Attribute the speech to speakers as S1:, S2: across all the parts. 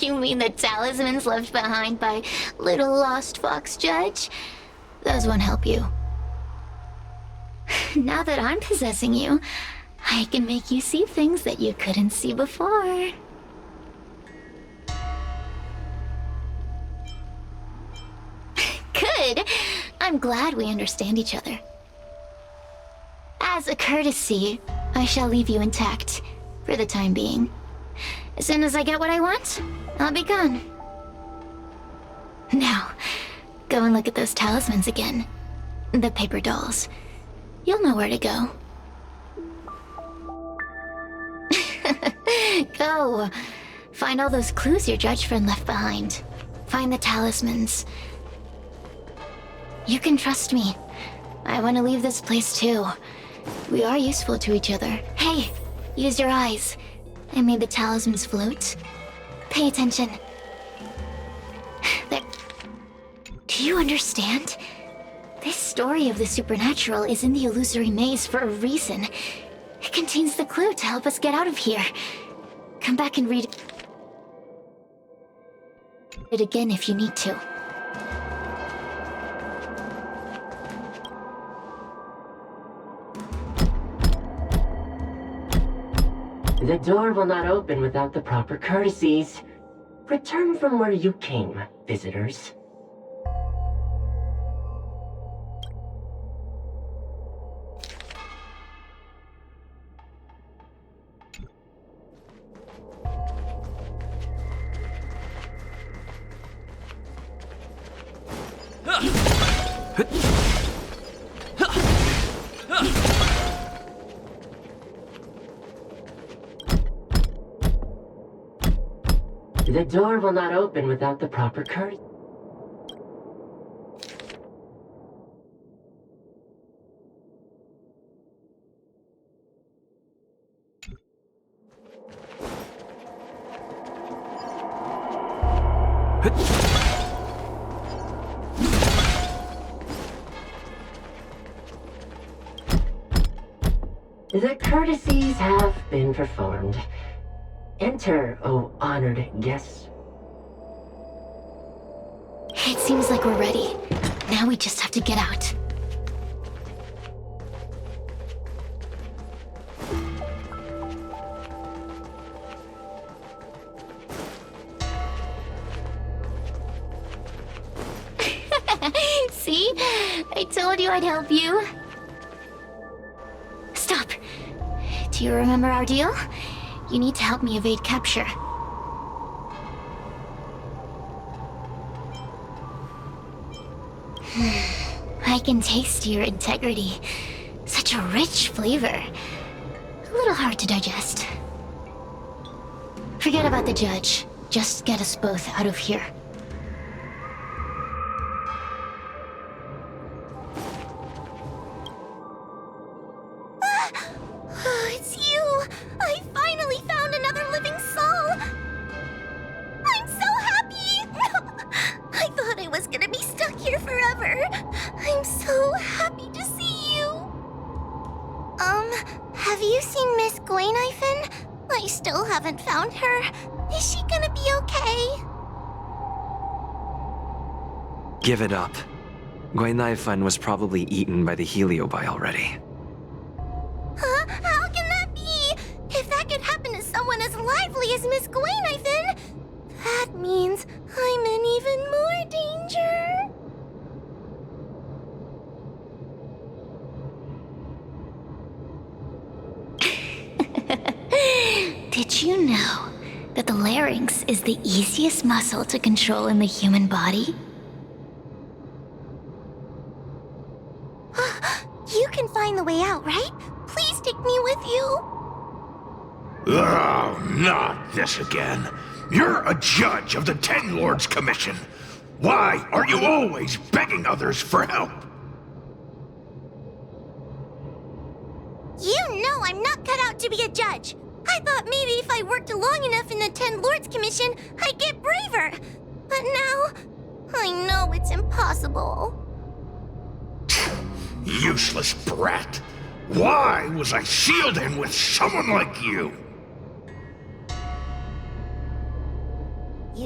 S1: You mean the talismans left behind by little lost fox judge? Those won't help you. Now that I'm possessing you, I can make you see things that you couldn't see before. Good. I'm glad we understand each other. As a courtesy, I shall leave you intact, for the time being. As soon as I get what I want, I'll be gone. Now, go and look at those talismans again. The paper dolls. You'll know where to go. Go. Find all those clues your judge friend left behind. Find the talismans. You can trust me. I want to leave this place too. We are useful to each other. Hey, use your eyes. I made the talismans float. Pay attention. There. Do you understand? This story of the supernatural is in the illusory maze for a reason. It contains the clue to help us get out of here. Come back and read it again if you need to.
S2: The door will not open without the proper courtesies. Return from where you came, visitors. The door will not open without the proper courtesy. The courtesies have been performed. Enter, O honored guests.
S1: It seems like we're ready. Now we just have to get out. See? I told you I'd help you. Stop. Do you remember our deal? You need to help me evade capture. I can taste your integrity. Such a rich flavor. A little hard to digest. Forget about the judge. Just get us both out of here.
S3: Give it up. Guaynai-fan was probably eaten by the Heliobi already.
S4: Huh? How can that be? If that could happen to someone as lively as Miss Guaynai-fan, that means I'm in even more danger.
S1: Did you know that the larynx is the easiest muscle to control in the human body?
S4: You can find the way out, right? Please take me with you.
S5: Oh, not this again. You're a judge of the Ten Lords Commission. Why are you always begging others for help?
S4: You know I'm not cut out to be a judge. I thought maybe if I worked long enough in the Ten Lords Commission, I'd get braver. But now, I know it's impossible.
S5: Useless brat. Why was I sealed in with someone like you?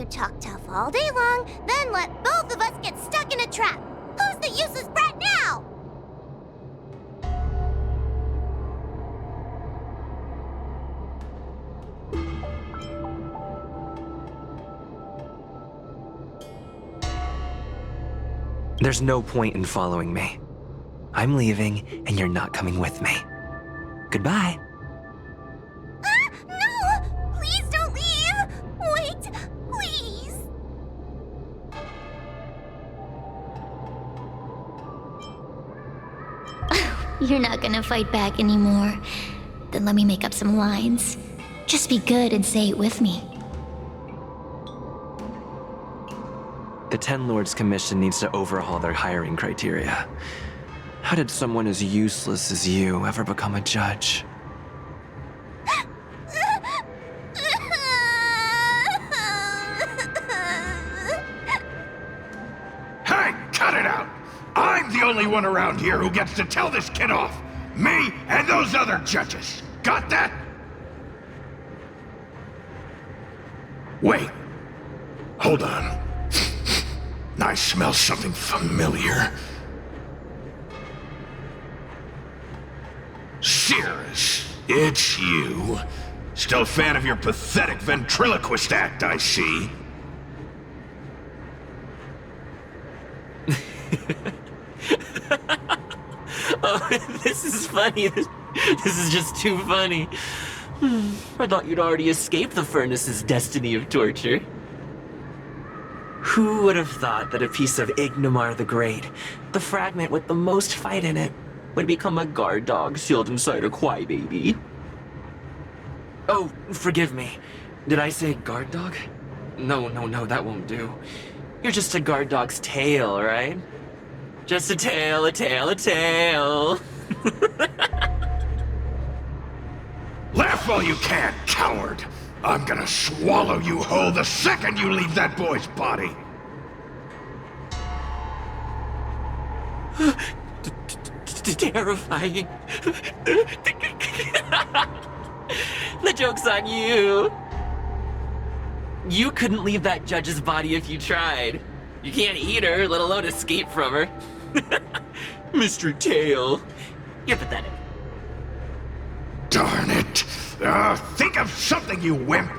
S4: can talk tough all day long, then let both of us get stuck in a trap. Who's the useless brat now?
S3: There's no point in following me. I'm leaving, and you're not coming with me. Goodbye.
S4: No! Please don't leave! Wait, please!
S1: You're not gonna fight back anymore. Then let me make up some lines. Just be good and say it with me.
S3: The Ten Lords Commission needs to overhaul their hiring criteria. How did someone as useless as you ever become a judge?
S5: Hey, cut it out! I'm the only one around here who gets to tell this kid off. Me and those other judges. Got that? Wait. Hold on. I smell something familiar. Cirrus, it's you. Still a fan of your pathetic ventriloquist act, I see.
S6: Oh, this is funny. This is just too funny. I thought you'd already escaped the furnace's destiny of torture. Who would have thought that a piece of Ignomar the Great, the fragment with the most fight in it, would become a guard dog sealed inside a crybaby?
S3: Oh, forgive me. Did I say guard dog? No, that won't do. You're just a guard dog's tail, right?
S6: Just a tail, a tail, a tail.
S5: Laugh all you can, coward! I'm gonna swallow you whole the second you leave that boy's body!
S6: Terrifying. The joke's on you. You couldn't leave that judge's body if you tried. You can't eat her, let alone escape from her. Mr. Tail, you're pathetic.
S5: Darn it! Think of something, you wimp!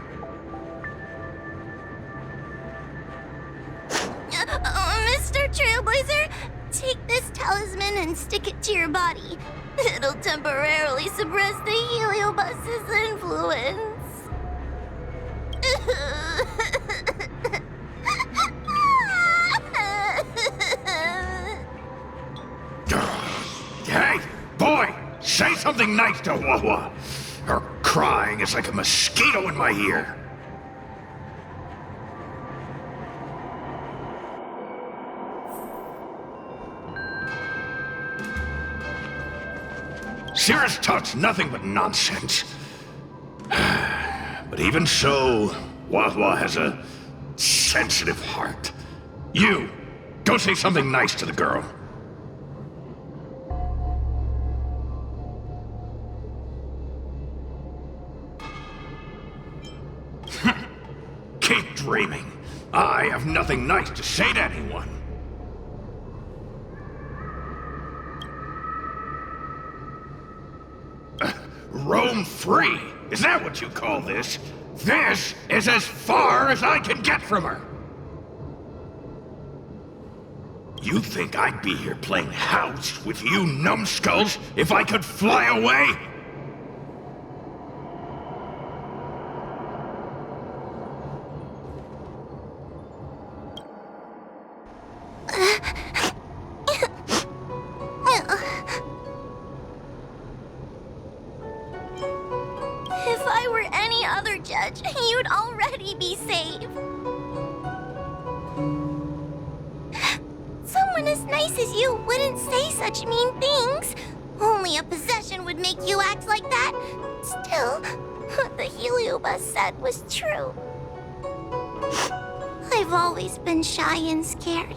S4: Mr. Trailblazer, take this talisman and stick it to your body. It'll temporarily suppress the Heliobus's influence.
S5: Hey, boy! Say something nice to Wawa! Her crying is like a mosquito in my ear. Cirrus talks nothing but nonsense. But even so, Wawa has a sensitive heart. You, go say something nice to the girl. Keep dreaming. I have nothing nice to say to anyone. Roam free? Is that what you call this? This is as far as I can get from her. You think I'd be here playing house with you numbskulls if I could fly away?
S4: If I were any other judge, you'd already be saved. Someone as nice as you wouldn't say such mean things. Only a possession would make you act like that. Still, what the Heliobus said was true. I've always been shy and scared.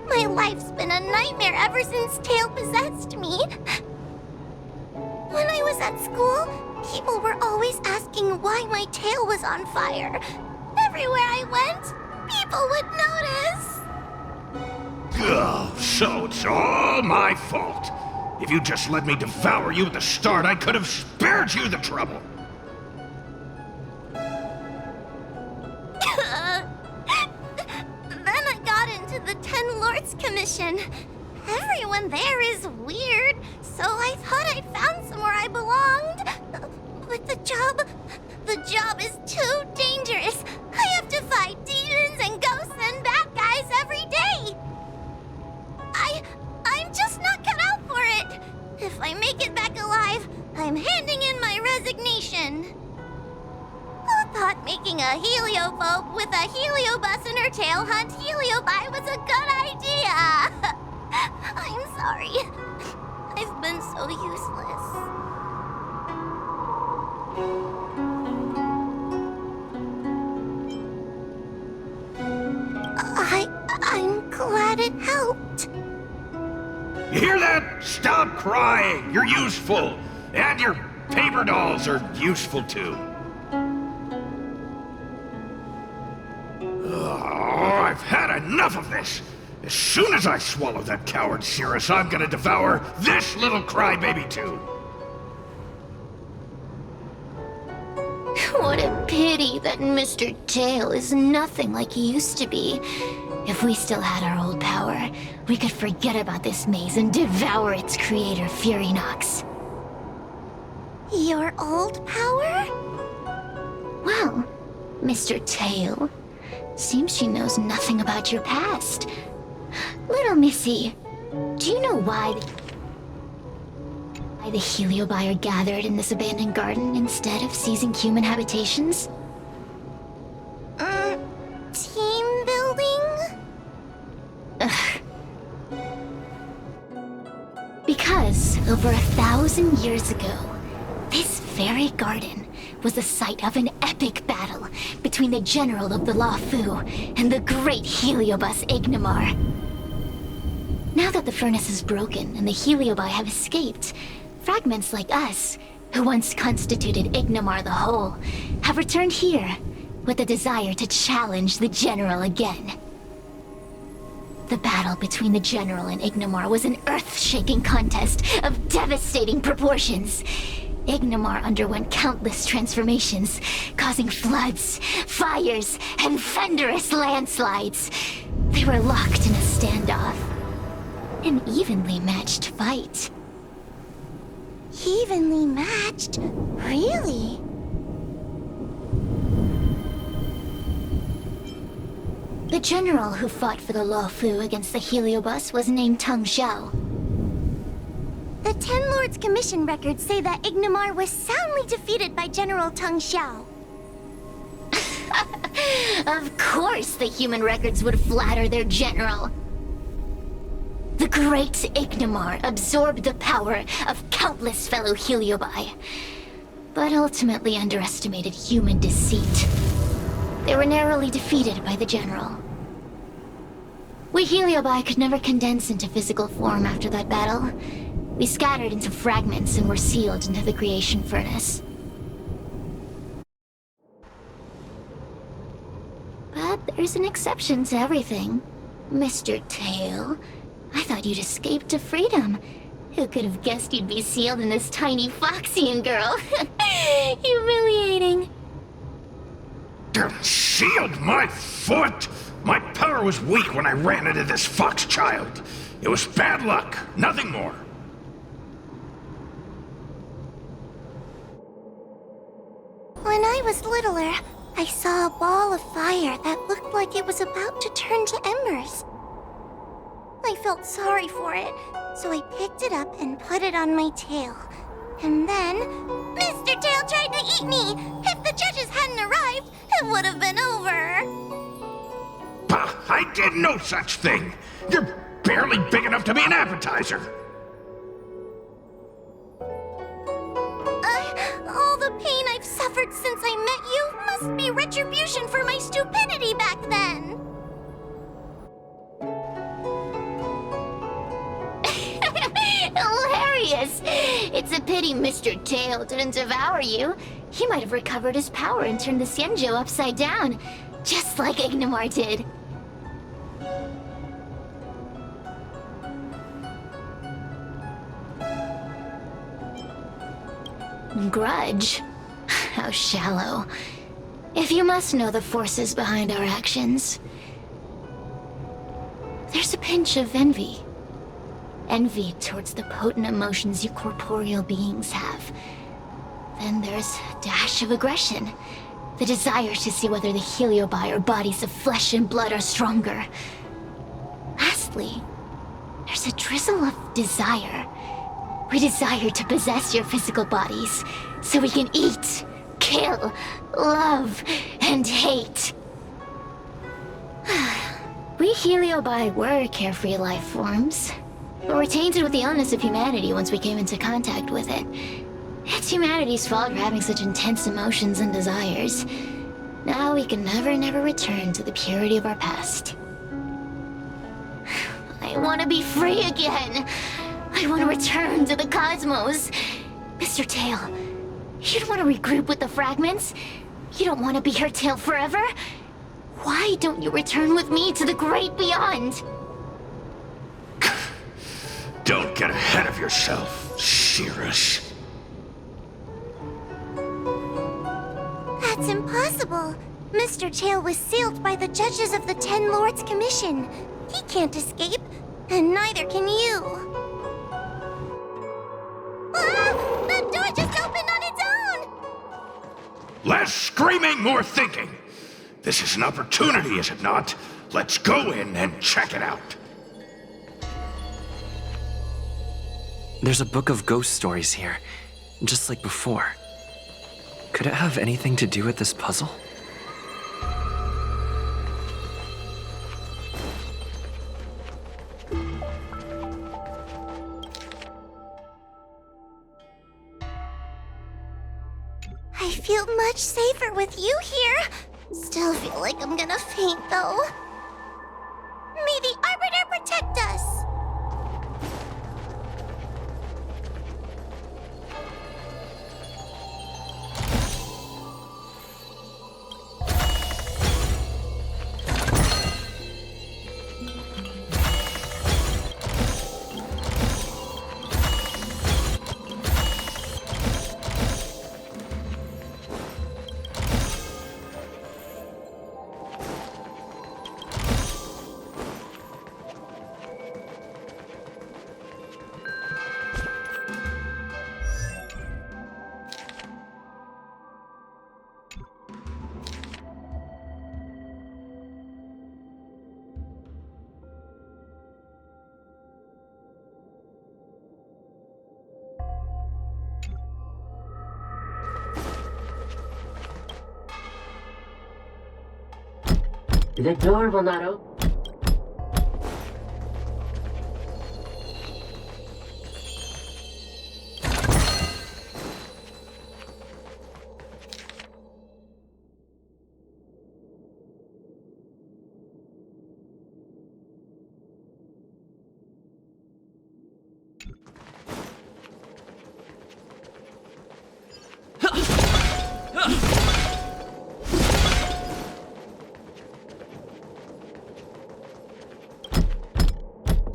S4: My life's been a nightmare ever since Tail possessed me. When I was at school, people were always asking why my tail was on fire. Everywhere I went, People would notice.
S5: Oh, so it's all my fault. If you just let me devour you at the start, I could have spared you the trouble.
S4: Then I got into the Ten Lords Commission. Everyone there is weird, so I thought I'd found somewhere I belonged. But the job is too dangerous. I have to fight demons and ghosts and bad guys every day. I'm just not cut out for it. If I make it back alive, I'm handing in my resignation. Who thought making a heliophobe with a heliobus in her tail hunt heliobi was a good idea? I'm sorry. I've been so useless. I'm glad it helped.
S5: You hear that? Stop crying. You're useful. And your paper dolls are useful too. Oh, I've had enough of this. As soon as I swallow that coward Cirrus, I'm gonna devour this little crybaby too.
S1: What a pity that Mr. Tail is nothing like he used to be. If we still had our old power, we could forget about this maze and devour its creator, Furynox.
S4: Your old power?
S1: Well, Mr. Tail, seems she knows nothing about your past. Little Missy, do you know why the heliobi are gathered in this abandoned garden instead of seizing human habitations?
S4: Team building?
S1: Ugh. Because over 1,000 years ago, this very garden was the site of an epic battle between the general of the Luofu and the great heliobus Ignimar. Now that the furnace is broken and the heliobi have escaped, fragments like us, who once constituted Ignimar the Whole, have returned here with the desire to challenge the general again. The battle between the general and Ignimar was an earth-shaking contest of devastating proportions. Ignimar underwent countless transformations, causing floods, fires, and thunderous landslides. They were locked in a standoff. An evenly matched fight.
S4: Evenly matched? Really?
S1: The general who fought for the Luofu against the heliobus was named Tang Xiao.
S4: The Ten Lords Commission records say that Ignimar was soundly defeated by General Tang Xiao.
S1: Of course the human records would flatter their general. The great Ignimar absorbed the power of countless fellow heliobi, but ultimately underestimated human deceit. They were narrowly defeated by the general. We heliobi could never condense into physical form after that battle. We scattered into fragments and were sealed into the creation furnace. But there's an exception to everything. Mr. Tail, I thought you'd escaped to freedom. Who could have guessed you'd be sealed in this tiny Foxian girl? Humiliating.
S5: Sealed my foot? My power was weak when I ran into this fox child. It was bad luck, nothing more.
S4: When I was littler, I saw a ball of fire that looked like it was about to turn to embers. I felt sorry for it, so I picked it up and put it on my tail. And then, Mr. Tail tried to eat me! If the judges hadn't arrived, it would have been over!
S5: Bah, I did no such thing! You're barely big enough to be an appetizer!
S4: All the pain I've suffered since I met you must be retribution for my stupidity back then!
S1: Hilarious! It's a pity Mr. Tail didn't devour you. He might have recovered his power and turned the Xianzhou upside down. Just like Ignimar did. Grudge? How shallow. If you must know the forces behind our actions, there's a pinch of envy. Envy towards the potent emotions you corporeal beings have. Then there's a dash of aggression. The desire to see whether the Heliobi or bodies of flesh and blood are stronger. Lastly, there's a drizzle of desire. We desire to possess your physical bodies, so we can eat, kill, love, and hate. We Heliobi were carefree life forms, but were tainted with the illness of humanity once we came into contact with it. It's humanity's fault for having such intense emotions and desires. Now we can never return to the purity of our past. I want to be free again. I want to return to the cosmos. Mr. Tail, you don't want to regroup with the fragments? You don't want to be her tail forever? Why don't you return with me to the great beyond?
S5: Don't get ahead of yourself, Cirrus.
S4: That's impossible. Mr. Tail was sealed by the judges of the Ten Lords Commission. He can't escape, and neither can you. Ah! The door just opened on its own!
S5: Less screaming, more thinking. This is an opportunity, is it not? Let's go in and check it out.
S3: There's a book of ghost stories here, just like before. Could it have anything to do with this puzzle?
S4: I feel much safer with you here. Still feel like I'm gonna faint, though. May the Arbiter protect us!
S2: The door will not open.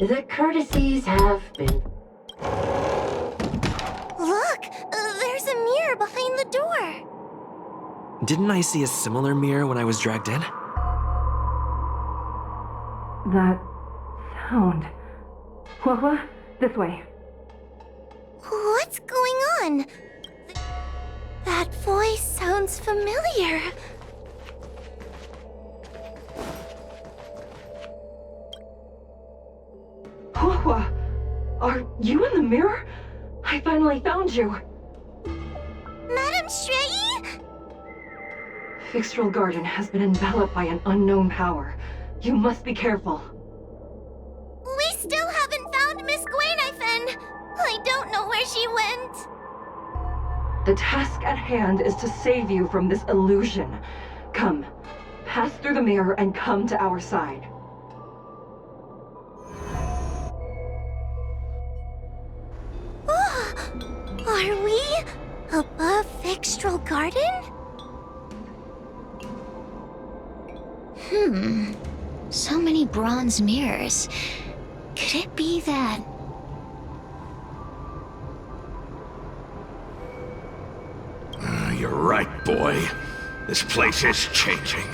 S2: The courtesies have been...
S4: Look! There's a mirror behind the door!
S3: Didn't I see a similar mirror when I was dragged in?
S7: That sound. What? This way.
S4: What's going on? That voice sounds familiar.
S7: Hua, are you in the mirror? I finally found you.
S4: Madam Shrei?
S7: Fixtral Garden has been enveloped by an unknown power. You must be careful.
S4: We still haven't found Miss Gwainaifen. I don't know where she went.
S7: The task at hand is to save you from this illusion. Come, pass through the mirror and come to our side.
S4: Are we above Fixtral Garden?
S1: So many bronze mirrors. Could it be that...
S5: You're right, boy. This place is changing.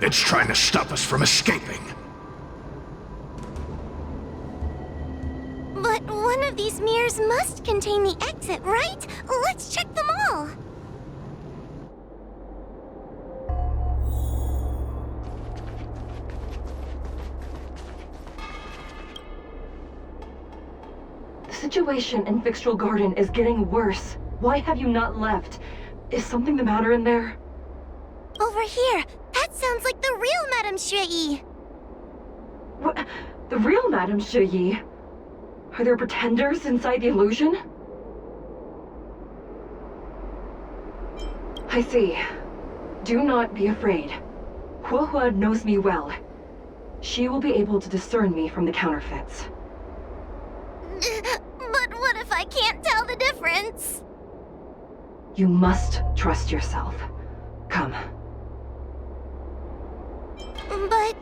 S5: It's trying to stop us from escaping.
S4: But one of these mirrors must contain the exit, right? Let's check them all.
S7: The situation in Fixtural Garden is getting worse. Why have you not left? Is something the matter in there?
S4: Over here. That sounds like the real Madame Shui.
S7: What? The real Madame Shui? Are there pretenders inside the illusion? I see. Do not be afraid. Huohua knows me well. She will be able to discern me from the counterfeits.
S4: But what if I can't tell the difference?
S7: You must trust yourself. Come.
S4: But...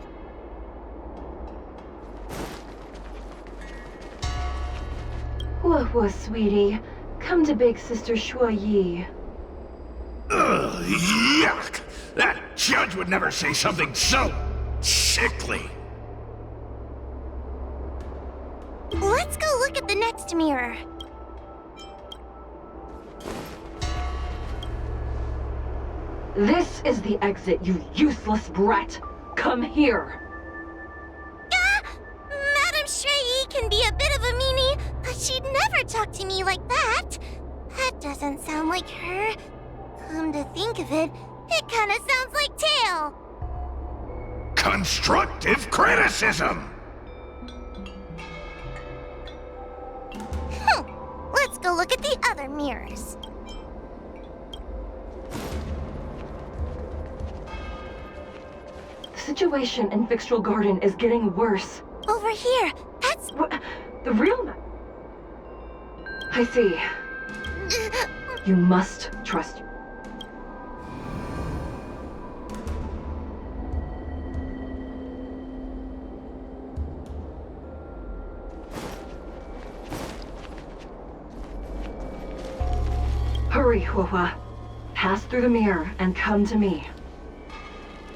S7: Huohua, sweetie. Come to Big Sister Shuoyi.
S5: Ugh, yuck! That judge would never say something so sickly.
S4: let's go look at the next mirror.
S7: This is the exit, you useless brat! Come here!
S4: Madame Shui can be a bit of a meanie, but she'd never talk to me like that. That doesn't sound like her. Come to think of it, it kinda sounds like Tail.
S5: Constructive criticism!
S4: Let's go look at the other mirrors.
S7: The situation in Fixtural Garden is getting worse.
S4: Over here, that's...
S7: What? The real I see. You must trust. Hurry, Huohua. Pass through the mirror and come to me.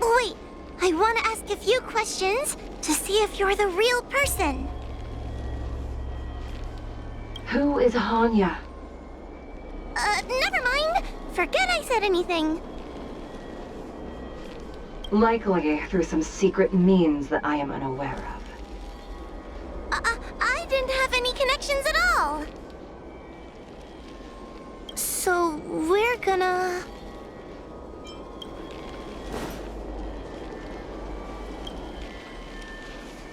S4: Wait, I want to ask a few questions to see if you're the real person.
S7: Who is Hanya?
S4: Never mind. Forget I said anything.
S7: Likely through some secret means that I am unaware of.
S4: I didn't have any connections at all. So, we're gonna...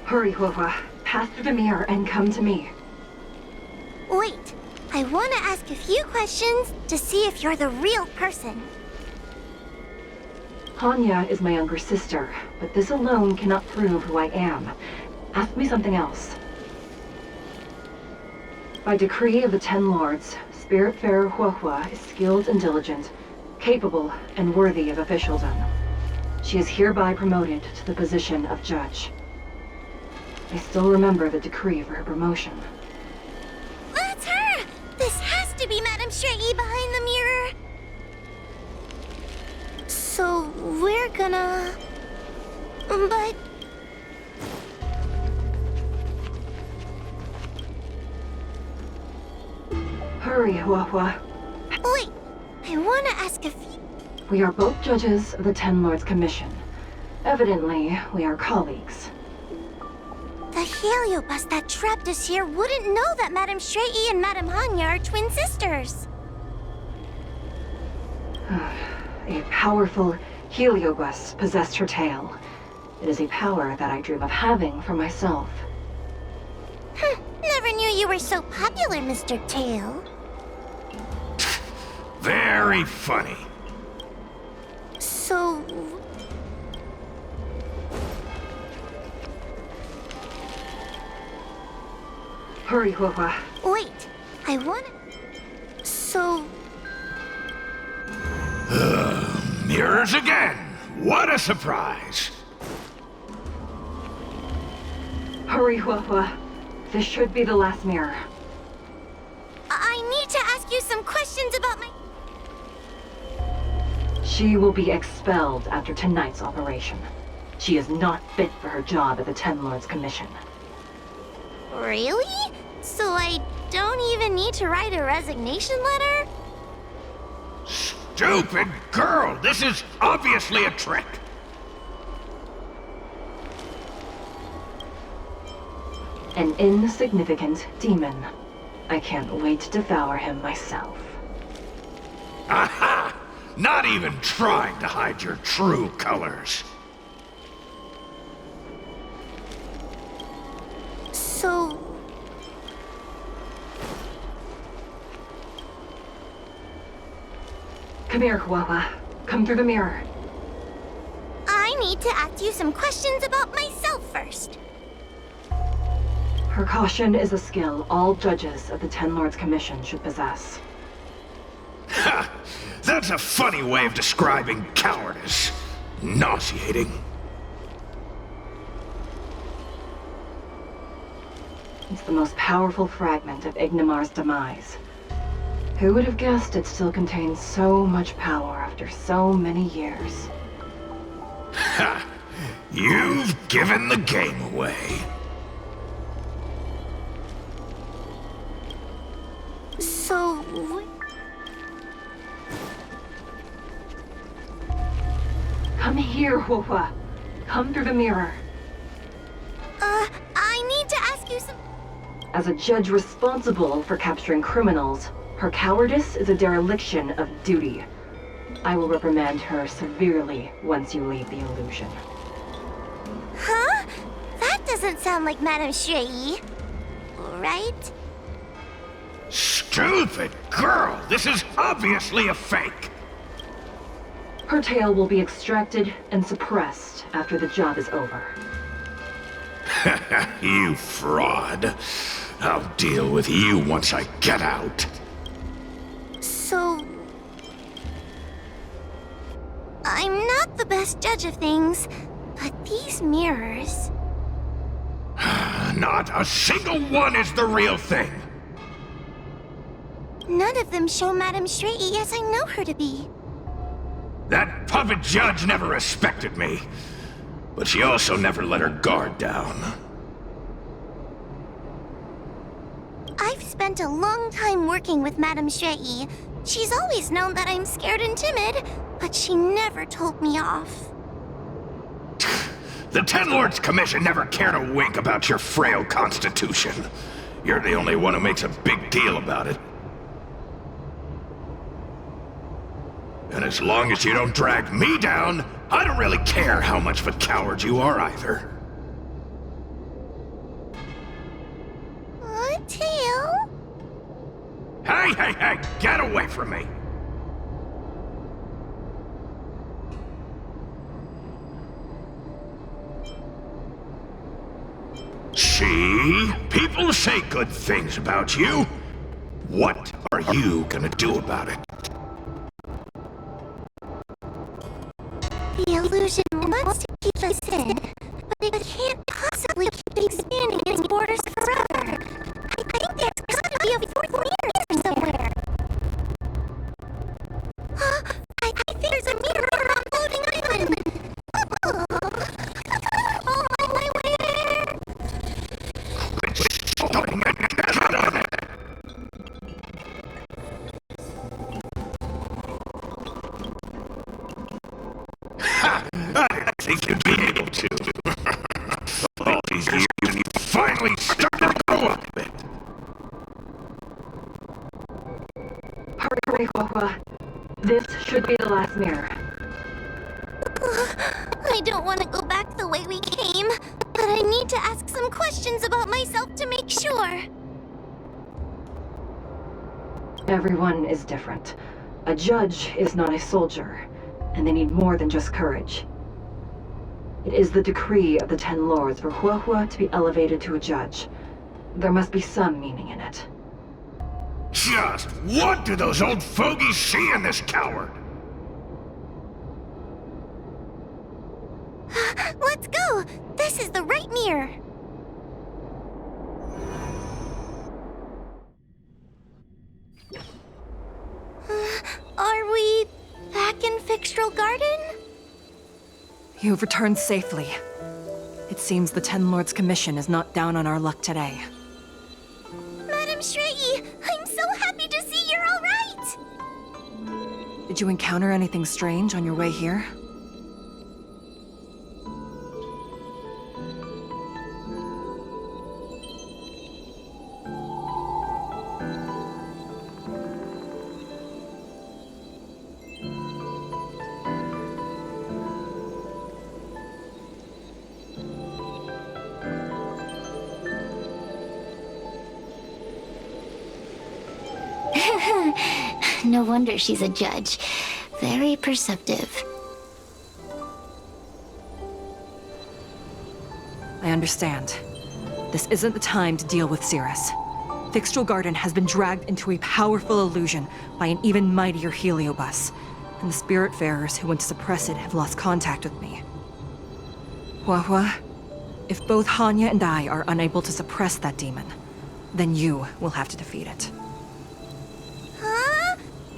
S7: Hurry, Huohua. Pass through the mirror and come to me.
S4: Wait, I want to ask a few questions to see if you're the real person.
S7: Hanya is my younger sister, but this alone cannot prove who I am. Ask me something else. By decree of the Ten Lords, Spiritfarer Huohua is skilled and diligent, capable and worthy of officialdom. She is hereby promoted to the position of judge. I still remember the decree for her promotion.
S4: That's her! This has to be Madame Shui behind the mirror. So, we're gonna... But...
S7: Hurry, Huohua.
S4: Wait, I want to ask a few...
S7: We are both judges of the Ten Lords Commission. Evidently, we are colleagues.
S4: The heliobus that trapped us here wouldn't know that Madame Shui and Madame Hanya are twin sisters.
S7: A powerful heliobus possessed her tail. It is a power that I dream of having for myself.
S4: Never knew you were so popular, Mr. Tail.
S5: Very funny.
S4: So...
S7: Hurry, Huohua.
S4: Wait, I want... So...
S5: Mirrors again! What a surprise!
S7: Hurry, Huahua. This should be the last mirror.
S4: I need to ask you some questions about my...
S7: She will be expelled after tonight's operation. She is not fit for her job at the Ten Lords Commission.
S4: Really? So I don't even need to write a resignation letter?
S5: Stupid girl! This is obviously a trick!
S7: An insignificant demon. I can't wait to devour him myself.
S5: Aha! Not even trying to hide your true colors.
S4: So...
S7: Come here, Huahua. Come through the mirror.
S4: I need to ask you some questions about myself first.
S7: Her caution is a skill all judges of the Ten Lords Commission should possess.
S5: Ha! That's a funny way of describing cowardice. Nauseating.
S7: It's the most powerful fragment of Ignimar's demise. Who would have guessed it still contains so much power after so many years?
S5: Ha! You've given the game away.
S4: So...
S7: Come here, Huahua. Come through the mirror.
S4: I need to ask you some...
S7: As a judge responsible for capturing criminals, her cowardice is a dereliction of duty. I will reprimand her severely once you leave the illusion.
S4: Huh? That doesn't sound like Madame Shui. Right?
S5: Stupid girl! This is obviously a fake!
S7: Her tail will be extracted and suppressed after the job is over.
S5: You fraud. I'll deal with you once I get out.
S4: So... I'm not the best judge of things, but these mirrors...
S5: Not a single one is the real thing.
S4: None of them show Madame Shui as I know her to be.
S5: That puppet judge never respected me. But she also never let her guard down.
S4: I've spent a long time working with Madame Shui. She's always known that I'm scared and timid, but she never told me off.
S5: The Ten Lords Commission never cared a wink about your frail constitution. You're the only one who makes a big deal about it. And as long as you don't drag me down, I don't really care how much of a coward you are either.
S4: Tail?
S5: Hey, get away from me! See? People say good things about you. What are you gonna do about it?
S4: The illusion wants to keep us in, but it can't possibly keep expanding its borders forever. I think there's gotta be a fourth mirror somewhere. I think there's a mirror on Floating Island. Oh, where?
S5: I didn't think you'd be able to. All these years, and you finally started to grow up a bit.
S7: Hurry, Huahua. This should be the last mirror.
S4: I don't want to go back the way we came, but I need to ask some questions about myself to make sure.
S7: Everyone is different. A judge is not a soldier, and they need more than just courage. It is the decree of the Ten Lords for Huahua to be elevated to a judge. There must be some meaning in it.
S5: Just what do those old fogies see in this coward?
S4: Let's go! This is the right mirror! Ancestral Garden?
S7: You've returned safely. It seems the Ten Lords Commission is not down on our luck today.
S4: Madam Shrey, I'm so happy to see you're all right!
S7: Did you encounter anything strange on your way here?
S1: No wonder she's a judge. Very perceptive.
S7: I understand. This isn't the time to deal with Cirrus. Fixtral Garden has been dragged into a powerful illusion by an even mightier heliobus, and the Spiritfarers who went to suppress it have lost contact with me. Huahua, if both Hanya and I are unable to suppress that demon, then you will have to defeat it.
S4: Huh?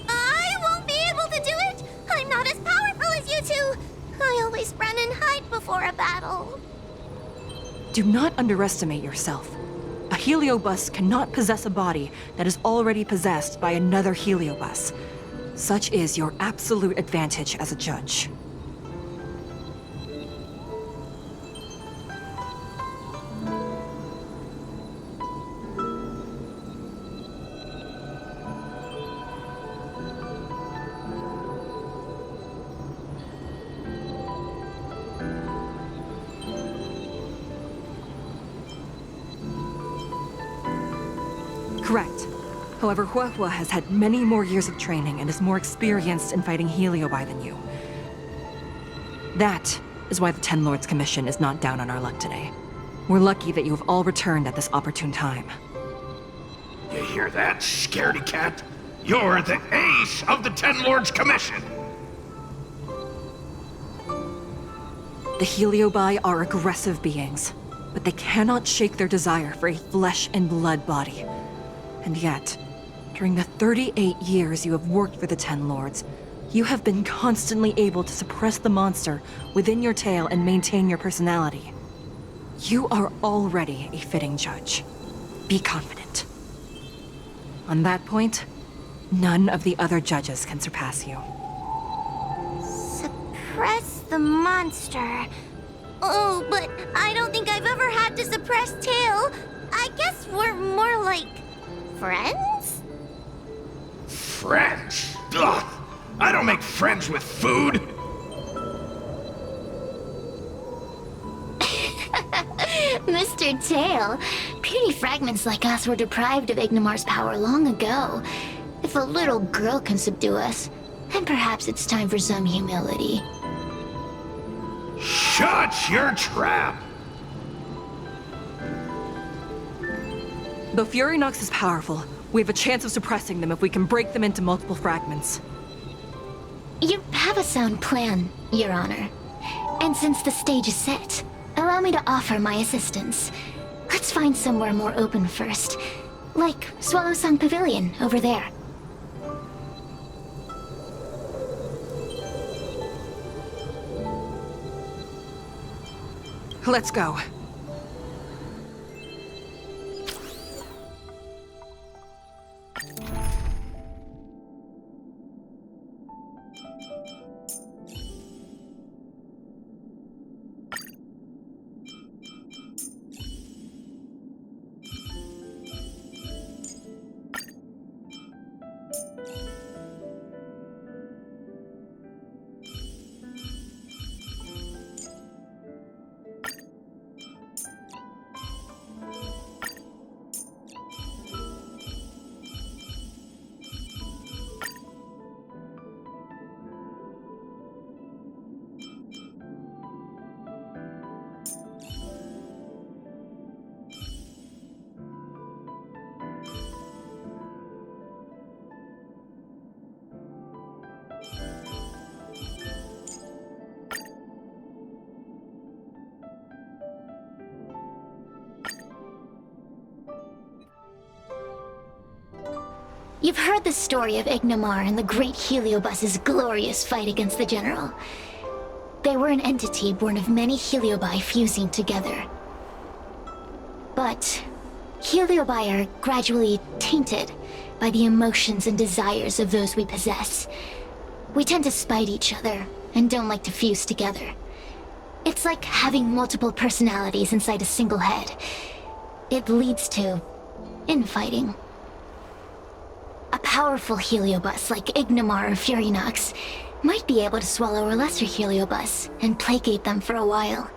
S4: I won't be able to do it! I'm not as powerful as you two! I always run and hide before a battle.
S7: Do not underestimate yourself. A heliobus cannot possess a body that is already possessed by another heliobus. Such is your absolute advantage as a judge. Correct. However, Huahua has had many more years of training and is more experienced in fighting Heliobi than you. That is why the Ten Lords Commission is not down on our luck today. We're lucky that you have all returned at this opportune time.
S5: You hear that, scaredy cat? You're the ace of the Ten Lords Commission!
S7: The Heliobi are aggressive beings, but they cannot shake their desire for a flesh and blood body. And yet, during the 38 years you have worked for the Ten Lords, you have been constantly able to suppress the monster within your tail and maintain your personality. You are already a fitting judge. Be confident. On that point, none of the other judges can surpass you.
S4: Suppress the monster. Oh, but I don't think I've ever had to suppress Tail. I guess we're more like friends?
S5: Friends? Ugh! I don't make friends with food!
S1: Mr. Tail, puny fragments like us were deprived of Ignimar's power long ago. If a little girl can subdue us, then perhaps it's time for some humility.
S5: Shut your trap!
S7: Though Fury Nox is powerful, we have a chance of suppressing them if we can break them into multiple fragments.
S1: You have a sound plan, Your Honor. And since the stage is set, allow me to offer my assistance. Let's find somewhere more open first. Like Swallow Song Pavilion, over there.
S7: Let's go.
S1: You've heard the story of Ignomar and the Great Heliobus's glorious fight against the General. They were an entity born of many Heliobi fusing together. But Heliobi are gradually tainted by the emotions and desires of those we possess. We tend to spite each other and don't like to fuse together. It's like having multiple personalities inside a single head. It leads to infighting. A powerful Heliobus like Ignomar or Furinox might be able to swallow a lesser Heliobus and placate them for a while.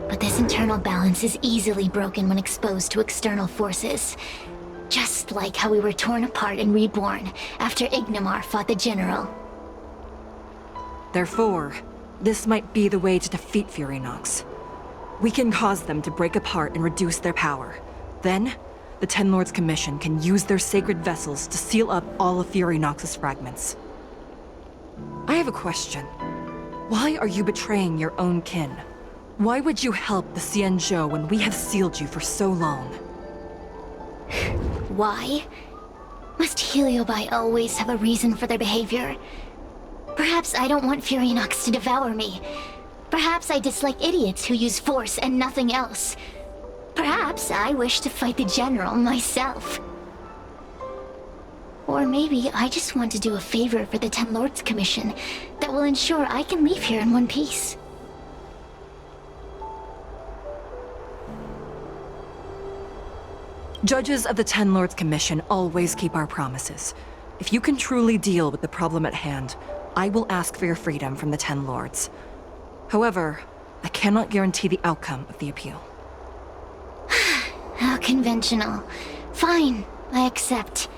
S1: But this internal balance is easily broken when exposed to external forces. Just like how we were torn apart and reborn after Ignomar fought the General.
S7: Therefore, this might be the way to defeat Furinox. We can cause them to break apart and reduce their power. Then, the Ten Lords Commission can use their sacred vessels to seal up all of Furinox's fragments. I have a question. Why are you betraying your own kin? Why would you help the Xianzhou when we have sealed you for so long?
S1: Why? Must Heliobi always have a reason for their behavior? Perhaps I don't want Furinox to devour me. Perhaps I dislike idiots who use force and nothing else. Perhaps I wish to fight the General myself. Or maybe I just want to do a favor for the Ten Lords Commission that will ensure I can leave here in one piece.
S7: Judges of the Ten Lords Commission always keep our promises. If you can truly deal with the problem at hand, I will ask for your freedom from the Ten Lords. However, I cannot guarantee the outcome of the appeal.
S1: How conventional. Fine, I accept.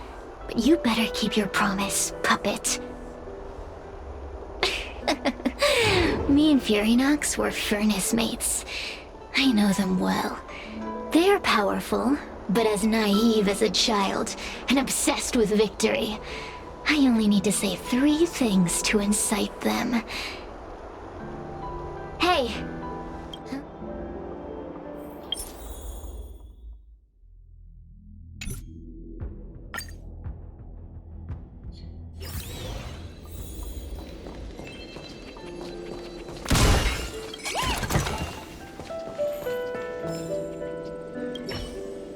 S1: But you better keep your promise, puppet. Me and Furinox were furnace mates. I know them well. They're powerful, but as naive as a child, and obsessed with victory. I only need to say 3 things to incite them. Hey!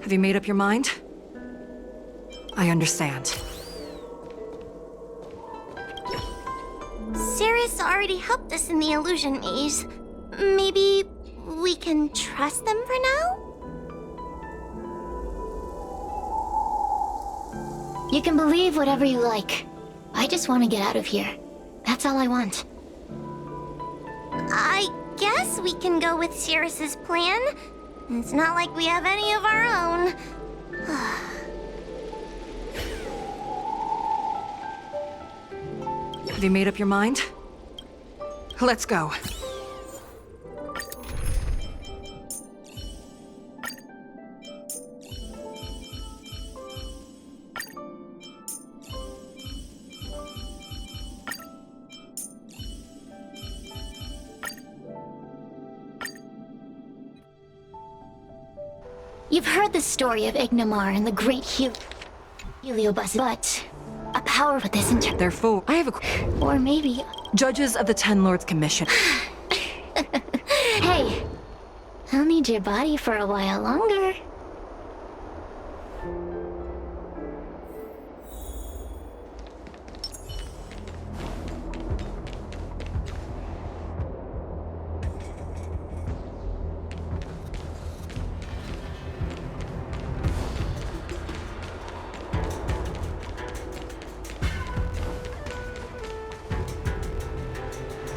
S7: Have you made up your mind? I understand.
S4: Cirrus already helped us in the illusion maze. Maybe we can trust them for now?
S1: You can believe whatever you like. I just want to get out of here. That's all I want.
S4: I guess we can go with Cirrus's plan. It's not like we have any of our own.
S7: Have you made up your mind? Let's go.
S1: You've heard the story of Ignomar and the Great Heliobus, but a power with this
S7: Therefore, I have a...
S1: Or maybe...
S7: Judges of the Ten Lords Commission.
S1: Hey! I'll need your body for a while longer.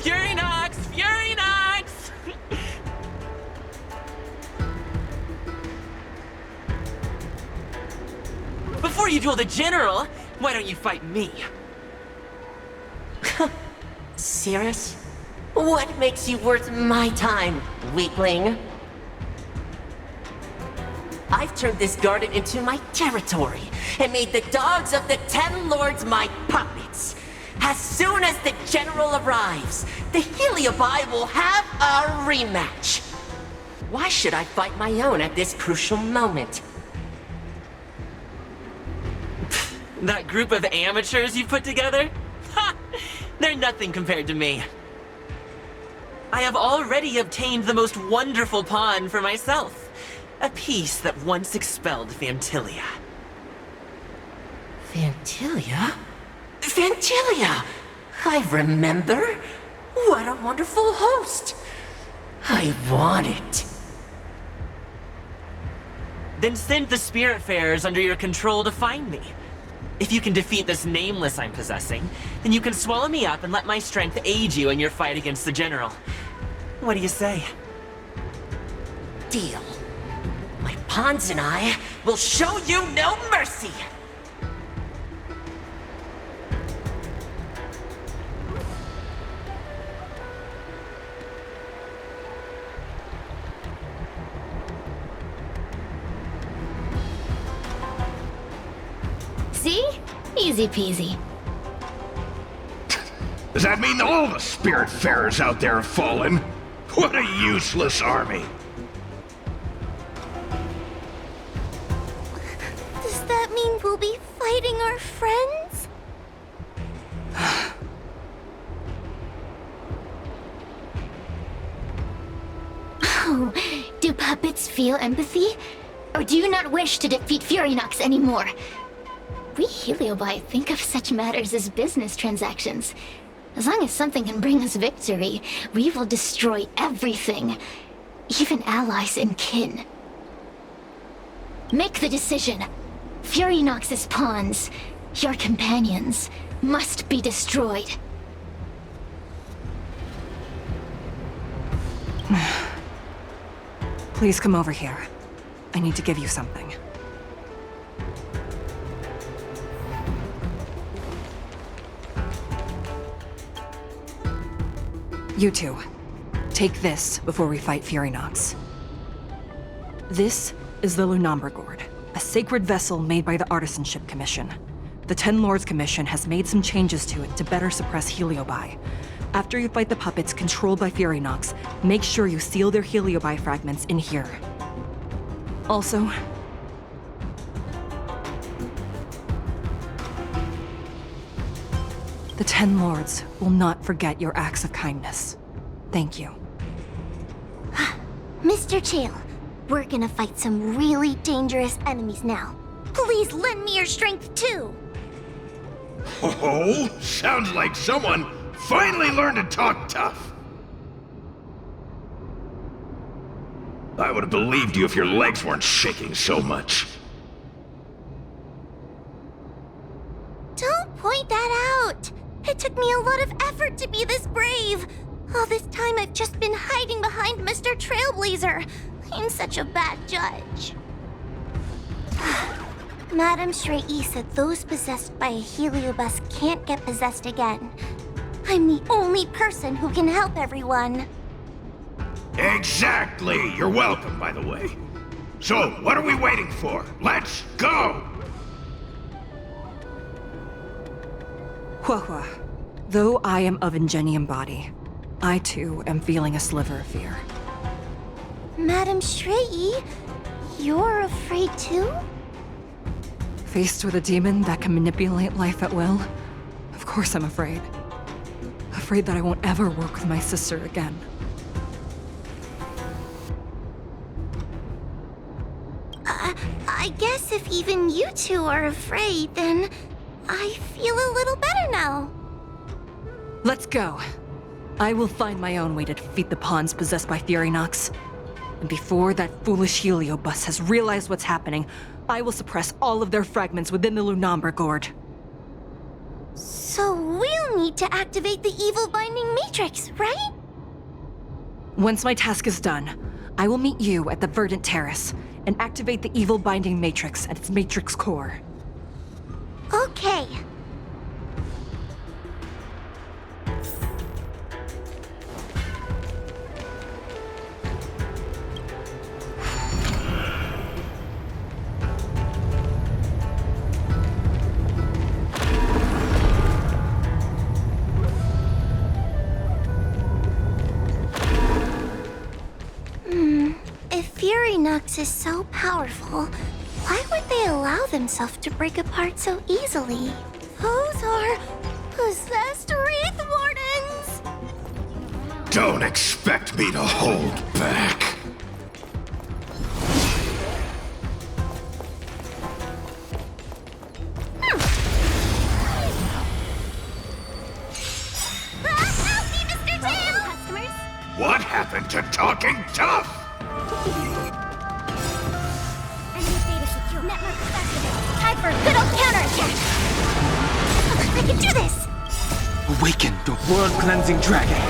S6: Furinox! Furinox! Before you duel the General, why don't you fight me?
S2: Cirrus? What makes you worth my time, weakling? I've turned this garden into my territory and made the dogs of the Ten Lords my puppets. As soon as the General arrives, the Heliobi will have a rematch. Why should I fight my own at this crucial moment?
S6: That group of amateurs you put together? Ha! They're nothing compared to me. I have already obtained the most wonderful pawn for myself. A piece that once expelled Fantilia.
S2: Fantilia? Fantilia! I remember. What a wonderful host. I want it.
S6: Then send the Spiritfarers under your control to find me. If you can defeat this nameless I'm possessing, then you can swallow me up and let my strength aid you in your fight against the General. What do you say?
S2: Deal. My pawns and I will show you no mercy!
S1: See? Easy peasy.
S5: Does that mean all the Spiritfarers out there have fallen? What a useless army!
S4: Does that mean we'll be fighting our friends?
S1: Oh, do puppets feel empathy? Or do you not wish to defeat Furynox anymore? We Heliobi think of such matters as business transactions. As long as something can bring us victory, we will destroy everything. Even allies and kin. Make the decision. Furynox's pawns, your companions, must be destroyed.
S7: Please come over here. I need to give you something. You two, take this before we fight Furynox. This is the Lunamber Gourd, a sacred vessel made by the Artisanship Commission. The Ten Lords Commission has made some changes to it to better suppress Heliobi. After you fight the puppets controlled by Furynox, make sure you seal their Heliobi fragments in here. Also, the Ten Lords will not forget your acts of kindness. Thank you.
S4: Mr. Chael, we're gonna fight some really dangerous enemies now. Please lend me your strength too!
S5: Oh, sounds like someone finally learned to talk tough. I would have believed you if your legs weren't shaking so much.
S4: Don't point that out! It took me a lot of effort to be this brave. All this time I've just been hiding behind Mr. Trailblazer. I'm such a bad judge. Madame Shrey said those possessed by a Heliobus can't get possessed again. I'm the only person who can help everyone.
S5: Exactly! You're welcome, by the way. So, what are we waiting for? Let's go!
S7: Huahua, though I am of Ingenium body, I too am feeling a sliver of fear.
S4: Madame Shrey, you're afraid too?
S7: Faced with a demon that can manipulate life at will, of course I'm afraid. Afraid that I won't ever work with my sister again.
S4: I guess if even you two are afraid, then I feel a little better now.
S7: Let's go. I will find my own way to defeat the pawns possessed by Furynox. And before that foolish Heliobus has realized what's happening, I will suppress all of their fragments within the Lunamber Gourd.
S4: So we'll need to activate the evil binding matrix, right?
S7: Once my task is done, I will meet you at the Verdant Terrace and activate the evil binding matrix at its matrix core.
S4: Okay. If Furynox is so powerful, why would they allow themselves to break apart so easily? Those are possessed Wraith Wardens!
S5: Don't expect me to hold back.
S4: Help me, Mr. Tail! Customers?
S5: What happened to talking tough?
S4: Enemy data secure. Network activated. Time for a good old counterattack! I can do this!
S3: Awaken the world-cleansing dragon!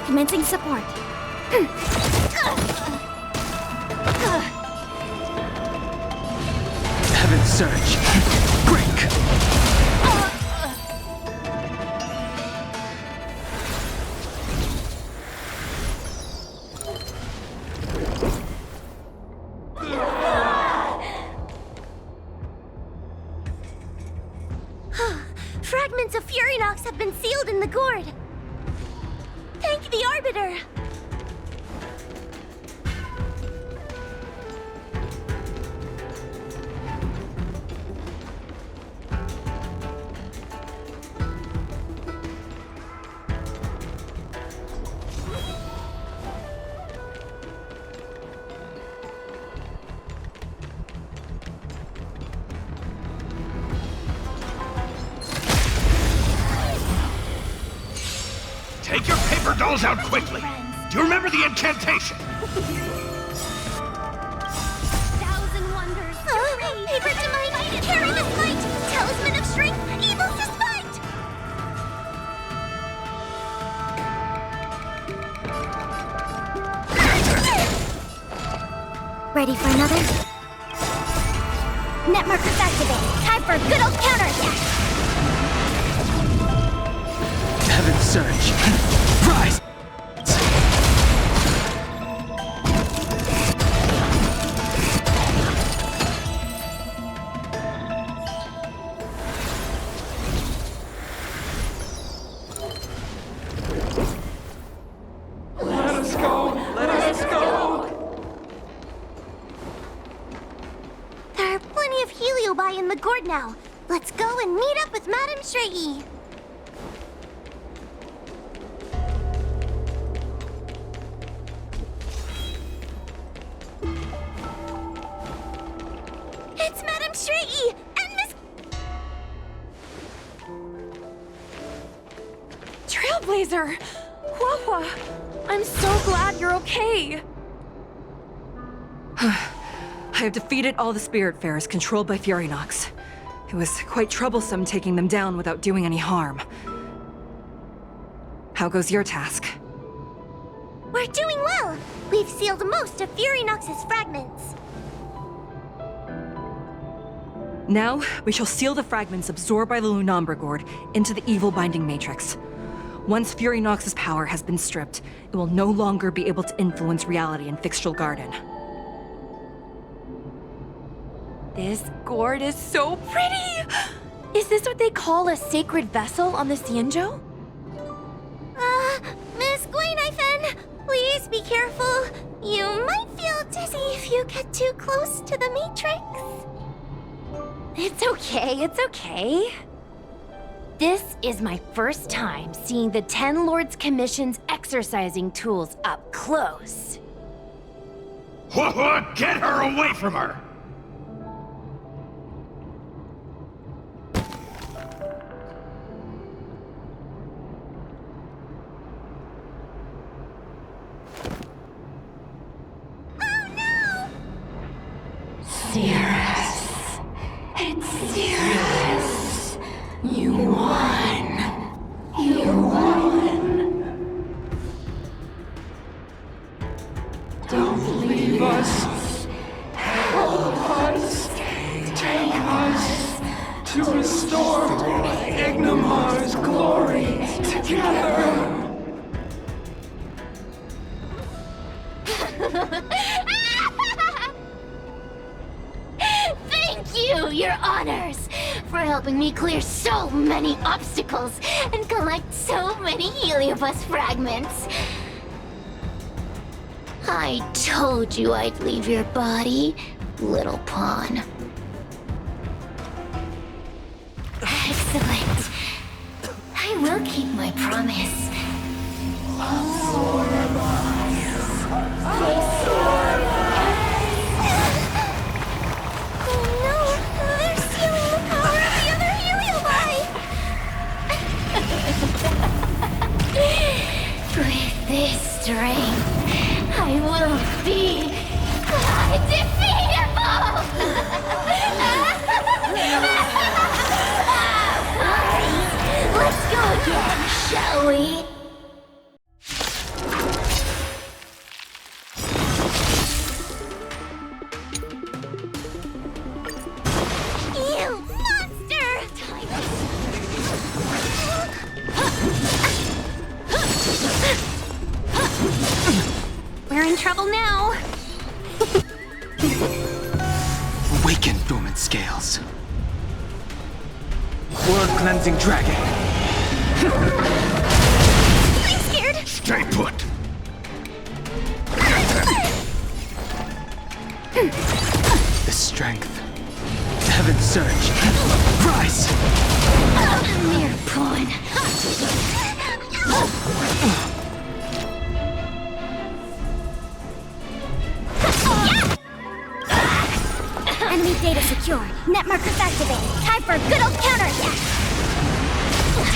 S4: Commencing support.
S3: Heaven's surge! Break!
S4: Fragments of Furynox have been sealed in the gourd. Thank the Arbiter.
S5: Take your paper dolls out quickly. Do you remember the incantation?
S4: Thousand wonders. Paper to might, carry this light. Talisman of strength, evil despite. Ready for another? Net markers activated. Time for a good old counterattack.
S3: Heaven's surge! Rise!
S6: Let us go! Let us go!
S4: There are plenty of heliobi in the gourd now. Let's go and meet up with Madame Shrey. It's Madame Shrey and Miss
S8: Trailblazer! Huahua! I'm so glad you're okay! I have defeated all the Spiritfarers controlled by Furynox. It was quite troublesome taking them down without doing any harm. How goes your task?
S4: We're doing well. We've sealed most of Furynox's fragments.
S8: Now, we shall seal the fragments absorbed by the Lunombra Gourd into the evil binding matrix. Once Furynox's power has been stripped, it will no longer be able to influence reality in Fixtral Garden. This gourd is so pretty! Is this what they call a sacred vessel on the Xianzhou?
S4: Miss Guinaifen, please be careful. You might feel dizzy if you get too close to the Matrix.
S9: It's okay, it's okay. This is my first time seeing the Ten Lords Commission's exercising tools up close.
S5: What? Get her away from her!
S1: Cirrus. It's Cirrus. You won. You won. Don't leave us. Help us. Take us to restore Ignimar's glory together. Thank you, your honors, for helping me clear so many obstacles and collect so many Heliobus fragments. I told you I'd leave your body, little pawn. Excellent. I will keep my promise.
S4: Oh no! They're stealing the power of the other Heliobi!
S1: With this strength, I will be undefeatable! Let's go again, shall we?
S4: You monster! We're in trouble now.
S10: Awaken, dormant scales. World-cleansing dragon.
S4: I'm scared.
S5: Stay put.
S10: The strength. Heaven's surge. Rise!
S1: Mere pawn.
S4: Enemy data secure. Net markers activated. Time for a good old counterattack.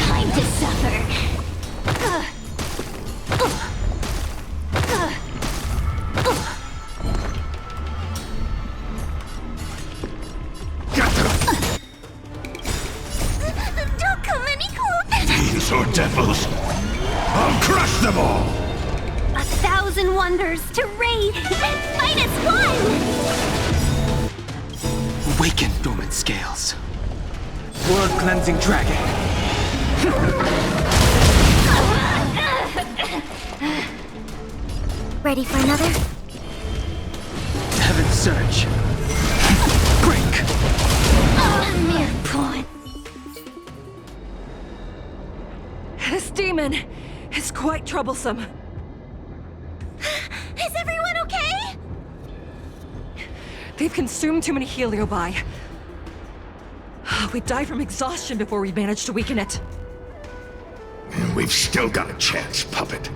S1: Time to suffer.
S5: Get them!
S4: Don't come any closer.
S5: Fiends or devils! I'll crush them all!
S4: 1,000 wonders to raid and fight as one.
S10: Awaken, dormant scales. World-cleansing dragon.
S4: Ready for another?
S10: Heaven's surge. Break!
S1: Mere pawn.
S8: This demon is quite troublesome.
S4: Is everyone okay?
S8: They've consumed too many heliobi. We'd die from exhaustion before we managed to weaken it.
S5: We've still got a chance, puppet.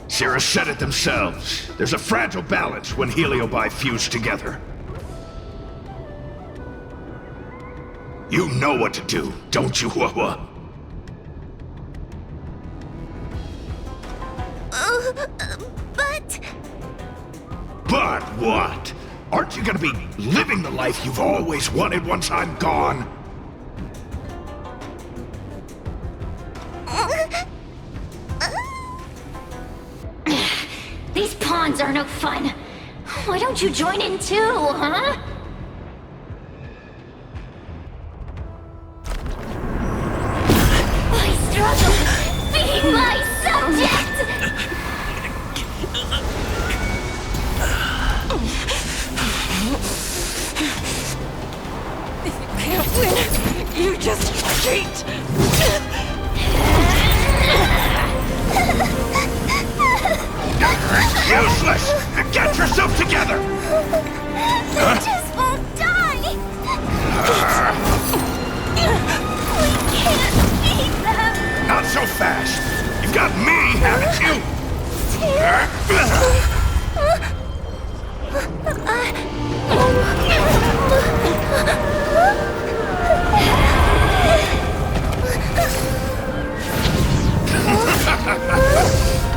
S5: Sierra said it themselves. There's a fragile balance when heliobi fuse together. You know what to do, don't you, Huahua?
S4: But...
S5: But what? Aren't you gonna be living the life you've always wanted once I'm gone?
S1: These pawns are no fun. Why don't you join in too, huh? I struggle. Be my subject!
S8: If you can't win, you just cheat!
S5: Useless! Get yourself together!
S4: They just won't die! We can't beat them!
S5: Not so fast! You've got me, haven't you?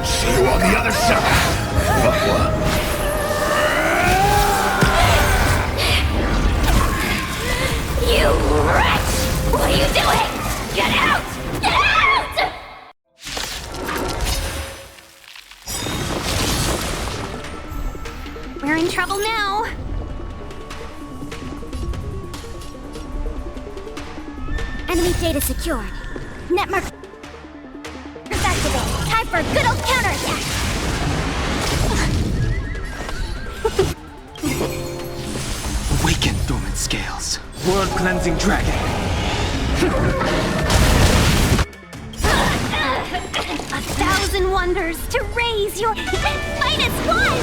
S5: See you on the other side!
S1: You wretch! What are you doing? Get out! Get out!
S4: We're in trouble now. Enemy data secured. Net markers activated. Time for a good old counterattack.
S10: Awaken, dormant scales. World-cleansing dragon.
S4: 1,000
S9: wonders to raise your and fight as one!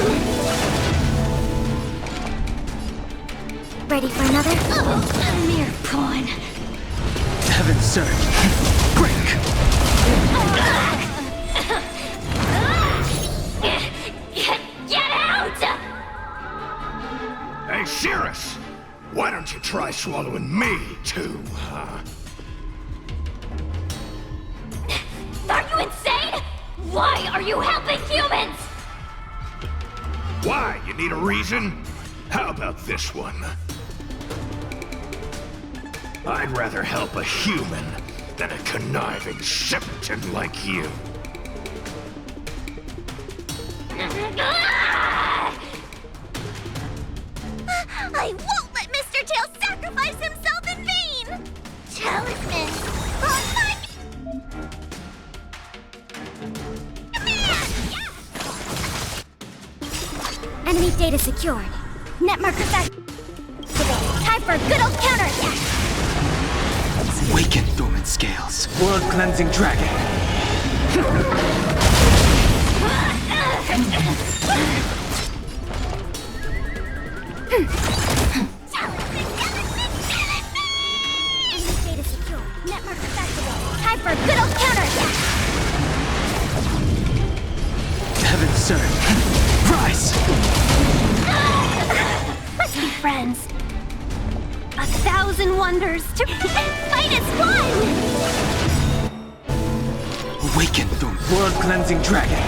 S4: Ready for another?
S1: Oh, a mere pawn.
S10: Heaven surge. Break!
S9: Get out!
S5: Hey, Cirrus! Why don't you try swallowing me, too, huh?
S9: Are you insane? Why are you helping humans?
S5: Why? You need a reason? How about this one? I'd rather help a human than a conniving simpleton like you.
S4: I won't let Mr. Tail sacrifice himself in vain! Talisman! On my... Enemy data secured. Net markers activated. Time for a good old counterattack!
S10: Awaken dormant scales. World cleansing dragon.
S4: Enemy data secured. Net markers activated. Time for a good old counterattack!
S10: Heaven surge. Rise!
S9: Let's be friends. 1,000 wonders to fight as one!
S10: Awaken dormant. World cleansing dragon.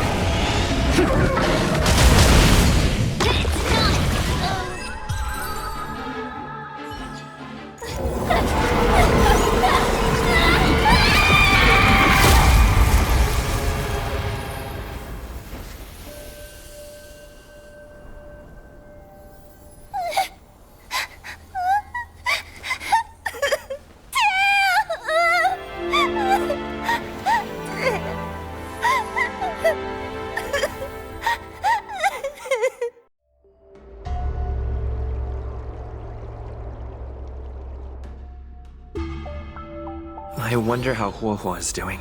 S3: I wonder how Huohuo is doing.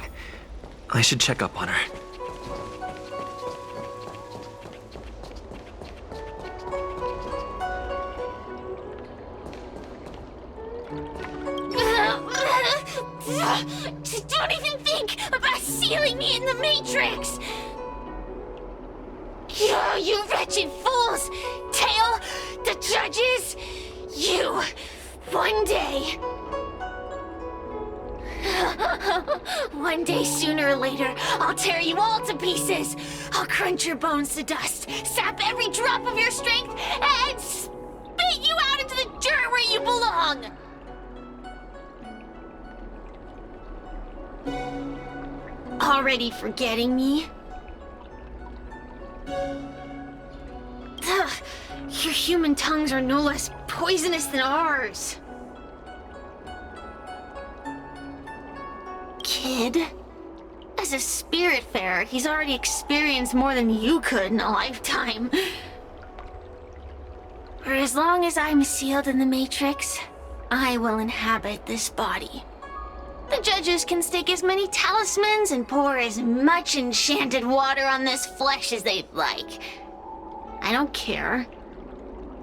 S3: I should check up on her.
S9: Don't even think about sealing me in the Matrix! You wretched fools! Tail, the judges, you, one day... One day, sooner or later, I'll tear you all to pieces! I'll crunch your bones to dust, sap every drop of your strength, and spit you out into the dirt where you belong! Already forgetting me? Ugh, your human tongues are no less poisonous than ours. Kid? As a spiritfarer, he's already experienced more than you could in a lifetime. For as long as I'm sealed in the Matrix, I will inhabit this body. The judges can stake as many talismans and pour as much enchanted water on this flesh as they'd like. I don't care.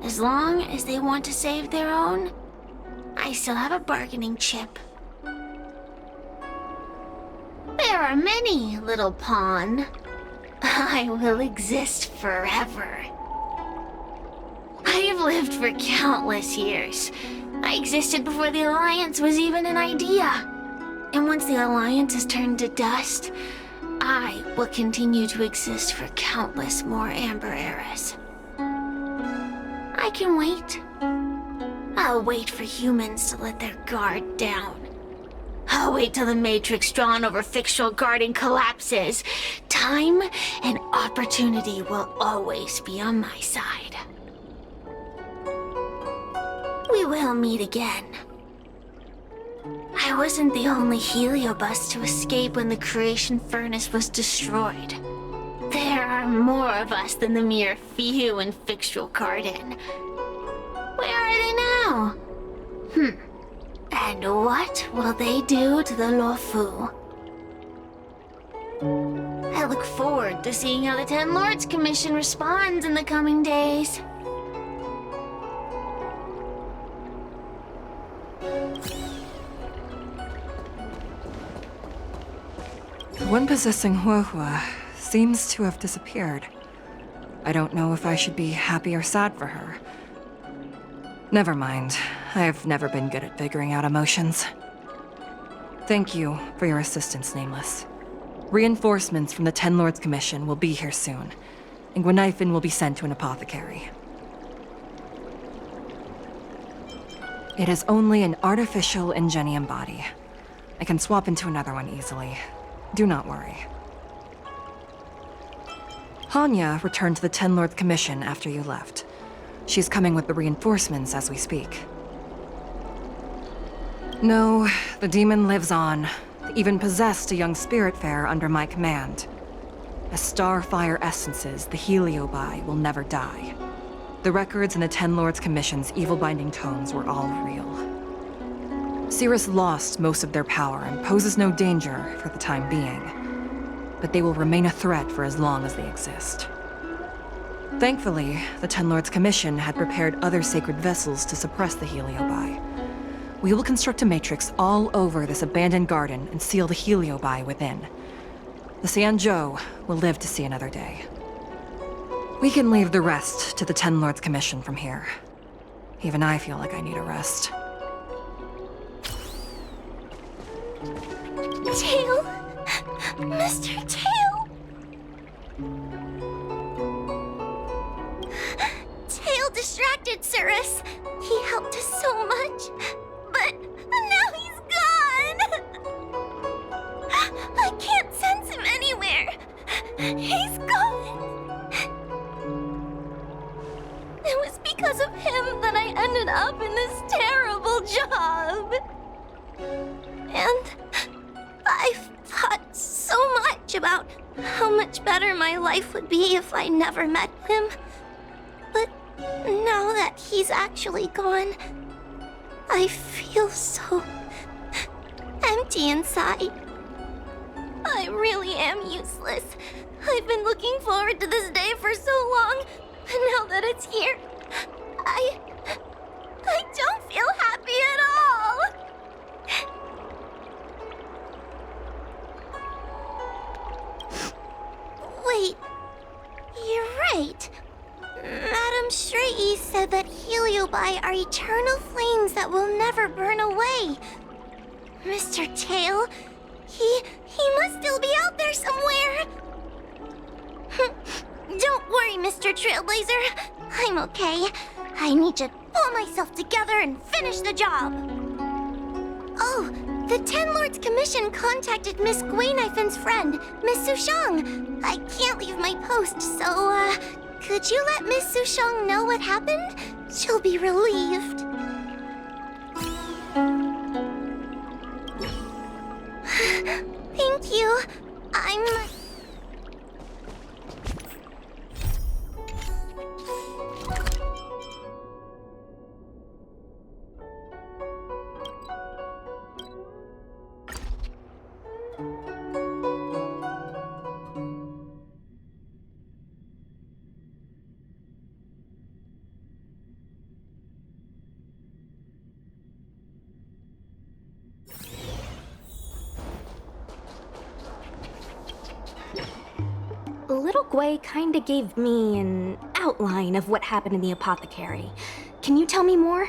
S9: As long as they want to save their own, I still have a bargaining chip. There are many, little pawn. I will exist forever. I have lived for countless years. I existed before the Alliance was even an idea. And once the Alliance is turned to dust, I will continue to exist for countless more Amber eras. I can wait. I'll wait for humans to let their guard down. I'll wait till the Matrix drawn over Fictional Garden collapses. Time and opportunity will always be on my side. We will meet again. I wasn't the only Heliobus to escape when the creation furnace was destroyed. There are more of us than the mere few in Fictional Garden. Where are they now? And what will they do to the Luofu?
S1: I look forward to seeing how the Ten Lords Commission responds in the coming days.
S8: The one possessing Huohua seems to have disappeared. I don't know if I should be happy or sad for her. Never mind. I've never been good at figuring out emotions. Thank you for your assistance, Nameless. Reinforcements from the Ten Lords Commission will be here soon, and Gweniphin will be sent to an apothecary. It is only an artificial ingenium body. I can swap into another one easily. Do not worry. Hanya returned to the Ten Lords Commission after you left. She's coming with the reinforcements as we speak. No, the demon lives on. They even possessed a young Spiritfarer under my command. As starfire essences, the Heliobi will never die. The records in the Ten Lords Commission's evil-binding tomes were all real. Cirrus lost most of their power and poses no danger for the time being. But they will remain a threat for as long as they exist. Thankfully, the Ten Lords Commission had prepared other sacred vessels to suppress the Heliobi. We will construct a matrix all over this abandoned garden and seal the Heliobi within. The Sanzhou will live to see another day. We can leave the rest to the Ten Lords Commission from here. Even I feel like I need a rest.
S4: Tail! Mr. Tail! Tail distracted Cirrus. He helped us so much. But now he's gone! I can't sense him anywhere. He's gone. It was because of him that I ended up in this terrible job. And I've thought so much about how much better my life would be if I never met him. But now that he's actually gone, I feel so empty inside. I really am useless. I've been looking forward to this day for so long, and now that it's here, I don't feel happy at all. Wait, you're right. Madame Shrei said that Heliobi are eternal flames that will never burn away. Mr. Tail, he must still be out there somewhere. Don't worry, Mr. Trailblazer. I'm okay. I need to pull myself together and finish the job. Oh, the Ten Lords Commission contacted Miss Guiniphin's friend, Miss Sushang. I can't leave my post, so, could you let Miss Sushang know what happened? She'll be relieved. Thank you. I'm...
S9: Little Gwei kinda gave me an outline of what happened in the apothecary. Can you tell me more?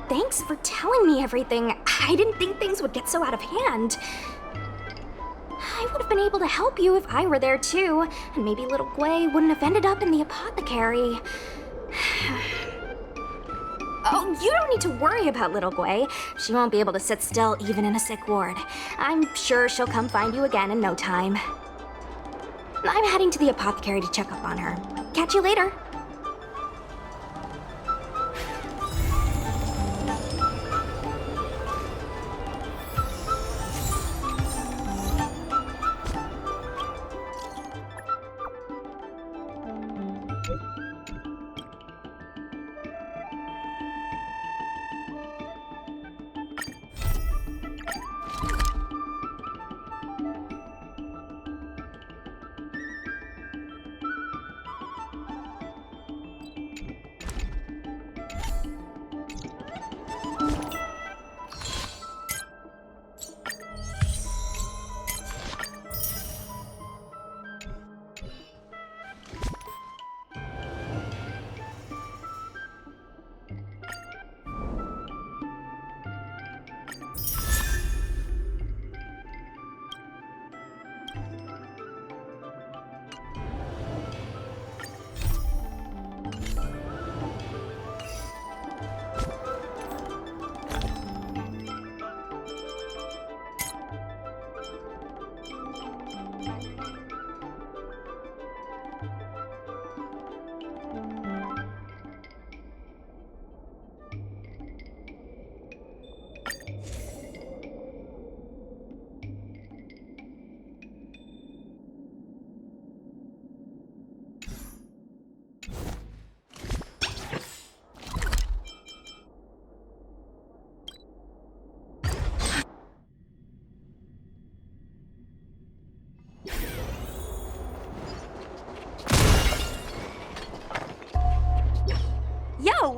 S9: Thanks for telling me everything. I didn't think things would get so out of hand. I would have been able to help you if I were there too, and maybe little Gwei wouldn't have ended up in the apothecary. Oh, you don't need to worry about little Gwei. She won't be able to sit still even in a sick ward. I'm sure she'll come find you again in no time. I'm heading to the apothecary to check up on her. Catch you later.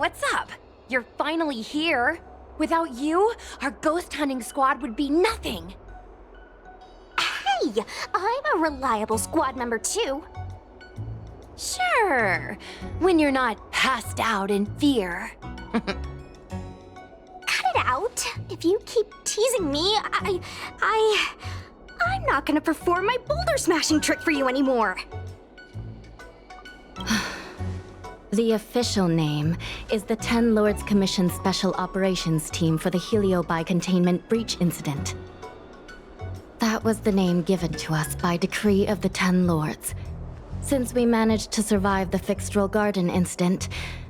S9: what's up? You're finally here. Without you, our ghost hunting squad would be nothing.
S4: Hey, I'm a reliable squad member too.
S9: Sure, when you're not passed out in fear.
S4: Cut it out. If you keep teasing me, I'm not gonna perform my boulder smashing trick for you anymore.
S11: The official name is the Ten Lords Commission Special Operations Team for the Heliobi Containment Breach Incident. That was the name given to us by decree of the Ten Lords. Since we managed to survive the Fixedral Garden incident,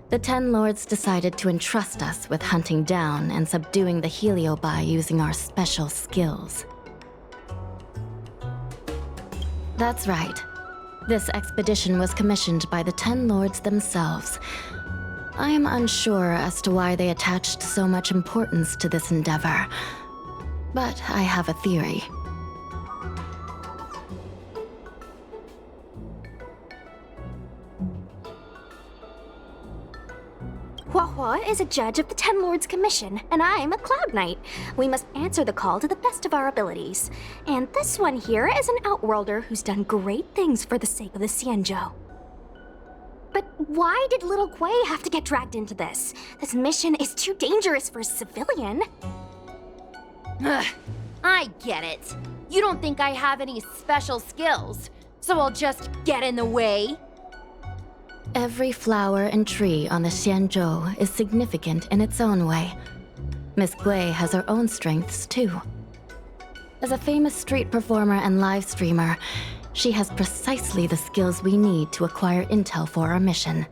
S11: the Ten Lords decided to entrust us with hunting down and subduing the Heliobi using our special skills. That's right. This expedition was commissioned by the Ten Lords themselves. I am unsure as to why they attached so much importance to this endeavor, but I have a theory.
S4: Huahua is a judge of the Ten Lords Commission, and I'm a Cloud Knight. We must answer the call to the best of our abilities. And this one here is an Outworlder who's done great things for the sake of the Xianzhou. But why did little Gui have to get dragged into this? This mission is too dangerous for a civilian.
S9: Ugh, I get it. You don't think I have any special skills, so I'll just get in the way?
S11: Every flower and tree on the Xianzhou is significant in its own way. Miss Gui has her own strengths, too. As a famous street performer and live streamer, she has precisely the skills we need to acquire intel for our mission.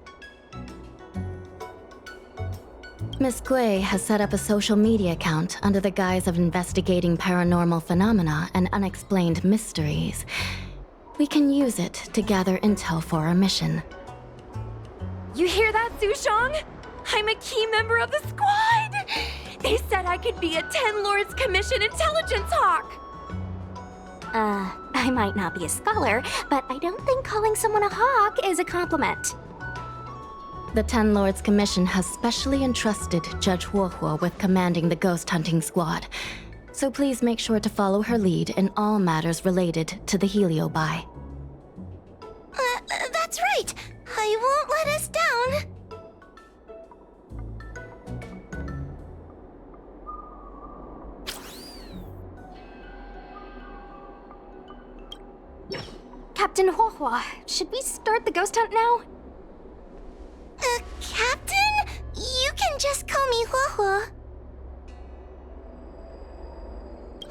S11: Miss Gui has set up a social media account under the guise of investigating paranormal phenomena and unexplained mysteries. We can use it to gather intel for our mission.
S9: You hear that, Sushong? I'm a key member of the squad! They said I could be a Ten Lords Commission intelligence hawk!
S4: I might not be a scholar, but I don't think calling someone a hawk is a compliment.
S11: The Ten Lords Commission has specially entrusted Judge Huohuo with commanding the ghost hunting squad, so please make sure to follow her lead in all matters related to the Heliobi.
S4: That's right! I won't let us down! Captain Huohua, should we start the ghost hunt now? Captain? You can just call me Huohua.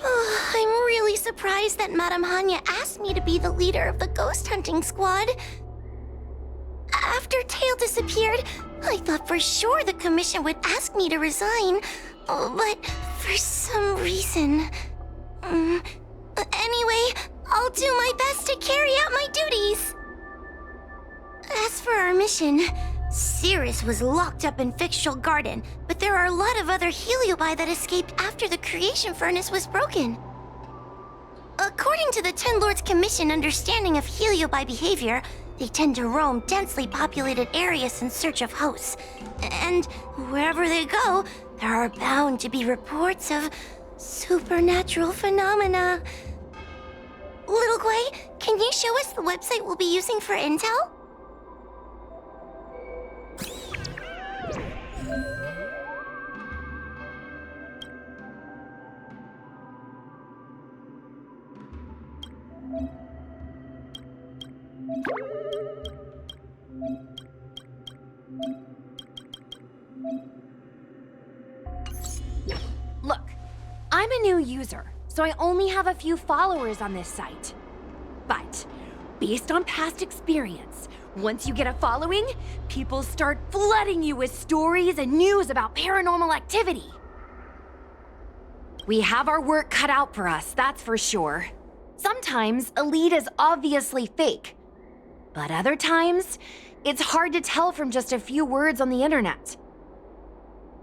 S4: I'm really surprised that Madame Hanya asked me to be the leader of the ghost hunting squad. After Tail disappeared, I thought for sure the commission would ask me to resign. But for some reason... Anyway, I'll do my best to carry out my duties. As for our mission, Cirrus was locked up in Fixedral Garden, but there are a lot of other Heliobi that escaped after the creation furnace was broken. According to the Ten Lords Commission understanding of Heliobi behavior, they tend to roam densely populated areas in search of hosts. And wherever they go, there are bound to be reports of supernatural phenomena. Little Gui, can you show us the website we'll be using for intel?
S9: Look, I'm a new user, so I only have a few followers on this site. But, based on past experience, once you get a following, people start flooding you with stories and news about paranormal activity. We have our work cut out for us, that's for sure. Sometimes a lead is obviously fake, but other times, it's hard to tell from just a few words on the internet.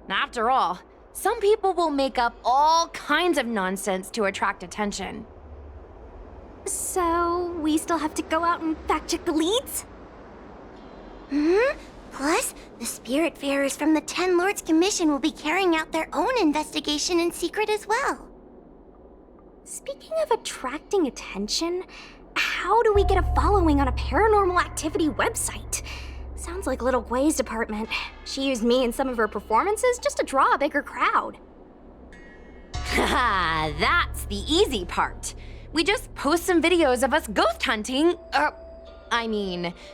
S9: After all, some people will make up all kinds of nonsense to attract attention.
S4: So, we still have to go out and fact-check the leads? Plus, the Spiritfarers from the Ten Lords Commission will be carrying out their own investigation in secret as well.
S9: Speaking of attracting attention, how do we get a following on a paranormal activity website? Sounds like Little Gwei's department. She used me in some of her performances just to draw a bigger crowd. Haha, that's the easy part. We just post some videos of us ghost hunting,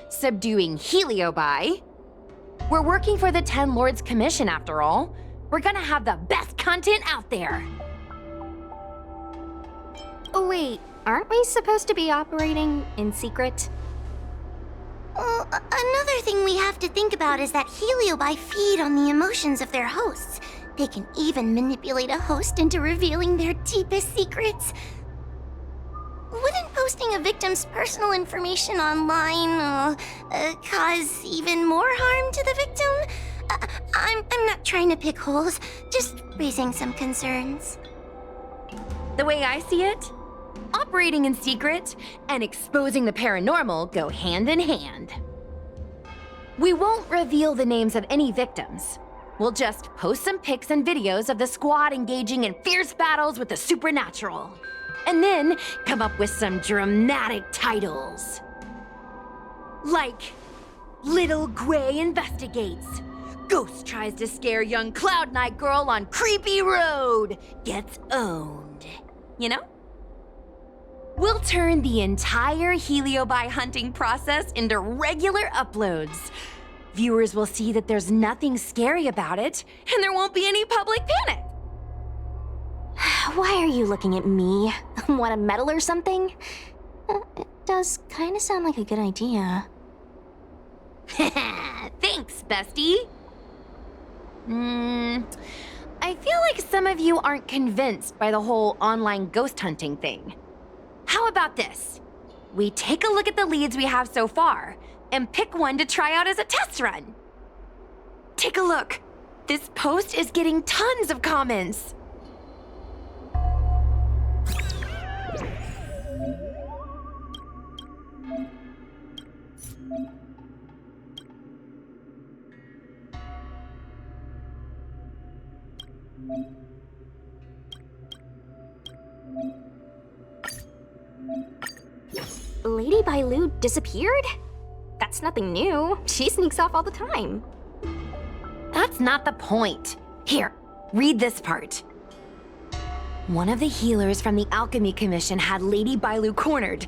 S9: subduing Heliobi. We're working for the Ten Lords Commission after all. We're gonna have the best content out there. Oh wait, aren't we supposed to be operating in secret?
S4: Well, another thing we have to think about is that Heliobi feed on the emotions of their hosts. They can even manipulate a host into revealing their deepest secrets. Wouldn't posting a victim's personal information online cause even more harm to the victim? I'm not trying to pick holes, just raising some concerns.
S9: The way I see it, operating in secret and exposing the paranormal go hand in hand. We won't reveal the names of any victims. We'll just post some pics and videos of the squad engaging in fierce battles with the supernatural. And then come up with some dramatic titles. Like, Little Gwei investigates. Ghost tries to scare young Cloud Knight girl on creepy road. Gets owned. You know? We'll turn the entire Heliobi hunting process into regular uploads. Viewers will see that there's nothing scary about it, and there won't be any public panic.
S4: Why are you looking at me? Want to meddle or something? It does kind of sound like a good idea.
S9: Thanks, bestie. I feel like some of you aren't convinced by the whole online ghost hunting thing. How about this? We take a look at the leads we have so far and pick one to try out as a test run. Take a look. This post is getting tons of comments.
S4: Lady Bailu disappeared? That's nothing new. She sneaks off all the time.
S9: That's not the point. Here, read this part. One of the healers from the Alchemy Commission had Lady Bailu cornered,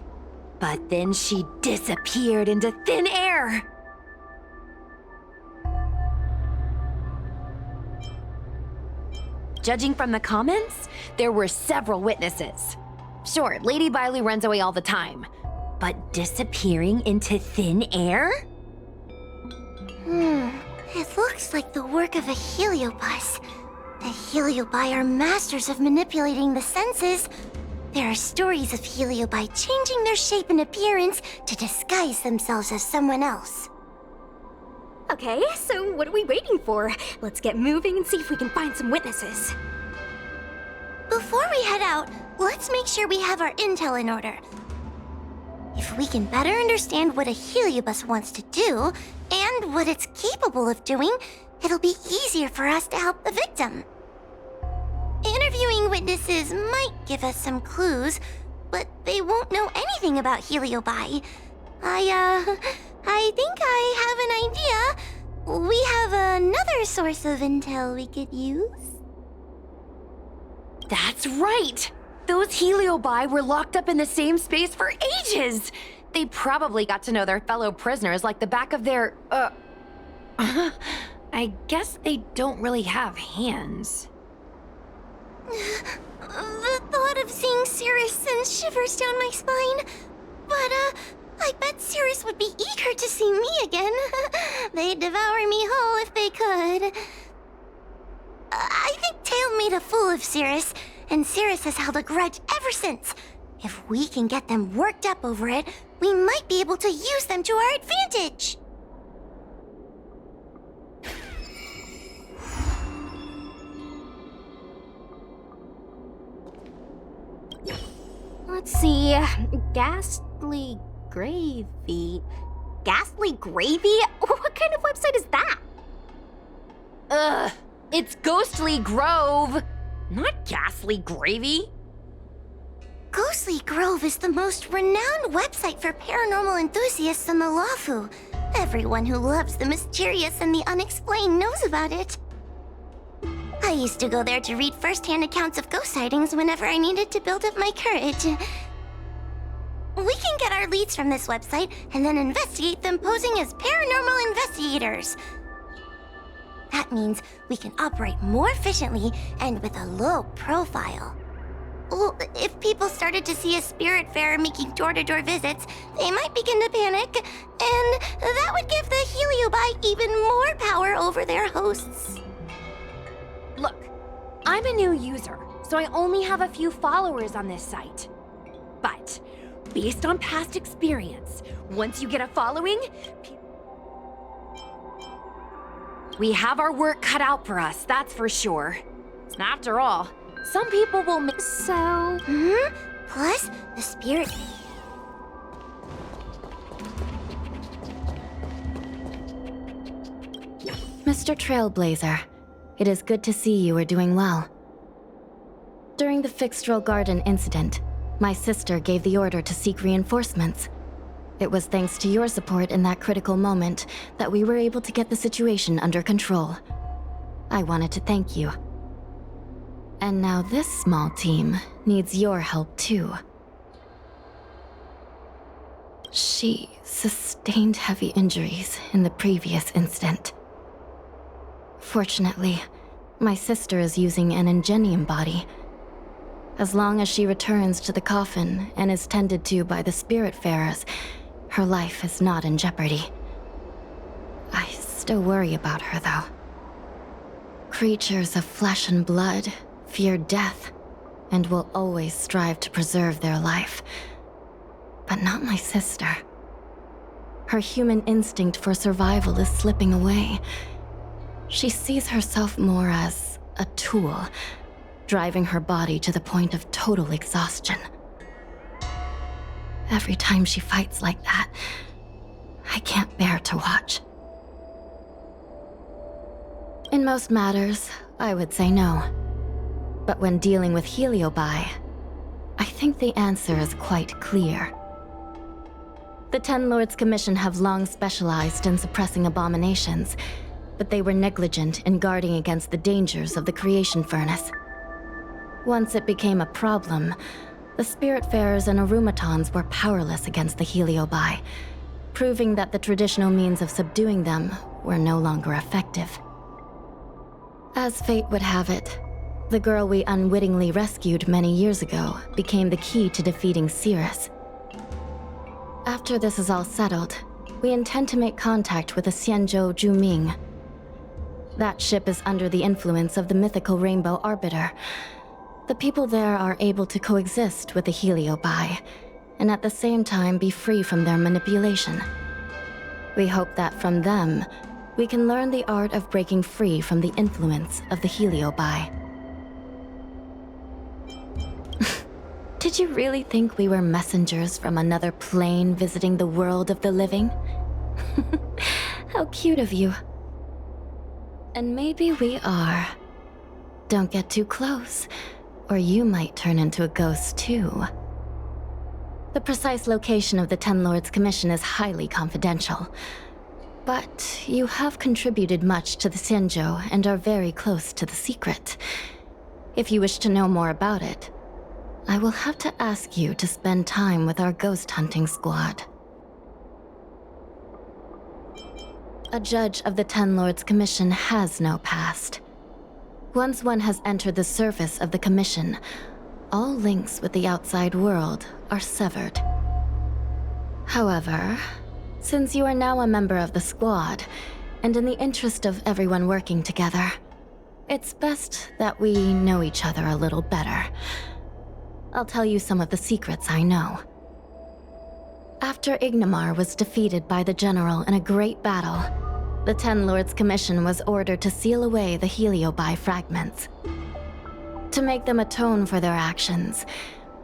S9: but then she disappeared into thin air. Judging from the comments, there were several witnesses. Sure, Lady Bailu runs away all the time, but disappearing into thin air?
S4: It looks like the work of a heliobus. The Heliobi are masters of manipulating the senses. There are stories of Heliobi changing their shape and appearance to disguise themselves as someone else.
S9: Okay, so what are we waiting for? Let's get moving and see if we can find some witnesses.
S4: Before we head out, let's make sure we have our intel in order. If we can better understand what a heliobus wants to do, and what it's capable of doing, it'll be easier for us to help the victim. Interviewing witnesses might give us some clues, but they won't know anything about Heliobi. I think I have an idea. We have another source of intel we could use.
S9: That's right! Those Heliobi were locked up in the same space for ages! They probably got to know their fellow prisoners like the back of their, I guess they don't really have hands.
S4: The thought of seeing Cirrus sends shivers down my spine. But, I bet Cirrus would be eager to see me again. They'd devour me whole if they could. I think Tail made a fool of Cirrus, and Cirrus has held a grudge ever since. If we can get them worked up over it, we might be able to use them to our advantage.
S9: Let's see, ghastly gravy. Ghastly Gravy? What kind of website is that? Ugh, it's Ghostly Grove, not Ghastly Gravy.
S4: Ghostly Grove is the most renowned website for paranormal enthusiasts in the Lafu. Everyone who loves the mysterious and the unexplained knows about it. I used to go there to read first-hand accounts of ghost sightings whenever I needed to build up my courage. We can get our leads from this website and then investigate them posing as paranormal investigators. That means we can operate more efficiently and with a low profile. Well, if people started to see a spiritfarer making door-to-door visits, they might begin to panic, and that would give the Heliobi even more power over their hosts.
S9: Look, I'm a new user, so I only have a few followers on this site. But, based on past experience, once you get a following, we have our work cut out for us, that's for sure. After all, some people will so...
S4: Plus, the spirit...
S11: Mr. Trailblazer, it is good to see you are doing well. During the Fixtral Garden incident, my sister gave the order to seek reinforcements. It was thanks to your support in that critical moment that we were able to get the situation under control. I wanted to thank you. And now this small team needs your help too. She sustained heavy injuries in the previous incident. Fortunately, my sister is using an Ingenium body. As long as she returns to the coffin and is tended to by the Spiritfarers, her life is not in jeopardy. I still worry about her, though. Creatures of flesh and blood fear death and will always strive to preserve their life. But not my sister. Her human instinct for survival is slipping away. She sees herself more as a tool, driving her body to the point of total exhaustion. Every time she fights like that, I can't bear to watch. In most matters, I would say no. But when dealing with Heliobi, I think the answer is quite clear. The Ten Lords Commission have long specialized in suppressing abominations, but they were negligent in guarding against the dangers of the creation furnace. Once it became a problem, the Spiritfarers and Arumatons were powerless against the Heliobi, proving that the traditional means of subduing them were no longer effective. As fate would have it, the girl we unwittingly rescued many years ago became the key to defeating Cirrus. After this is all settled, we intend to make contact with the Xianzhou Juming. That ship is under the influence of the mythical Rainbow Arbiter. The people there are able to coexist with the Heliobi, and at the same time be free from their manipulation. We hope that from them, we can learn the art of breaking free from the influence of the Heliobi. Did you really think we were messengers from another plane visiting the world of the living? How cute of you. And maybe we are. Don't get too close, or you might turn into a ghost too. The precise location of the Ten Lords Commission is highly confidential. But you have contributed much to the Xianzhou and are very close to the secret. If you wish to know more about it, I will have to ask you to spend time with our ghost hunting squad. A judge of the Ten Lords Commission has no past. Once one has entered the service of the Commission, all links with the outside world are severed. However, since you are now a member of the squad, and in the interest of everyone working together, it's best that we know each other a little better. I'll tell you some of the secrets I know. After Ignamar was defeated by the General in a great battle, the Ten Lords Commission was ordered to seal away the Heliobi fragments. To make them atone for their actions,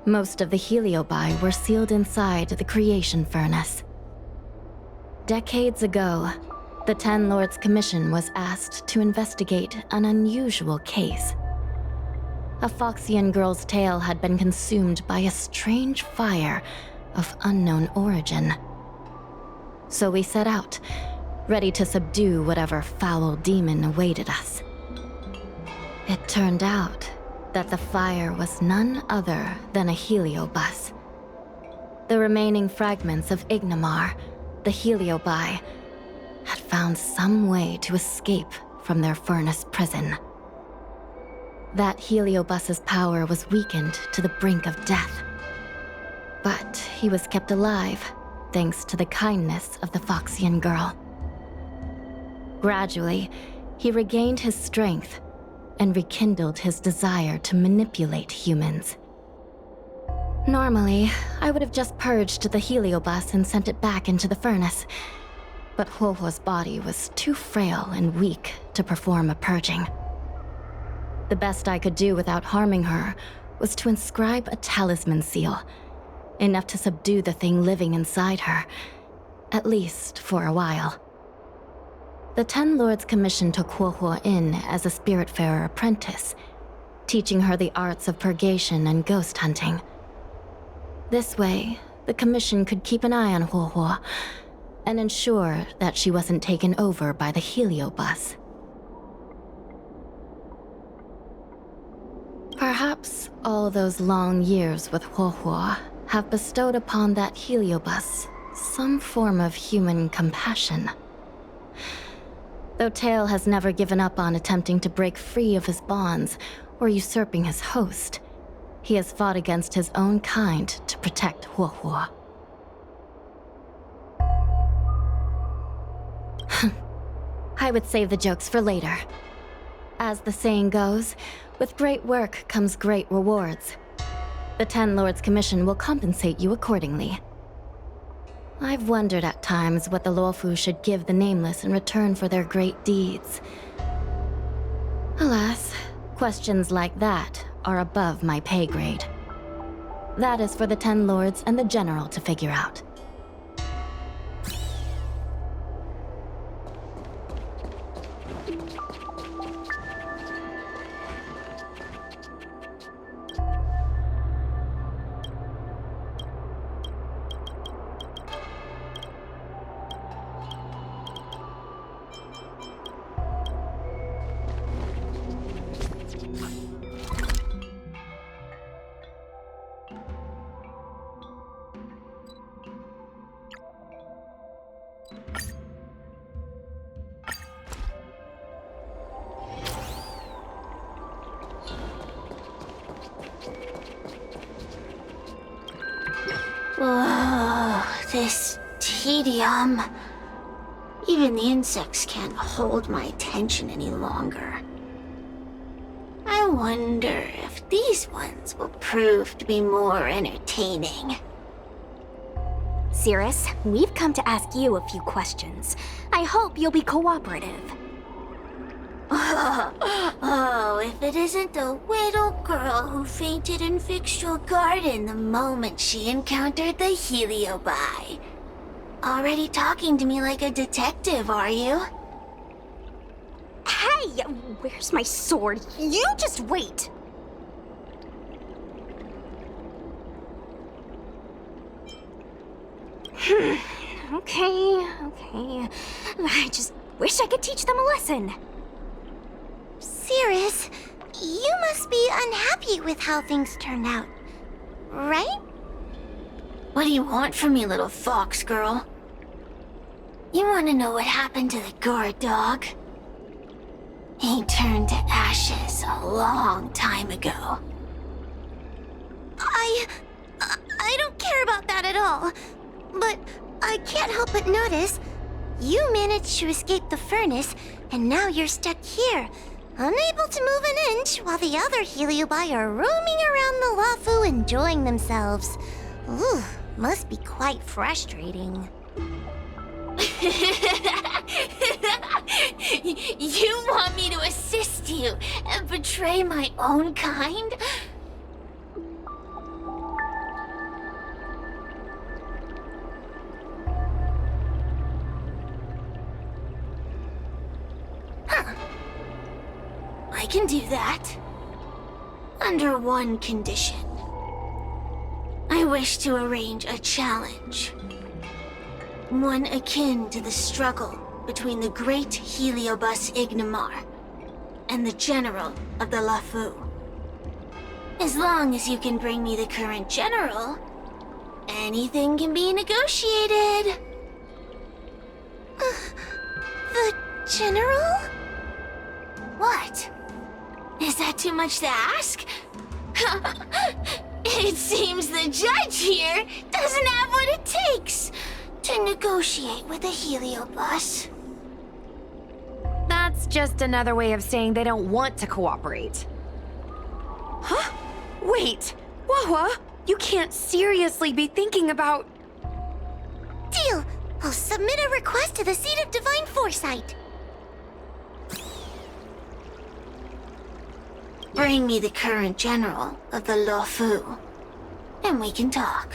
S11: most of the Heliobi were sealed inside the creation furnace. Decades ago, the Ten Lords Commission was asked to investigate an unusual case. A Foxian girl's tail had been consumed by a strange fire of unknown origin. So we set out, ready to subdue whatever foul demon awaited us. It turned out that the fire was none other than a heliobus. The remaining fragments of Ignamar, the Heliobi, had found some way to escape from their furnace prison. That heliobus's power was weakened to the brink of death. But he was kept alive thanks to the kindness of the Foxian girl. Gradually, he regained his strength and rekindled his desire to manipulate humans. Normally, I would have just purged the heliobus and sent it back into the furnace, but Huohuo's body was too frail and weak to perform a purging. The best I could do without harming her was to inscribe a talisman seal, enough to subdue the thing living inside her, at least for a while. The Ten Lords Commission took Huohuo in as a Spiritfarer apprentice, teaching her the arts of purgation and ghost hunting. This way, the Commission could keep an eye on Huohuo and ensure that she wasn't taken over by the heliobus. Perhaps all those long years with Huohuo have bestowed upon that heliobus some form of human compassion. Though Tail has never given up on attempting to break free of his bonds or usurping his host, he has fought against his own kind to protect Huohuo. I would save the jokes for later. As the saying goes, with great work comes great rewards. The Ten Lords Commission will compensate you accordingly. I've wondered at times what the Luofu should give the Nameless in return for their great deeds. Alas, questions like that are above my pay grade. That is for the Ten Lords and the General to figure out.
S4: Whoa, this tedium. Even the insects can't hold my attention any longer. I wonder if these ones will prove to be more entertaining.
S9: Cirrus, we've come to ask you a few questions. I hope you'll be cooperative.
S4: Oh, if it isn't the widow girl who fainted in Victual Garden the moment she encountered the Heliobi. Already talking to me like a detective, are you?
S9: Hey, where's my sword? You just wait. Okay. I just wish I could teach them a lesson.
S4: Cirrus, you must be unhappy with how things turned out, right? What do you want from me, little fox girl? You want to know what happened to the guard dog? He turned to ashes a long time ago. I don't care about that at all. But I can't help but notice you managed to escape the furnace, and now you're stuck here, unable to move an inch while the other Heliobi are roaming around the Luofu enjoying themselves. Ooh, must be quite frustrating.
S1: You want me to assist you and betray my own kind?
S4: can do that. Under one condition. I wish to arrange a challenge. One akin to the struggle between the great Heliobus Ignamar and the general of the Lafu. As long as you can bring me the current general, anything can be negotiated. The general? What? Is that too much to ask? It seems the judge here doesn't have what it takes to negotiate with the Heliobus.
S9: That's just another way of saying they don't want to cooperate. Huh? Wait, Wawa, you can't seriously be thinking about...
S4: Deal! I'll submit a request to the Seat of Divine Foresight. Bring me the current general of the Lafu, and we can talk.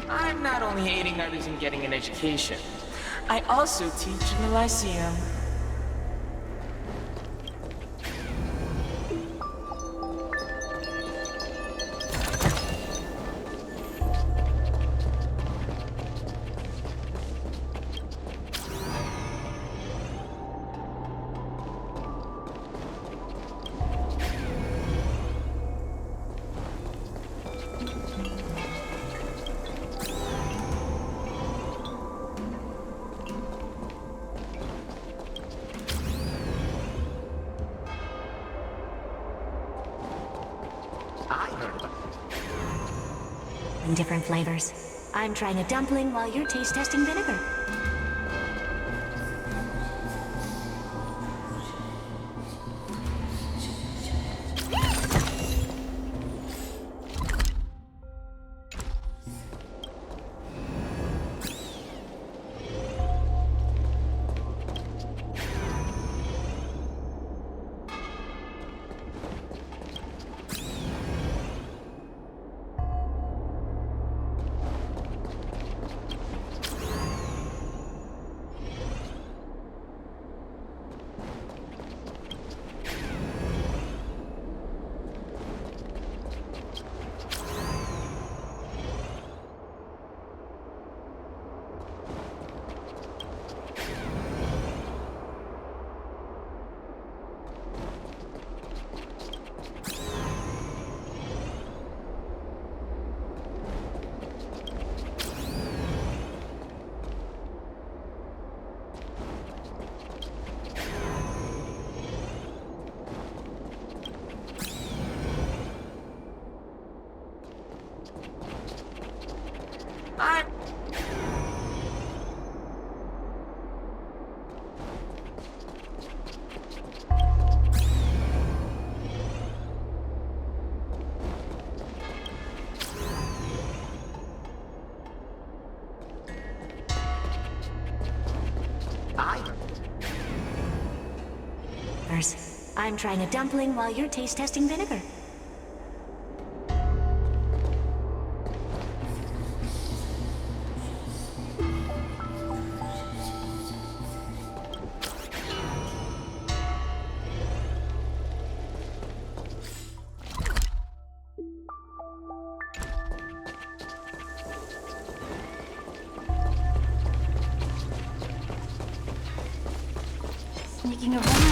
S6: I'm not only aiding others in getting an education, I also teach in the Lyceum.
S1: In different flavors. I'm trying a dumpling while you're taste testing vinegar. I'm trying a dumpling while you're taste testing vinegar. Sneaking around.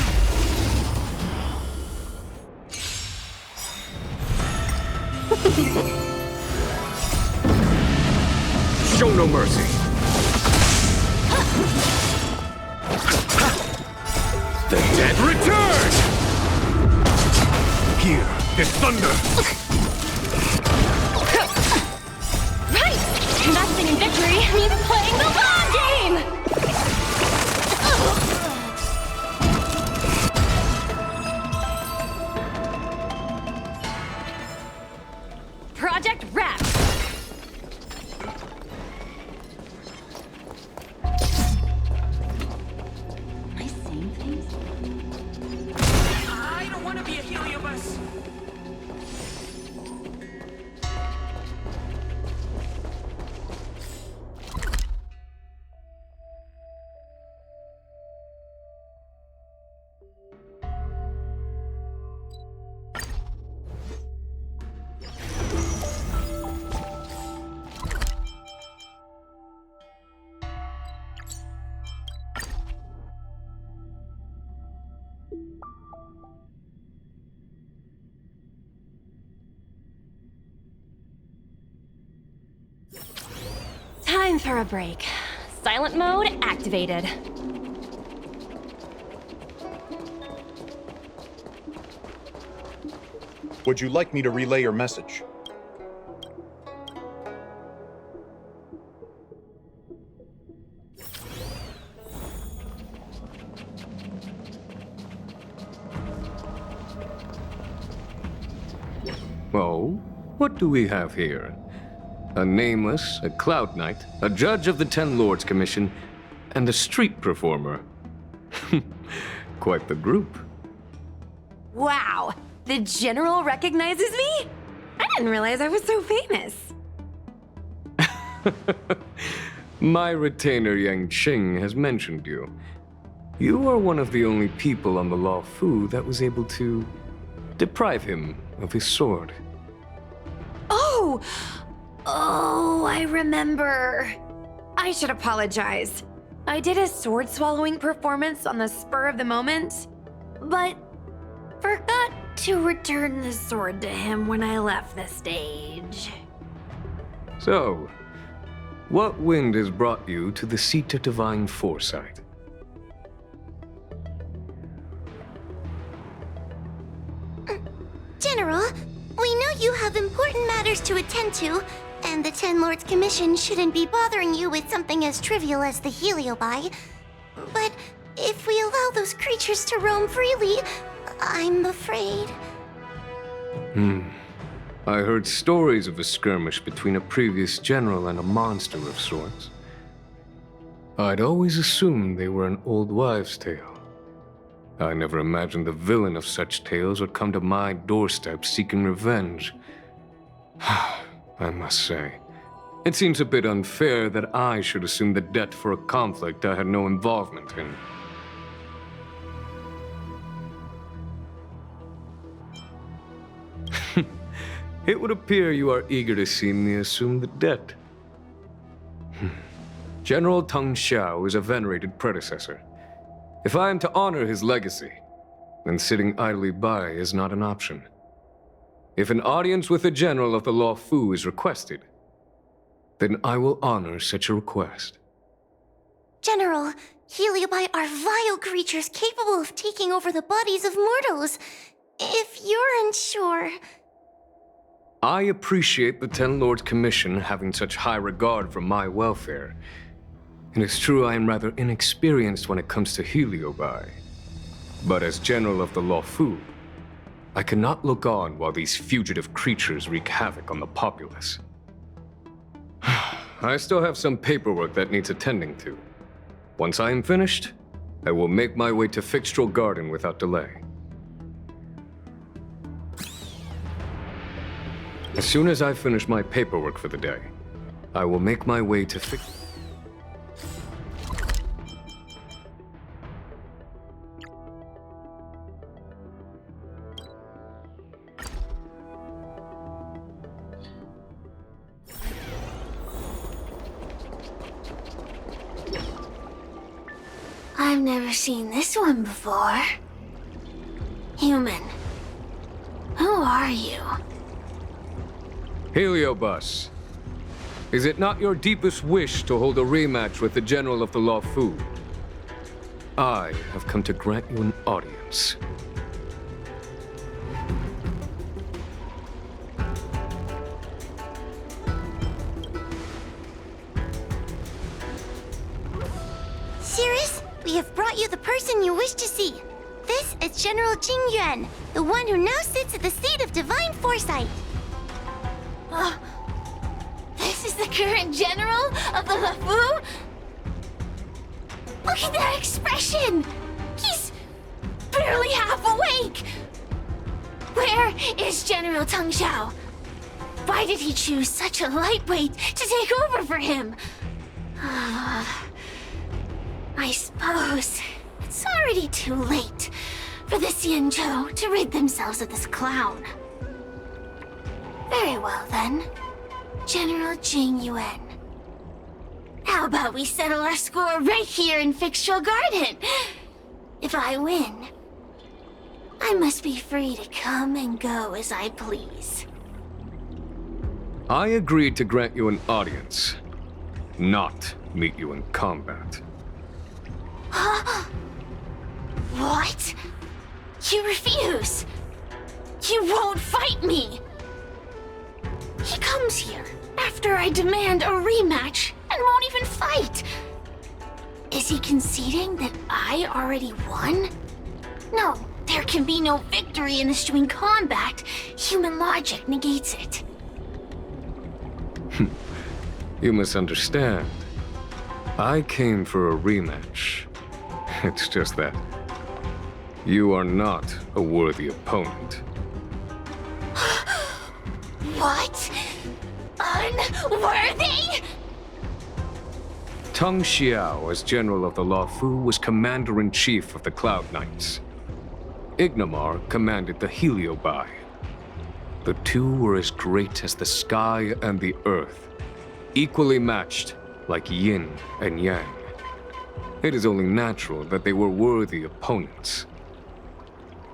S5: Show no mercy. The dead return! Here, It's thunder!
S9: Right! Investing in victory means playing the long game! Project wrapped! Am I saying things?
S3: I don't want to be a heliobus.
S9: Time for a break. Silent mode activated.
S12: Would you like me to relay your message?
S13: Oh, what do we have here? A nameless, a cloud knight, a judge of the Ten Lords Commission, and a street performer. Quite the group.
S9: Wow! The General recognizes me? I didn't realize I was so famous.
S13: My retainer Yang Qing has mentioned you. You are one of the only people on the Law Fu that was able to deprive him of his sword.
S9: Oh! Oh, I remember. I should apologize. I did a sword-swallowing performance on the spur of the moment, but forgot to return the sword to him when I left the stage.
S13: So, what wind has brought you to the seat of divine foresight?
S4: General, we know you have important matters to attend to, and the Ten Lords Commission shouldn't be bothering you with something as trivial as the Heliobi. But if we allow those creatures to roam freely, I'm afraid.
S13: I heard stories of a skirmish between a previous general and a monster of sorts. I'd always assumed they were an old wives' tale. I never imagined the villain of such tales would come to my doorstep seeking revenge. I must say, it seems a bit unfair that I should assume the debt for a conflict I had no involvement in. It would appear you are eager to see me assume the debt. General Teng Xiao is a venerated predecessor. If I am to honor his legacy, then sitting idly by is not an option. If an audience with a general of the Law Fu is requested, then I will honor such a request.
S4: General, Heliobi are vile creatures capable of taking over the bodies of mortals. If you're unsure...
S13: I appreciate the Ten Lords Commission having such high regard for my welfare. It is true I am rather inexperienced when it comes to Heliobi. But as General of the Law Fu, I cannot look on while these fugitive creatures wreak havoc on the populace. I still have some paperwork that needs attending to. Once I am finished, I will make my way to Fixtral Garden without delay. As soon as I finish my paperwork for the day, I will make my way to
S4: I've never seen this one before. Human. Who are you?
S13: Heliobus. Is it not your deepest wish to hold a rematch with the General of the Law Fu? I have come to grant you an audience.
S4: We have brought you the person you wish to see. This is General Jing Yuan, the one who now sits at the seat of divine foresight.
S1: This is the current general of the LeFou? Look at that expression! He's barely half awake! Where is General Teng Xiao? Why did he choose such a lightweight to take over for him? I suppose it's already too late for the Xianzhou to rid themselves of this clown. Very well then, General Jing Yuan. How about we settle our score right here in Fictional Garden? If I win, I must be free to come and go as I please.
S13: I agreed to grant you an audience, not meet you in combat.
S1: What? You refuse? You won't fight me? He comes here after I demand a rematch and won't even fight. Is he conceding that I already won? No, there can be no victory in eschewing combat. Human logic negates it.
S13: You misunderstand. I came for a rematch. It's just that you are not a worthy opponent.
S1: What? Unworthy?
S13: Teng Xiao, as General of the LeFou, was Commander-in-Chief of the Cloud Knights. Ignomar commanded the Heliobai. The two were as great as the sky and the earth, equally matched like yin and yang. It is only natural that they were worthy opponents.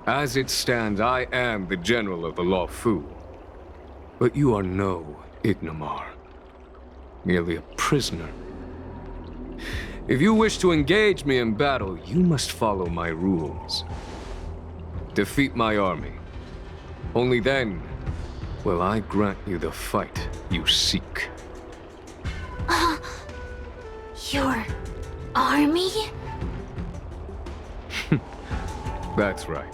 S13: As it stands, I am the General of the LeFou. But you are no Ignomar, merely a prisoner. If you wish to engage me in battle, you must follow my rules. Defeat my army. Only then will I grant you the fight you seek.
S1: Your army?
S13: That's right.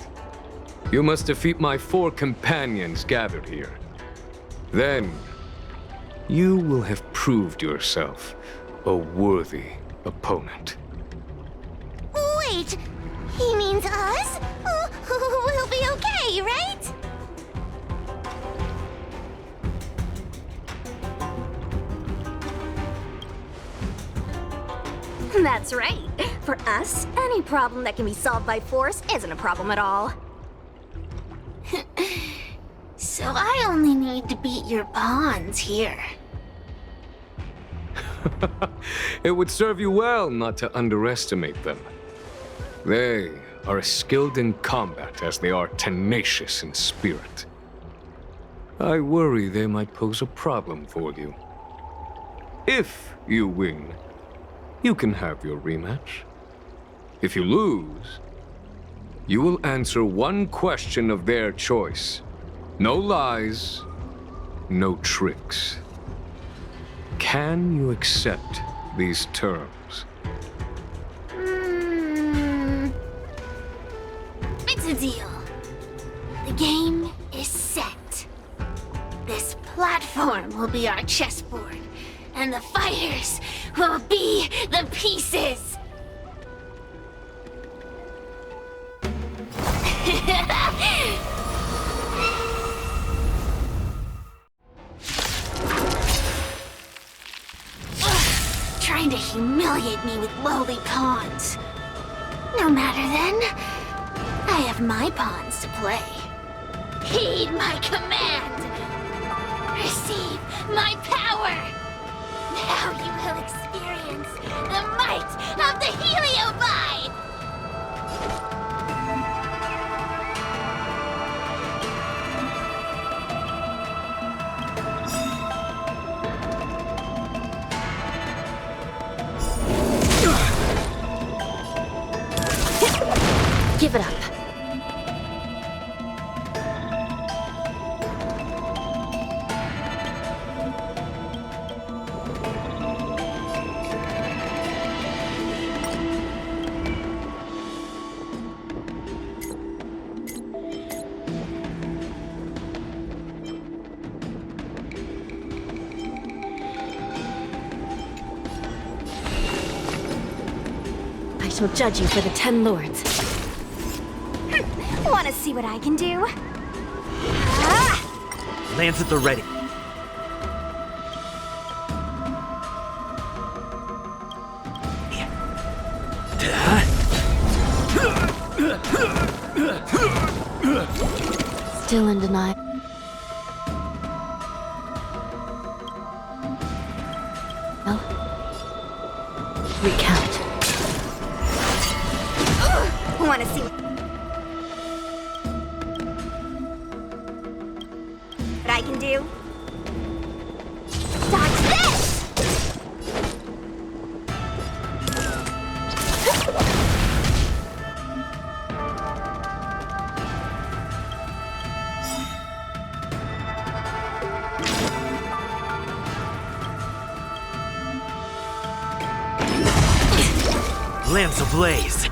S13: You must defeat my 4 companions gathered here. Then, you will have proved yourself a worthy opponent.
S4: Wait, he means us? We'll be okay, right?
S9: That's right. For us, any problem that can be solved by force isn't a problem at all.
S1: So I only need to beat your pawns here.
S13: It would serve you well not to underestimate them. They are as skilled in combat as they are tenacious in spirit. I worry they might pose a problem for you. If you win, you can have your rematch. If you lose, you will answer one question of their choice. No lies, no tricks. Can you accept these terms?
S1: It's a deal. The game is set. This platform will be our chessboard, and the fighters will be the pieces. Trying to humiliate me with lowly pawns. No matter then. I have my pawns to play. Heed my command. Receive my power. Now you will experience the might of the Heliobai!
S11: Give it up. shall judge you for the 10 Lords.
S9: Wanna see what I can do?
S6: Lance at the ready.
S11: Still in denial. Recount.
S9: Wanna see what I can do? Dodge this!
S6: Lance ablaze.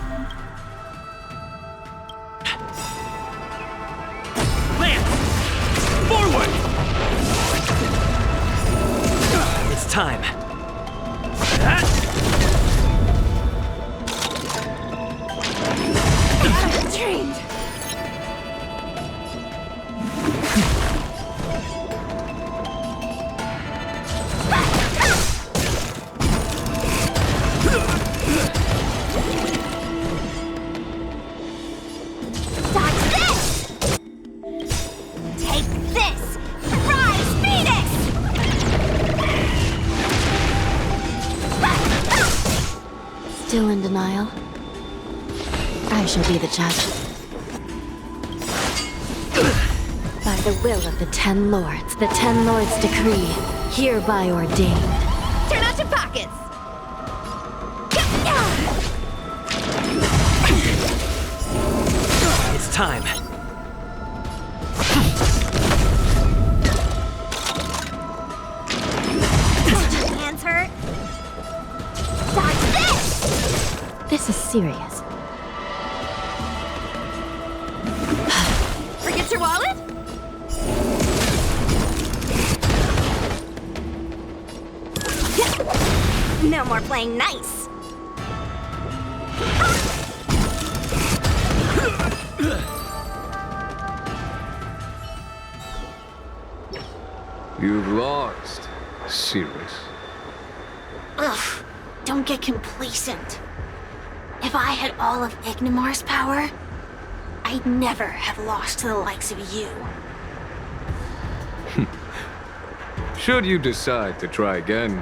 S6: Lance! Forward! It's time.
S9: Trained.
S11: Still in denial? I shall be the judge. By the will of the 10 Lords, the 10 Lords decree, hereby ordained.
S9: Turn out your pockets!
S6: It's time.
S9: Hands hurt? Dodge this!
S11: This is serious.
S9: Forget your wallet? No more playing nice.
S13: You've lost, Sirius.
S1: Ugh, don't get complacent. If I had all of Ignimar's power, I'd never have lost to the likes of you.
S13: Should you decide to try again,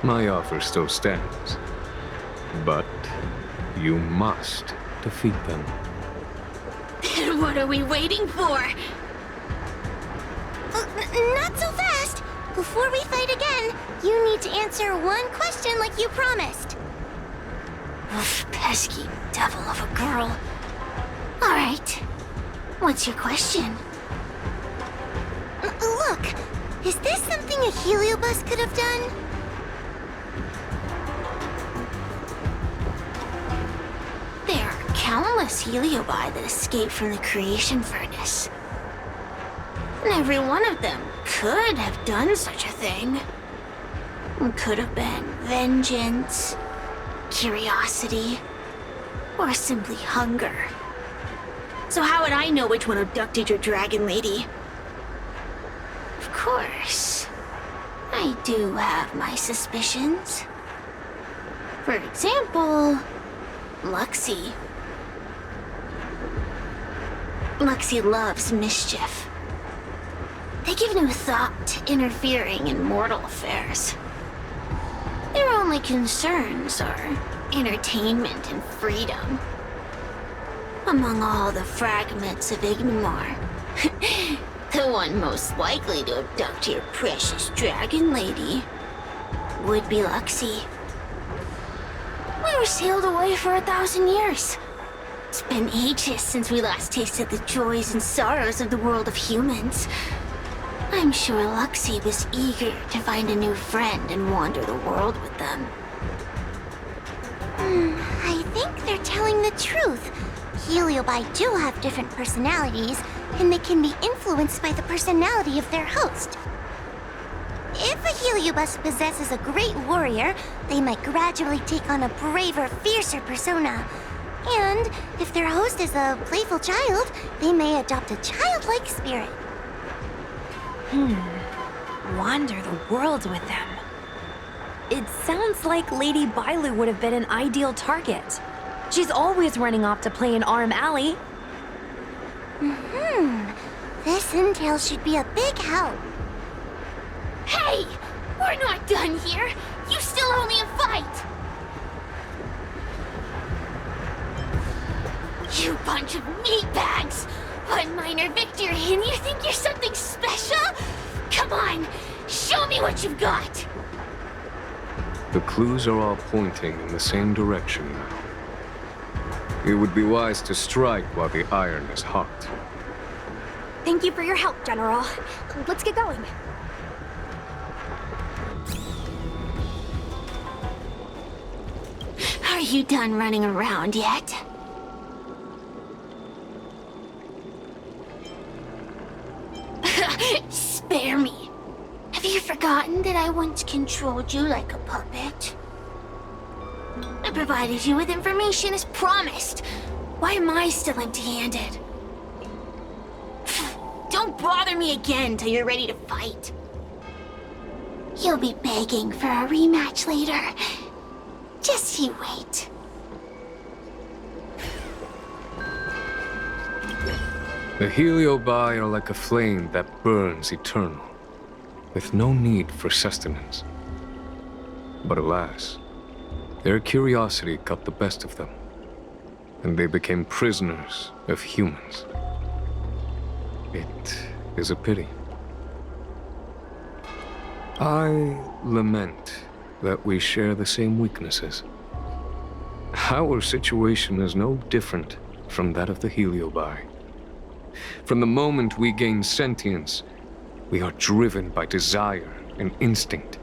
S13: my offer still stands. But you must defeat them.
S1: Then what are we waiting for?
S4: Not so fast! Before we fight again, you need to answer one question like you promised.
S1: Ugh, pesky devil of a girl. Alright. What's your question?
S4: Look, is this something a heliobus could have done?
S1: There are countless heliobi that escaped from the creation furnace. And every one of them could have done such a thing. It could have been vengeance, curiosity, or simply hunger. So how would I know which one abducted your dragon lady? Of course, I do have my suspicions. For example, Luxie. Luxie loves mischief. They give no thought to interfering in mortal affairs. Their only concerns are entertainment and freedom. Among all the fragments of Ignimar, the one most likely to abduct your precious dragon lady would be Luxie. We were sealed away for 1,000 years. It's been ages since we last tasted the joys and sorrows of the world of humans. I'm sure Luxie was eager to find a new friend and wander the world with them.
S4: I think they're telling the truth. Heliobi do have different personalities, and they can be influenced by the personality of their host. If If a Heliobus possesses a great warrior, they might gradually take on a braver, fiercer persona. And if their host is a playful child, they may adopt a childlike spirit.
S9: Wander the world with them. It sounds like Lady Bailu would have been an ideal target. She's always running off to play in Arm Alley.
S4: This intel should be a big help.
S1: Hey! We're not done here! You still owe me a fight! You bunch of meatbags! One minor victory and you think you're something special? Come on, show me what you've got!
S13: The clues are all pointing in the same direction now. It would be wise to strike while the iron is hot.
S9: Thank you for your help, General. Let's get going.
S1: Are you done running around yet? Spare me. Have you forgotten that I once controlled you like a puppet? I provided you with information as promised. Why am I still empty-handed? Don't bother me again till you're ready to fight. You'll be begging for a rematch later. Just you wait.
S13: The Heliobi are like a flame that burns eternal, with no need for sustenance. But alas, their curiosity got the best of them, and they became prisoners of humans. It is a pity. I lament that we share the same weaknesses. Our situation is no different from that of the Heliobi. From the moment we gain sentience, we are driven by desire and instinct,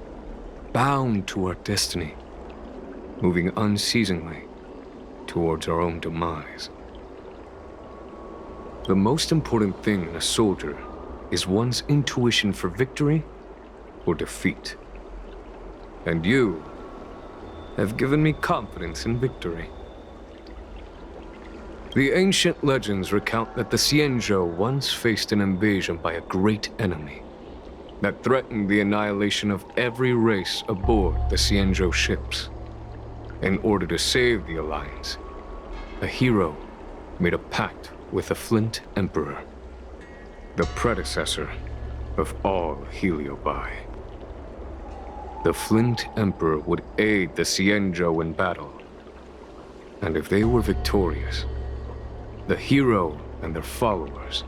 S13: bound to our destiny, moving unceasingly towards our own demise. The most important thing in a soldier is one's intuition for victory or defeat. And you have given me confidence in victory. The ancient legends recount that the Xianzhou once faced an invasion by a great enemy that threatened the annihilation of every race aboard the Xianzhou ships. In order to save the Alliance, a hero made a pact with the Flint Emperor, the predecessor of all Heliobi. The Flint Emperor would aid the Xianzhou in battle, and if they were victorious, the hero and their followers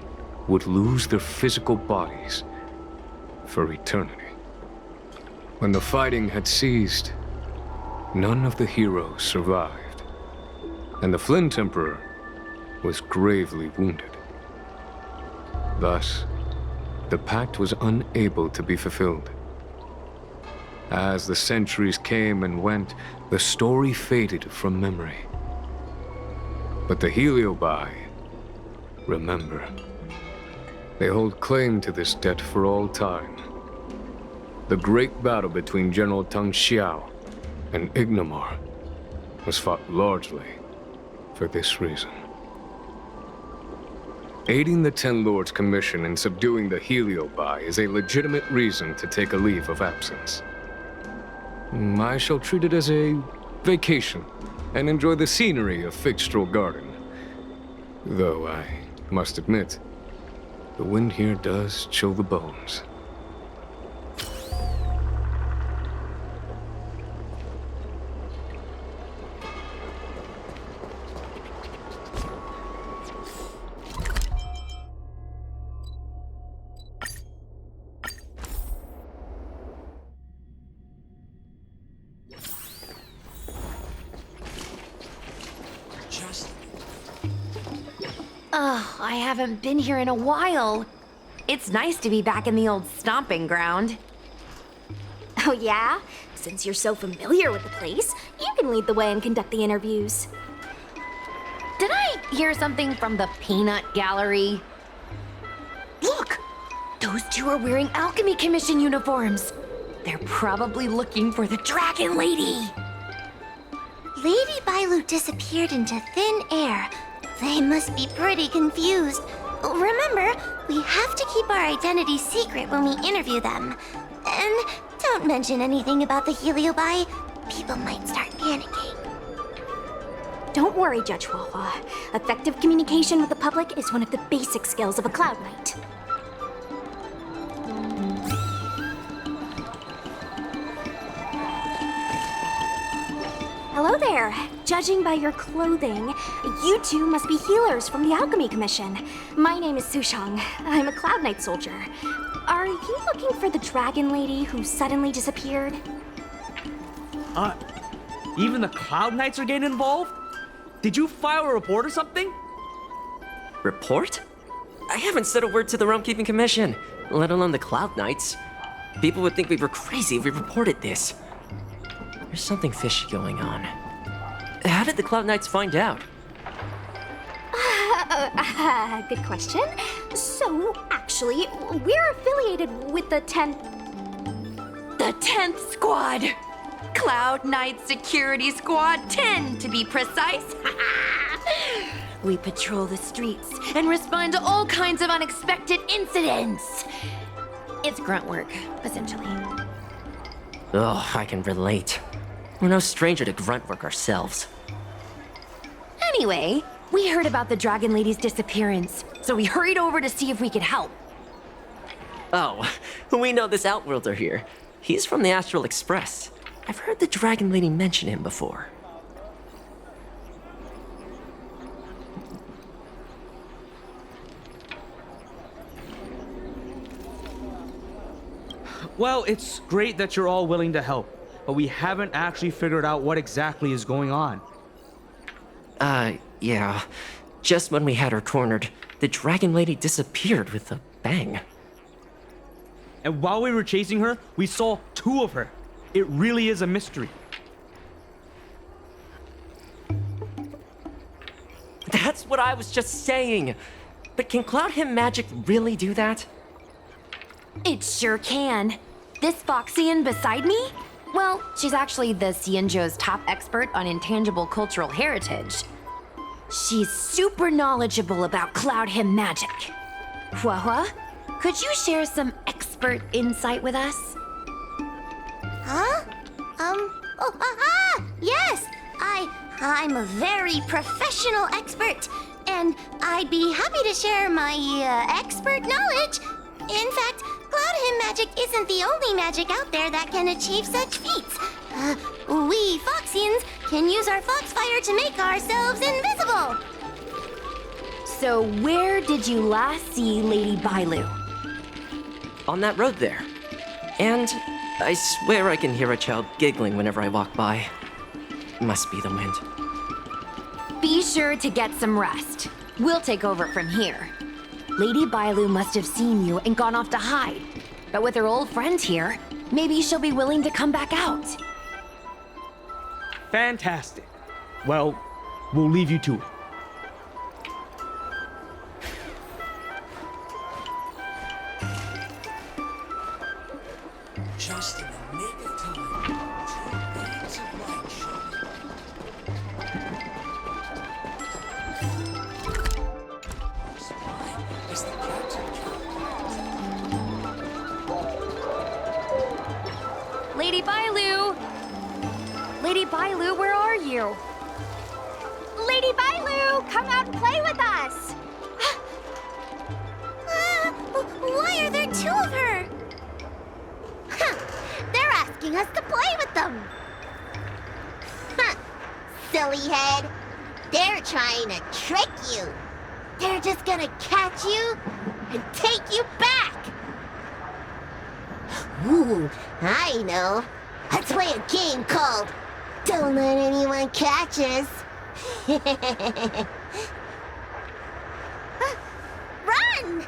S13: would lose their physical bodies for eternity. When the fighting had ceased, none of the heroes survived, and the Flint Emperor was gravely wounded. Thus, the pact was unable to be fulfilled. As the centuries came and went, the story faded from memory. But the Heliobi remember. They hold claim to this debt for all time. The great battle between General Tang Xiao and Ignamar was fought largely for this reason. Aiding the Ten Lords' commission in subduing the Heliobi is a legitimate reason to take a leave of absence. I shall treat it as a vacation and enjoy the scenery of Figstrel Garden. Though I must admit, the wind here does chill the bones.
S9: Oh, I haven't been here in a while. It's nice to be back in the old stomping ground.
S14: Oh yeah? Since you're so familiar with the place, you can lead the way and conduct the interviews.
S9: Did I hear something from the Peanut Gallery? Look! Those two are wearing Alchemy Commission uniforms. They're probably looking for the Dragon Lady.
S4: Lady Bailu disappeared into thin air. They must be pretty confused. Remember, we have to keep our identity secret when we interview them. And don't mention anything about the Heliobi. People might start panicking.
S14: Don't worry, Judge Wawa. Effective communication with the public is one of the basic skills of a Cloud Knight. Hello there. Judging by your clothing, you two must be healers from the Alchemy Commission. My name is Sushang. I'm a Cloud Knight soldier. Are you looking for the Dragon Lady who suddenly disappeared?
S15: Even the Cloud Knights are getting involved? Did you file a report or something?
S2: Report? I haven't said a word to the Realm Keeping Commission, let alone the Cloud Knights. People would think we were crazy if we reported this. There's something fishy going on. How did the Cloud Knights find out?
S14: Good question. So, actually, we're affiliated with the 10th...
S9: The 10th Squad! Cloud Knight Security Squad 10, to be precise. We patrol the streets and respond to all kinds of unexpected incidents. It's grunt work, essentially.
S2: Oh, I can relate. We're no stranger to grunt work ourselves.
S9: Anyway, we heard about the Dragon Lady's disappearance, so we hurried over to see if we could help.
S2: Oh, we know this Outworlder here. He's from the Astral Express. I've heard the Dragon Lady mention him before.
S15: Well, it's great that you're all willing to help, but we haven't actually figured out what exactly is going on.
S2: Yeah. Just when we had her cornered, the Dragon Lady disappeared with a bang.
S15: And while we were chasing her, we saw 2 of her. It really is a mystery.
S2: That's what I was just saying. But can Cloud Hymn magic really do that?
S9: It sure can. This Foxian beside me? Well, she's actually the Xianzhou's top expert on intangible cultural heritage. She's super knowledgeable about Cloud Hymn magic. Huahua, could you share some expert insight with us?
S4: Huh? Yes! I'm a very professional expert, and I'd be happy to share my, expert knowledge. In fact, Cloud Hymn magic isn't the only magic out there that can achieve such feats. We Foxians can use our Foxfire to make ourselves invisible.
S9: So where did you last see Lady Bailu?
S2: On that road there. And I swear I can hear a child giggling whenever I walk by. Must be the wind.
S9: Be sure to get some rest. We'll take over from here. Lady Bailu must have seen you and gone off to hide. But with her old friend here, maybe she'll be willing to come back out.
S15: Fantastic. Well, we'll leave you to it.
S10: Just in the nick of time, 2 beams of light shone. Is the captain?
S9: Lady Bailu! Lady Bailu, where are you?
S14: Lady Bailu, come out and play with us!
S4: Why are there 2 of her? They're asking us to play with them. Silly head. They're trying to trick you. They're just gonna catch you and take you back. Ooh, I know. Let's play a game called Don't Let Anyone Catch Us. Run!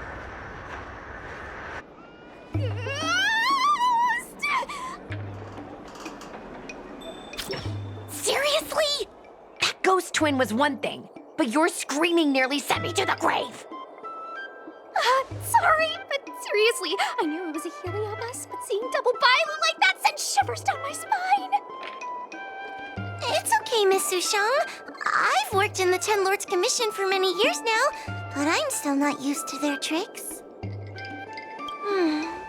S9: Seriously? That ghost twin was one thing, but your screaming nearly sent me to the grave.
S14: Sorry, but Seriously, I knew it was a heliobus, but seeing double Bailu like that sent shivers down my spine.
S4: It's okay, Miss Sushang. I've worked in the Ten Lords Commission for many years now, but I'm still not used to their tricks.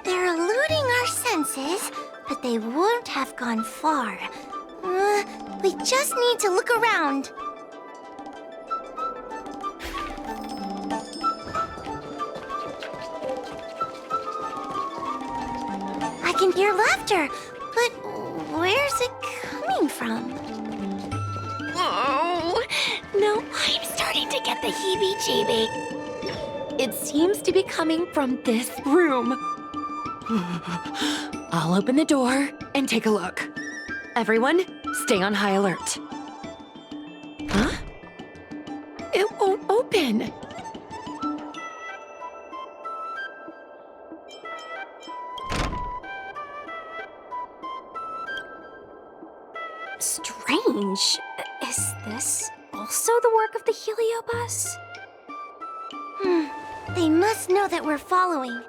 S4: They're eluding our senses, but they won't have gone far. We just need to look around. I can hear laughter, but where's it coming from?
S9: Oh, no, I'm starting to get the heebie-jeebie. It seems to be coming from this room. I'll open the door and take a look. Everyone, stay on high alert. Huh? It won't open.
S14: Strange. Is this also the work of the heliobus?
S4: They must know that we're following.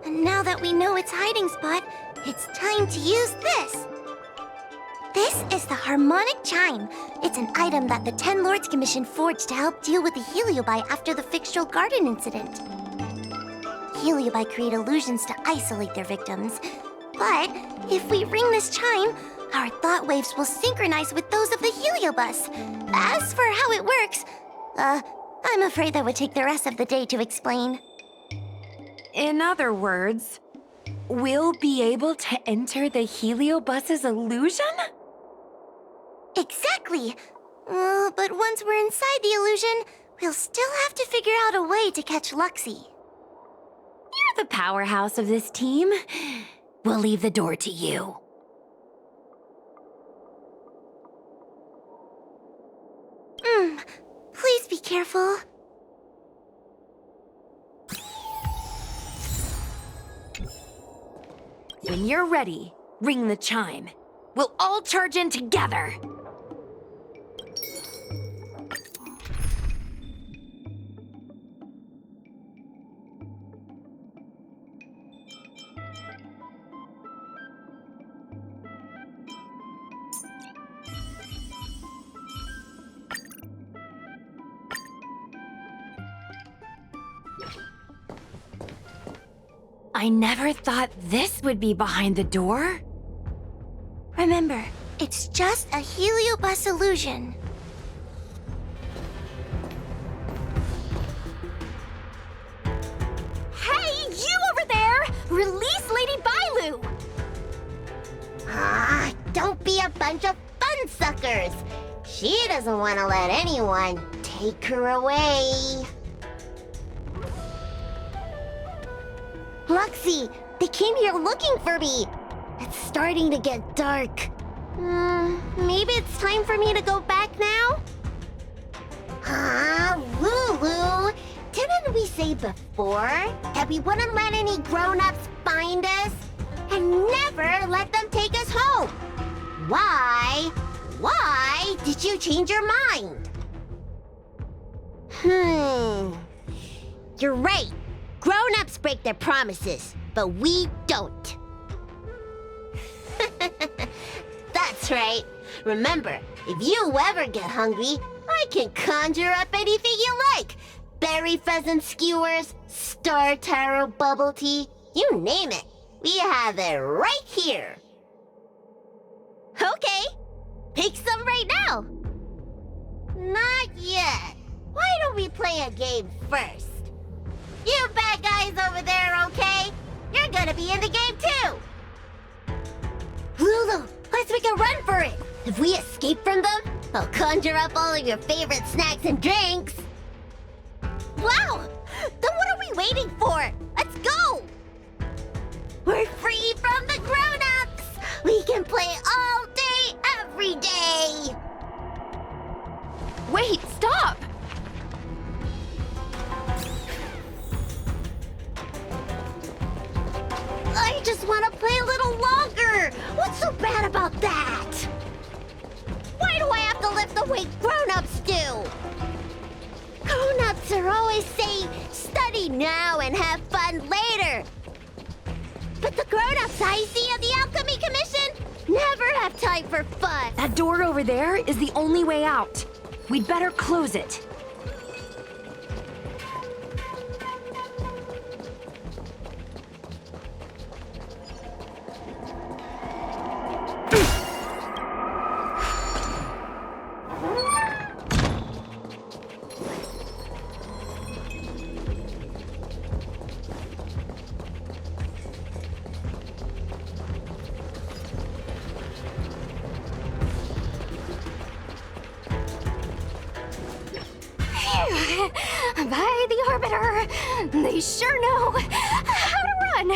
S4: And now that we know its hiding spot, it's time to use this. This is the harmonic chime. It's an item that the Ten Lords Commission forged to help deal with the heliobi after the Fixtural Garden incident. Heliobi create illusions to isolate their victims. But if we ring this chime, our thought waves will synchronize with those of the heliobus. As for how it works, I'm afraid that would take the rest of the day to explain.
S9: In other words, we'll be able to enter the heliobus's illusion?
S4: Exactly. But once we're inside the illusion, we'll still have to figure out a way to catch Luxie.
S9: You're the powerhouse of this team. We'll leave the door to you.
S4: Please be careful.
S9: When you're ready, ring the chime. We'll all charge in together. I never thought this would be behind the door.
S4: Remember, it's just a heliobus illusion.
S14: Hey, you over there! Release Lady Bailu!
S4: Don't be a bunch of fun suckers. She doesn't want to let anyone take her away. Luxie, they came here looking for me. It's starting to get dark. Maybe it's time for me to go back now? Lulu, didn't we say before that we wouldn't let any grown-ups find us? And never let them take us home? Why? Why did you change your mind? You're right. Grown-ups break their promises, but we don't. That's right. Remember, if you ever get hungry, I can conjure up anything you like. Berry pheasant skewers, star taro bubble tea, you name it. We have it right here. Okay, pick some right now. Not yet. Why don't we play a game first? You bad guys over there, okay? You're gonna be in the game too! Lulu, let's make a run for it! If we escape from them, I'll conjure up all of your favorite snacks and drinks! Wow! Then what are we waiting for? Let's go! We're free from the grown-ups! We can play all day, every day!
S9: Wait, stop!
S4: I just want to play a little longer! What's so bad about that? Why do I have to lift the weight grown-ups do? Grown-ups are always saying, study now and have fun later. But the grown-ups I see at the Alchemy Commission never have time for fun.
S9: That door over there is the only way out. We'd better close it.
S14: By the Arbiter, they sure know how to run.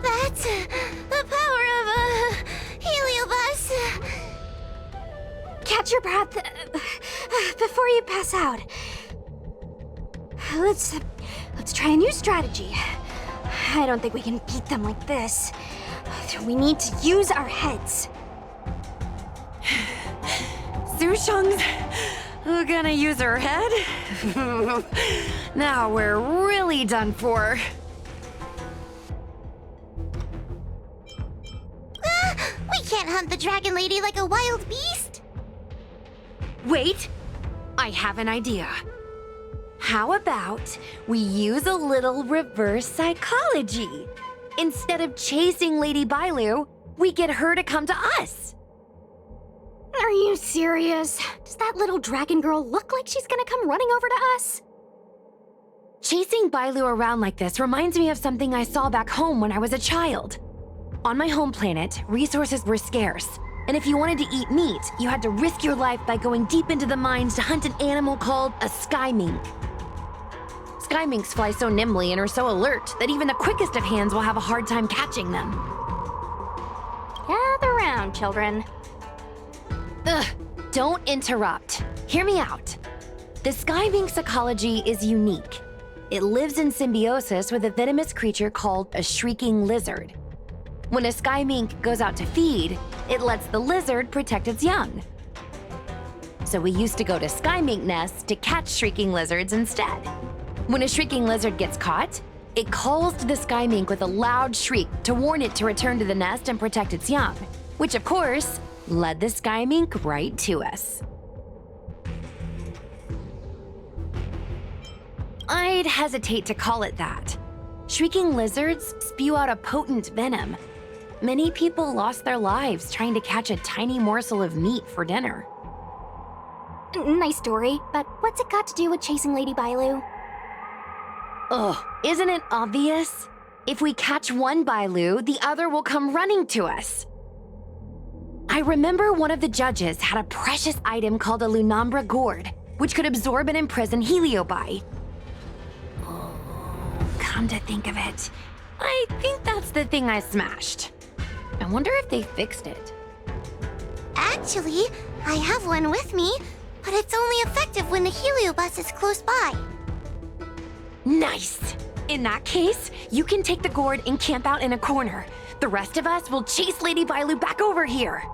S4: That's the power of a heliobus.
S14: Catch your breath before you pass out. Let's try a new strategy. I don't think we can beat them like this. We need to use our heads.
S9: Sushang's gonna use her head? Now we're really done for.
S4: We can't hunt the Dragon Lady like a wild beast.
S9: Wait, I have an idea. How about we use a little reverse psychology? Instead of chasing Lady Bailu, we get her to come to us.
S14: Are you serious? Does that little dragon girl look like she's gonna come running over to us?
S9: Chasing Bailu around like this reminds me of something I saw back home when I was a child. On my home planet, resources were scarce, and if you wanted to eat meat, you had to risk your life by going deep into the mines to hunt an animal called a sky mink. Sky minks fly so nimbly and are so alert that even the quickest of hands will have a hard time catching them.
S14: Gather round, children.
S9: Ugh, don't interrupt. Hear me out. The sky mink's ecology is unique. It lives in symbiosis with a venomous creature called a shrieking lizard. When a sky mink goes out to feed, it lets the lizard protect its young. So we used to go to sky mink nests to catch shrieking lizards instead. When a shrieking lizard gets caught, it calls to the sky mink with a loud shriek to warn it to return to the nest and protect its young, which of course led the sky mink right to us. I'd hesitate to call it that. Shrieking lizards spew out a potent venom. Many people lost their lives trying to catch a tiny morsel of meat for dinner.
S14: Nice story, but what's it got to do with chasing Lady Bailu?
S9: Ugh, isn't it obvious? If we catch one Bailu, the other will come running to us. I remember one of the judges had a precious item called a Lunambra gourd, which could absorb and imprison Heliobi. Come to think of it, I think that's the thing I smashed. I wonder if they fixed it.
S4: Actually, I have one with me, but it's only effective when the heliobus is close by.
S9: Nice! In that case, you can take the gourd and camp out in a corner. The rest of us will chase Lady Bailu back over here.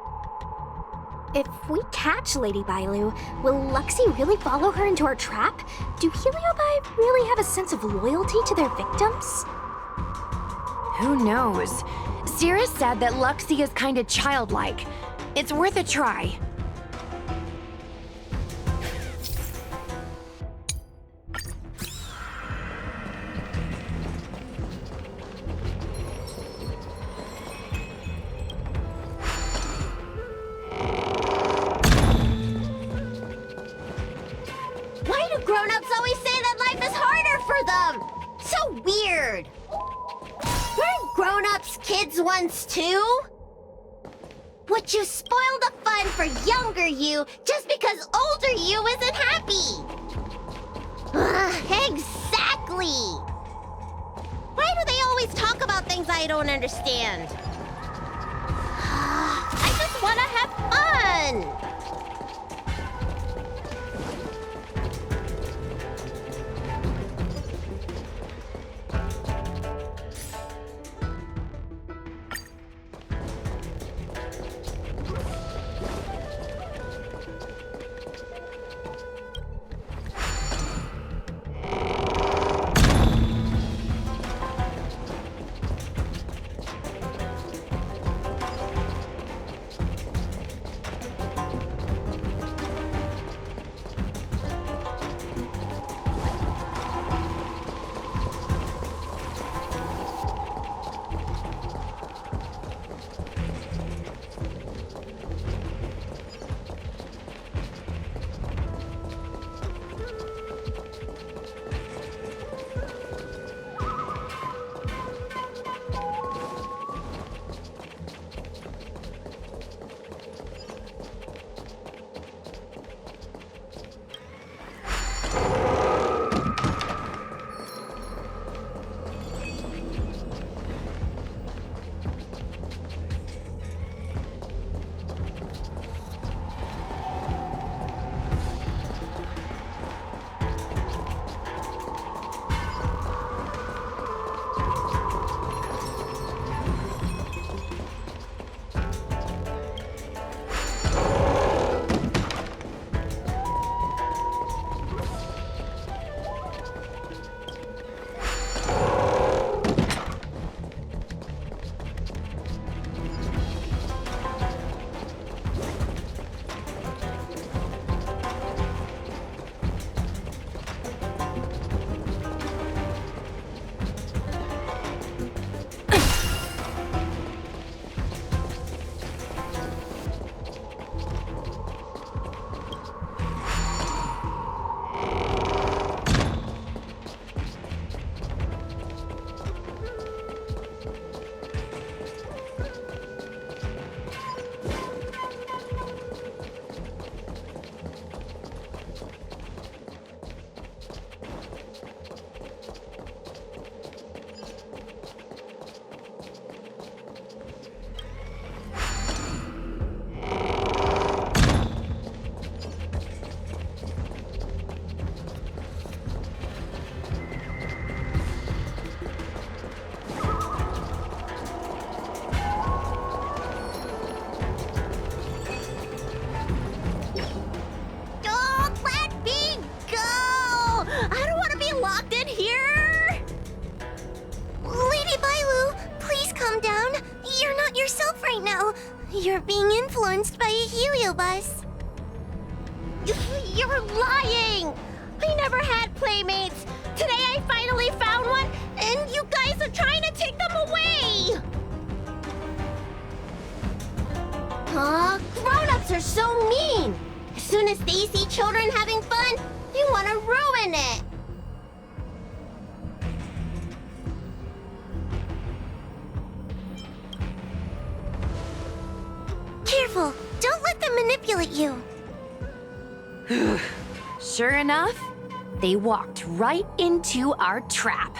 S14: If we catch Lady Bailu, will Luxie really follow her into our trap? Do Heliobi really have a sense of loyalty to their victims?
S9: Who knows? Sierra said that Luxie is kinda childlike. It's worth a try.
S4: Why do grown-ups always say that life is harder for them? So weird. Weren't grown-ups kids once too? Would you spoil the fun for younger you just because older you isn't happy? Exactly! Why do they always talk about things I don't understand? I just want to have fun! was? You're lying! I never had playmates! Today I finally found one, and you guys are trying to take them away! Grown-ups are so mean! As soon as they see children having fun, they want to ruin it! Careful! Don't let them manipulate you!
S9: Sure enough, they walked right into our trap.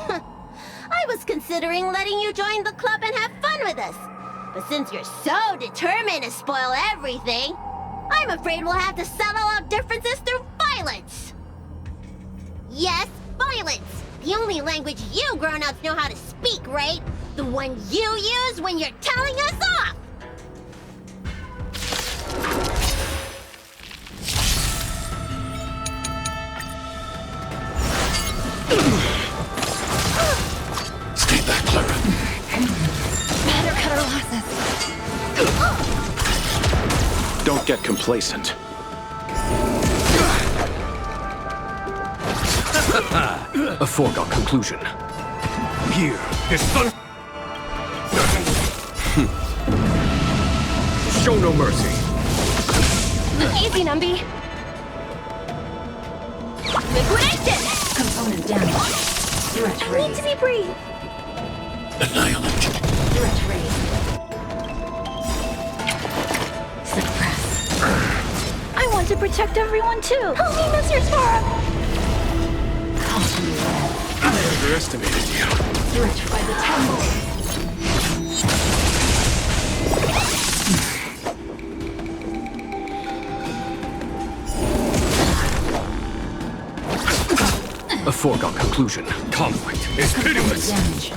S4: I was considering letting you join the club and have fun with us. But since you're so determined to spoil everything, I'm afraid we'll have to settle our differences through violence. Yes, violence. The only language you grown-ups know how to speak, right? The one you use when you're telling us off.
S5: Stay back, Clara.
S9: Better cut our losses.
S12: Don't get complacent.
S13: A foregone conclusion.
S5: Here is fun.
S13: Show no mercy.
S9: Easy, Numby. Liquidation!
S8: Component damage. Threat
S4: I need
S8: raised.
S4: to be brief.
S5: Annihilated.
S8: Threat raised. Suppress.
S14: I want to protect everyone too. Help me, Mr. Sparrow.
S13: I underestimated you.
S8: Threat by the temple.
S13: A foregone conclusion. Conflict is pitiless.
S8: Damage.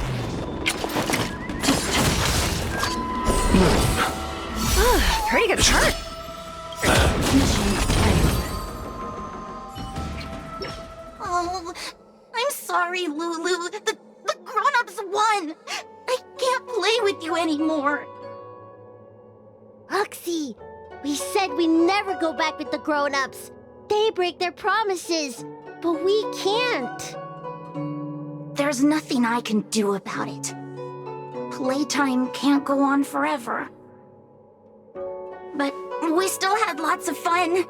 S9: Pretty good start.
S4: Oh, I'm sorry, Lulu. The grown-ups won. I can't play with you anymore. Oxy, we said we never go back with the grown-ups. They break their promises, but we can't.
S1: There's nothing I can do about it. Playtime can't go on forever. But we still had lots of fun.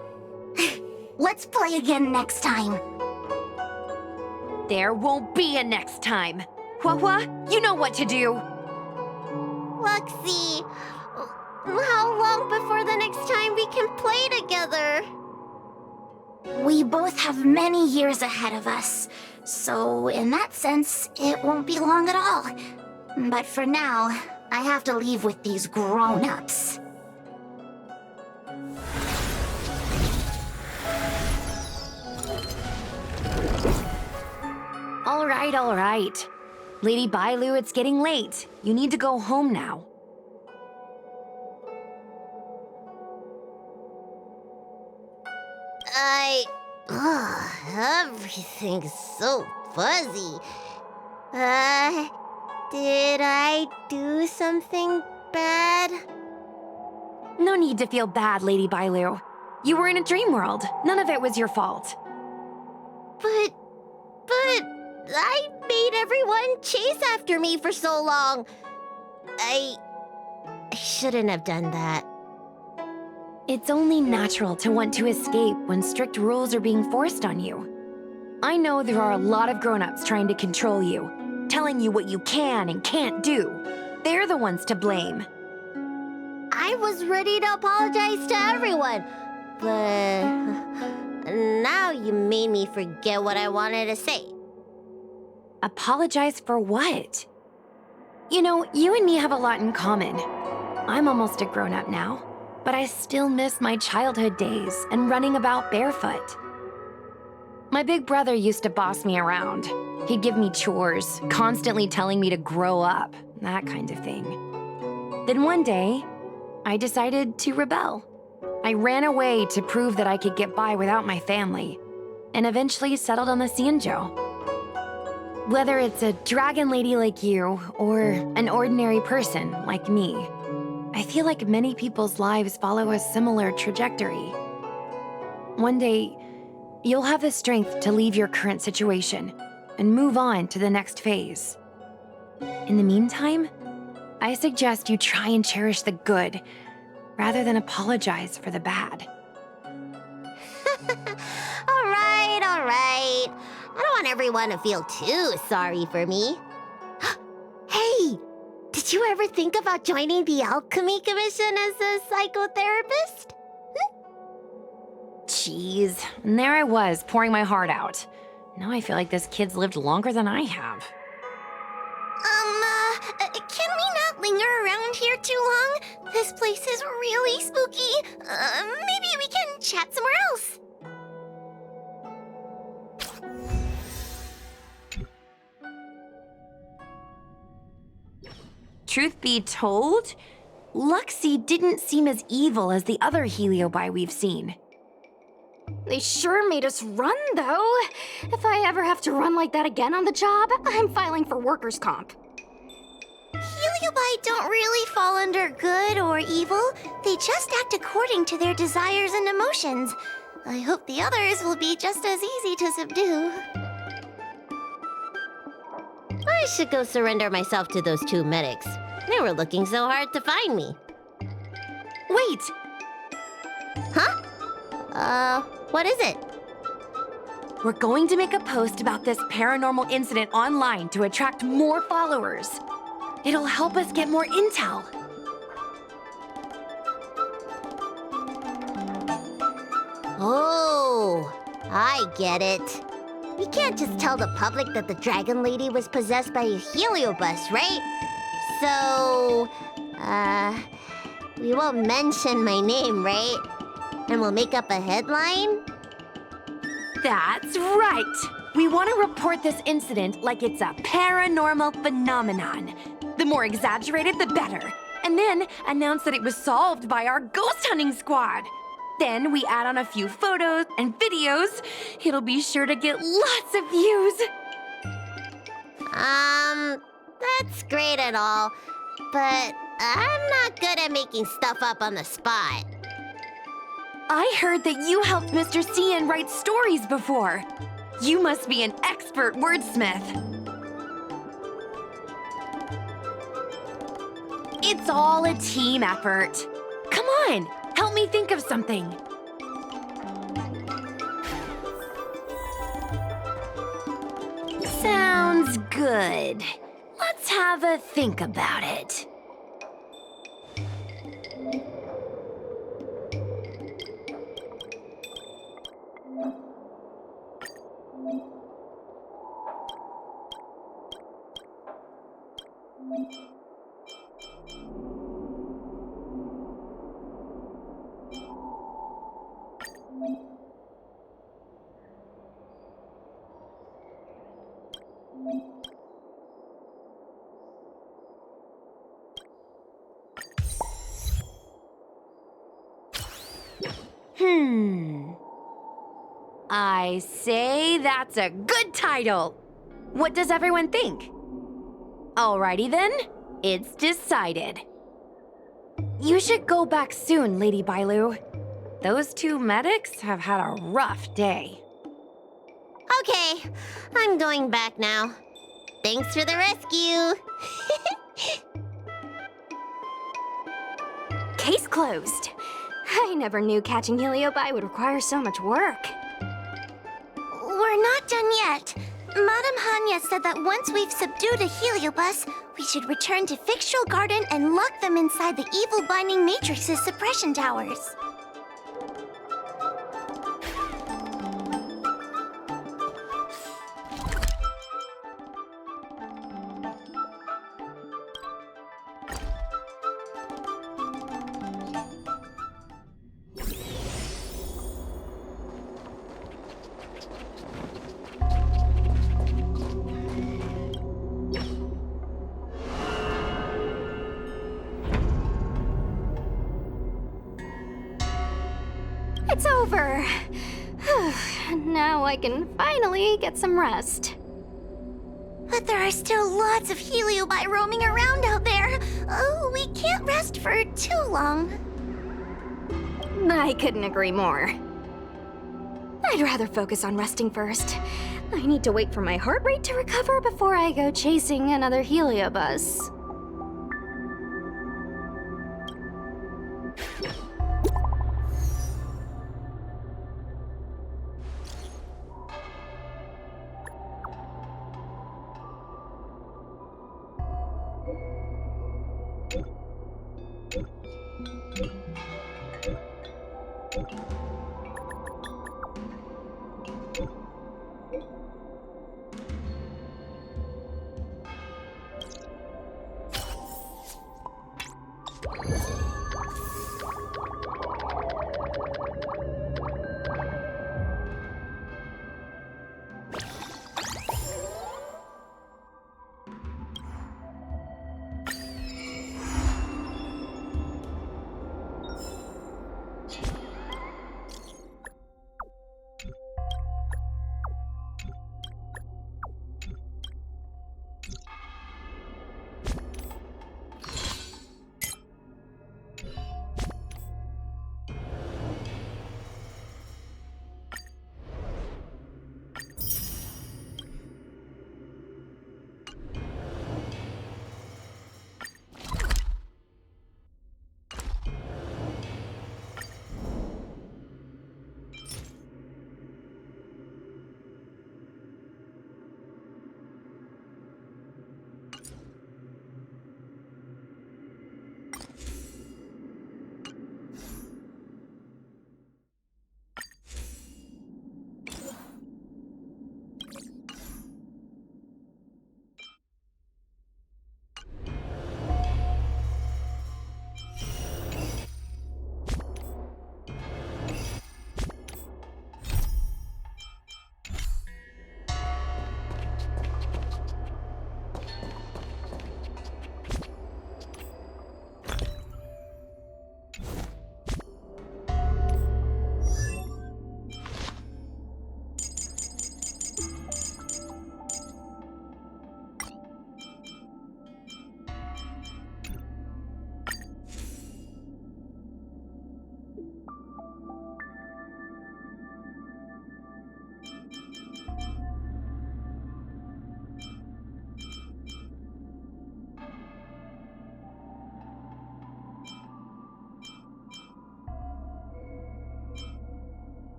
S1: Let's play again next time.
S9: There won't be a next time. Hua, you know what to do.
S4: Luxie, how long before the next time we can play together?
S1: We both have many years ahead of us, so in that sense, it won't be long at all. But for now, I have to leave with these grown-ups.
S9: All right. Lady Bailu, it's getting late. You need to go home now.
S4: Everything's so fuzzy. Did I do something bad?
S9: No need to feel bad, Lady Bailu. You were in a dream world. None of it was your fault.
S4: But I made everyone chase after me for so long. I shouldn't have done that.
S9: It's only natural to want to escape when strict rules are being forced on you. I know there are a lot of grown-ups trying to control you, telling you what you can and can't do. They're the ones to blame.
S4: I was ready to apologize to everyone, but now you made me forget what I wanted to say.
S9: Apologize for what? You know, you and me have a lot in common. I'm almost a grown-up now, but I still miss my childhood days and running about barefoot. My big brother used to boss me around. He'd give me chores, constantly telling me to grow up, that kind of thing. Then one day, I decided to rebel. I ran away to prove that I could get by without my family, and eventually settled on the Xianzhou. Whether it's a dragon lady like you, or an ordinary person like me, I I feel like many people's lives follow a similar trajectory. One day, you'll have the strength to leave your current situation and move on to the next phase. In the meantime, I suggest you try and cherish the good rather than apologize for the bad.
S4: All right. I don't want everyone to feel too sorry for me. Hey, did you ever think about joining the Alchemy Commission as a psychotherapist?
S9: Jeez, and there I was, pouring my heart out. Now I feel like this kid's lived longer than I have.
S4: Can we not linger around here too long? This place is really spooky. Maybe we can chat somewhere else.
S9: Truth be told, Luxie didn't seem as evil as the other Heliobi we've seen.
S14: They sure made us run, though. If I ever have to run like that again on the job, I'm filing for workers' comp.
S4: Heliobi don't really fall under good or evil. They just act according to their desires and emotions. I hope the others will be just as easy to subdue. I should go surrender myself to those two medics. They were looking so hard to find me.
S9: Wait!
S4: Huh? What is it?
S9: We're going to make a post about this paranormal incident online to attract more followers. It'll help us get more intel.
S4: Oh, I get it. We can't just tell the public that the Dragon Lady was possessed by a heliobus, right? So, we won't mention my name, right? And we'll make up a headline?
S9: That's right! We want to report this incident like it's a paranormal phenomenon. The more exaggerated, the better. And then announce that it was solved by our ghost hunting squad. Then we add on a few photos and videos. It'll be sure to get lots of views.
S4: That's great and all, but I'm not good at making stuff up on the spot.
S9: I heard that you helped Mr. Cian write stories before. You must be an expert wordsmith. It's all a team effort. Come on, help me think of something. Sounds good. Let's have a think about it. I say that's a good title. What does everyone think? Alrighty then, it's decided. You should go back soon, Lady Bailu. Those two medics have had a rough day.
S4: Okay, I'm going back now. Thanks for the rescue.
S14: Case closed. I never knew catching Heliobi would require so much work.
S4: We're not done yet. Madame Hanya said that once we've subdued a heliobus, we should return to Fictional Garden and lock them inside the evil binding matrix's suppression towers.
S14: It's over. Now I can finally get some rest.
S4: But there are still lots of Heliobi roaming around out there. Oh, we can't rest for too long.
S14: I couldn't agree more. I'd rather focus on resting first. I need to wait for my heart rate to recover before I go chasing another heliobus.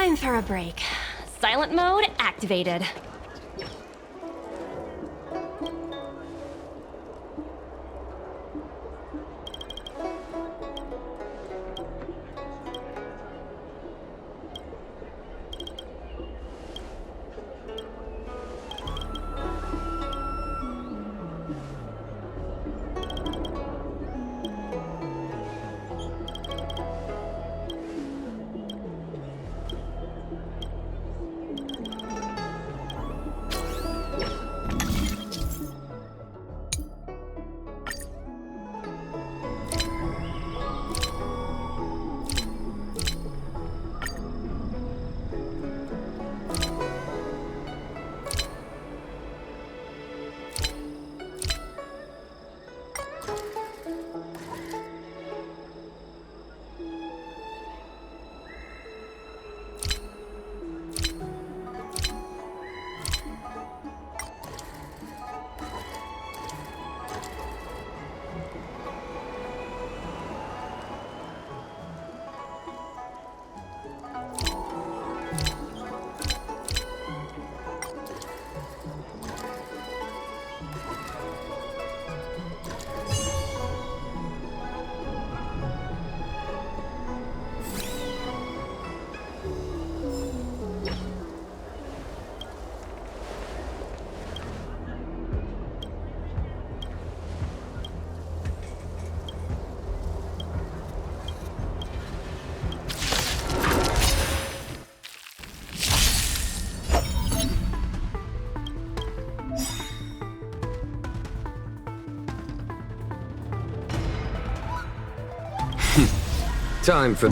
S14: Time for a break. Silent mode activated.
S13: Time for...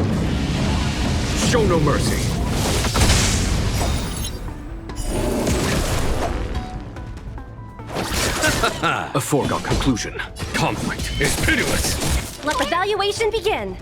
S13: Show no mercy. A foregone conclusion. Conflict is pitiless.
S9: Let the valuation begin.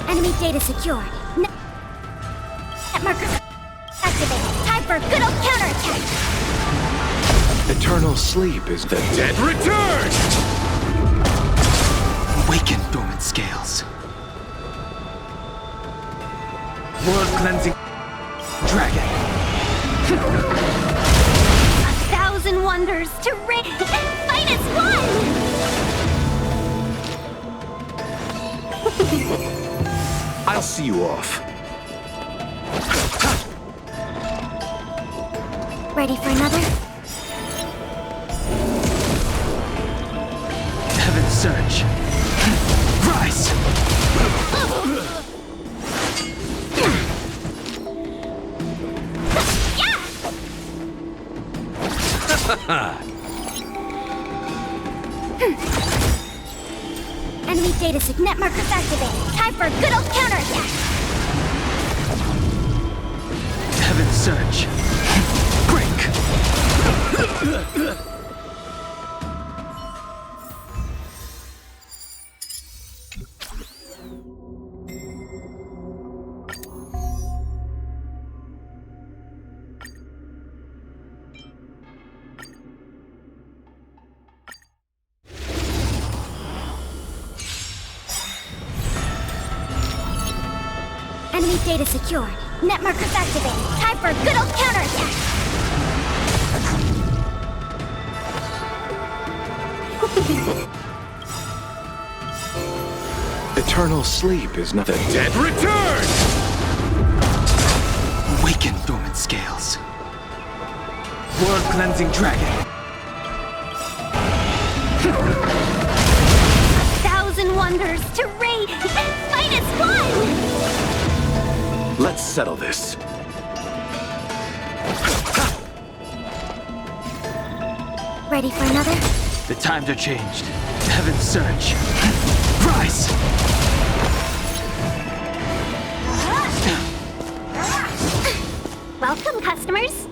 S14: Enemy data secured. Net markers activated. Time for a good old counterattack.
S5: Eternal sleep is the dead return!
S3: Awaken dormant scales. World cleansing dragon.
S14: 1,000 wonders to ring. Fight as one!
S5: I'll see you off.
S14: Ready for another?
S3: Heaven's surge. Rise!
S14: Enemy data net markers activated. Time for a good old counterattack.
S3: Heaven's surge. Break!
S14: Enemy data secured. Net markers activated. Time for a good old counterattack.
S5: Eternal sleep is not the dead return!
S3: Awaken dormant scales. World cleansing dragon.
S14: 1,000 wonders to raid and fight as one!
S5: Let's settle this.
S14: Ready for another?
S3: The times are changed. Heaven's surge. Rise!
S14: Welcome, customers.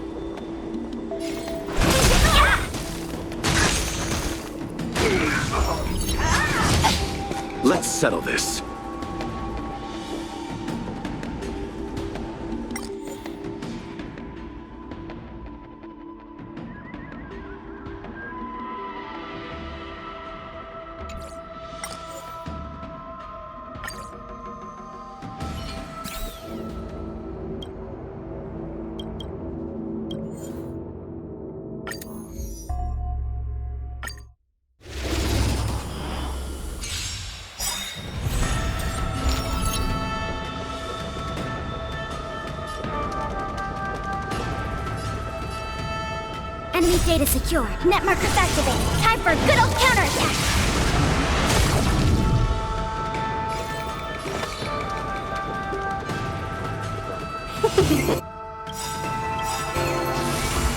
S5: Let's settle this.
S14: Enemy data secure. Net markers activated. Time for a good old counterattack.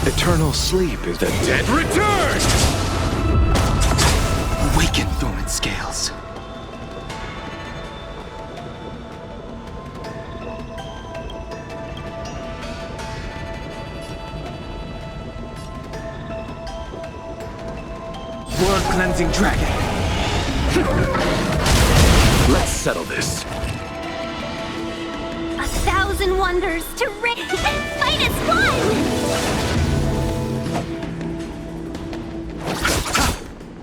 S16: Eternal sleep is the dead return!
S6: Awaken, dormant scales. World-cleansing dragon.
S16: Let's settle this.
S14: 1,000 wonders to fight as one!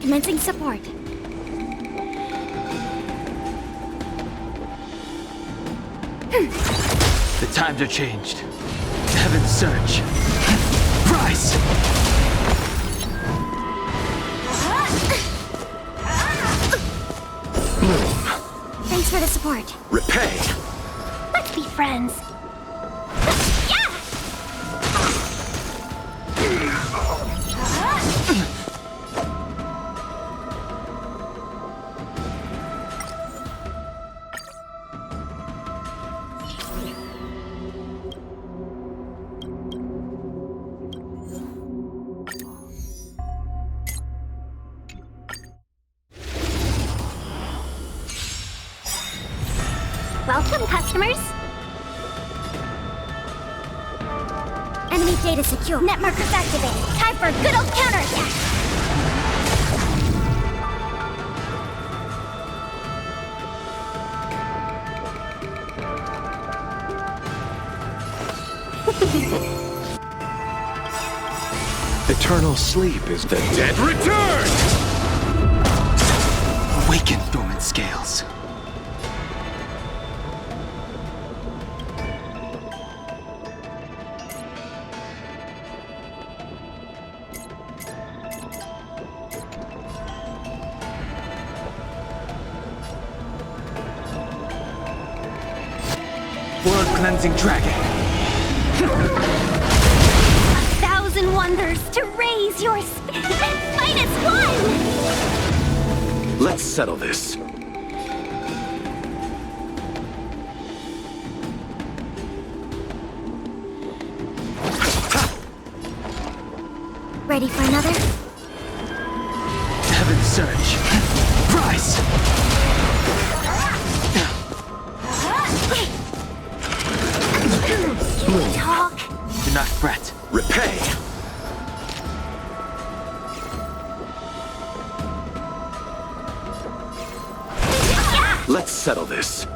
S14: Commencing support.
S6: The times are changed. Heaven surge. Rise!
S14: Thanks for the support.
S16: Repay!
S14: Let's be friends. Welcome, customers. Enemy data secure. Net markers activated. Time for a good old counterattack.
S16: Eternal sleep is the dead return!
S6: Awaken, dormant scales. World-cleansing dragon.
S14: 1,000 wonders to raise your fight as one!
S16: Let's settle this.
S14: Ready for another?
S6: Heaven surge. Rise!
S14: Talk.
S6: Do not fret.
S16: Repay! Let's settle this.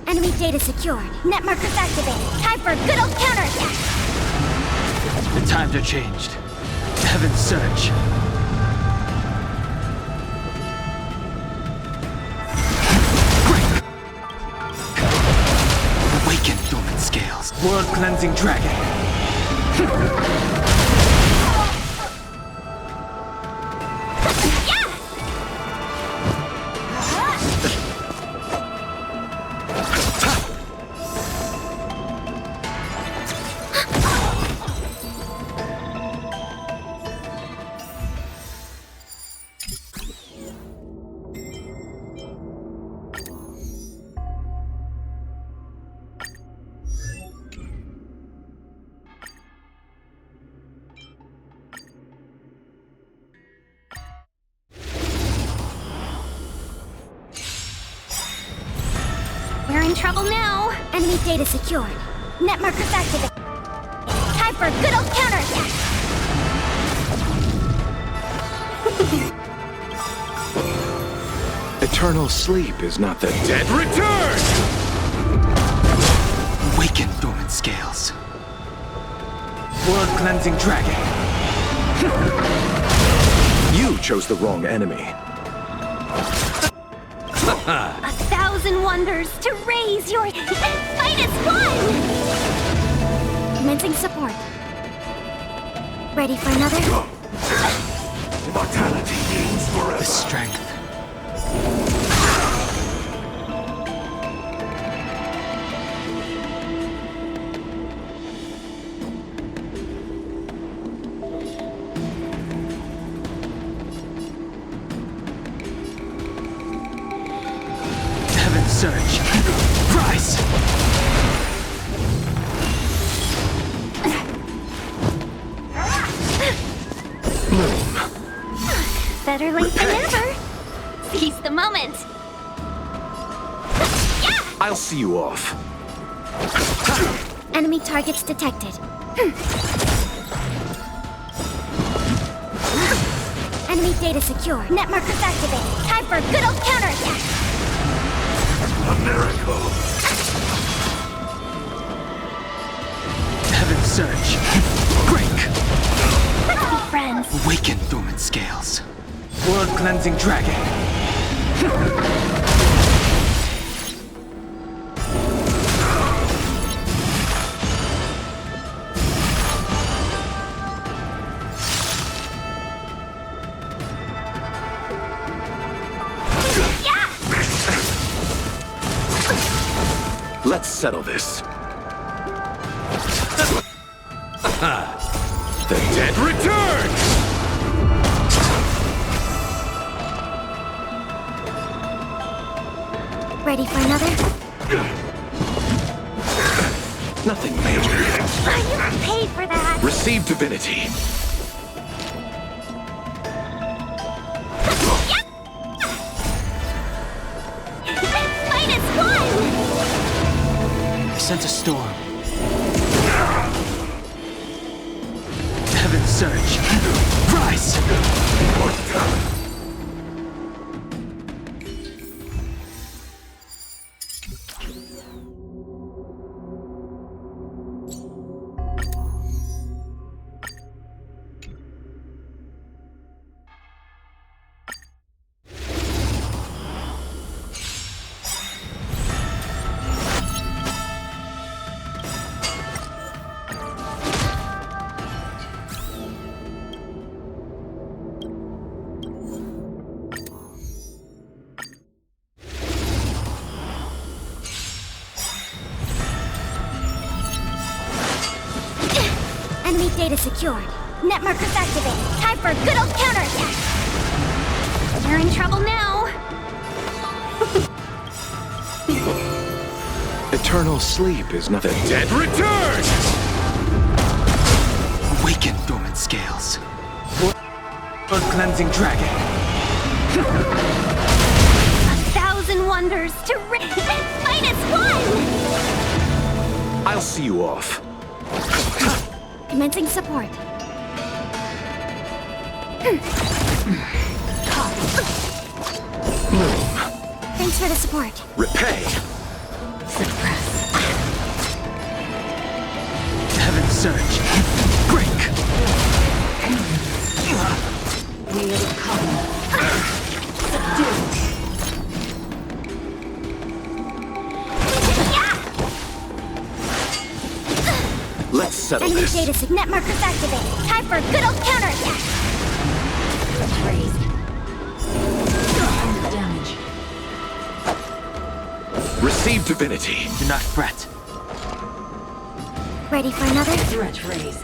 S14: Enemy data secured. Net markers activated. Time for a good old counterattack.
S6: The times are changed. Heaven surge. Awaken, dormant scales. World-cleansing dragon.
S14: We're in trouble now. Enemy data secured. Net markers activated. Time for a good old counterattack.
S16: Eternal sleep is not the dead return!
S6: Awaken, dormant scales. World-cleansing dragon.
S16: You chose the wrong enemy.
S14: 1,000 wonders to raise your fight as one! Commencing support. Ready for another?
S5: Mortality forever.
S6: The strength. Heaven surge. Rise!
S14: Better late than never. Seize the moment.
S16: I'll see you off.
S14: Enemy targets detected. Enemy data secure. Net markers activated. Time for a good old counterattack.
S5: A miracle.
S6: Heaven surge. Break!
S14: Let's be friends.
S6: Awaken dormant scales. World cleansing dragon.
S16: Let's settle this. The dead returns!
S14: Ready for another?
S16: Nothing major.
S14: You paid for that.
S16: Receive divinity.
S14: Minus one!
S6: I sense a storm. Heaven surge. Rise!
S14: Enemy data secured. Net markers activated. Time for a good old counterattack. You're in trouble now.
S16: Eternal sleep is nothing. Dead returns!
S6: Awaken dormant scales. World cleansing dragon.
S14: 1,000 wonders to minus one!
S16: I'll see you off.
S14: Commencing support. Thanks for the support.
S16: Repay.
S6: Heaven surge. Break!
S8: Wheel of Covenant. Subdue.
S16: Let's settle
S14: Enemy
S16: this.
S14: data net markers activated. Time for a good old counterattack.
S8: Raised. Damage.
S16: Receive divinity.
S6: Do not fret.
S14: Ready for another?
S8: Threat raised.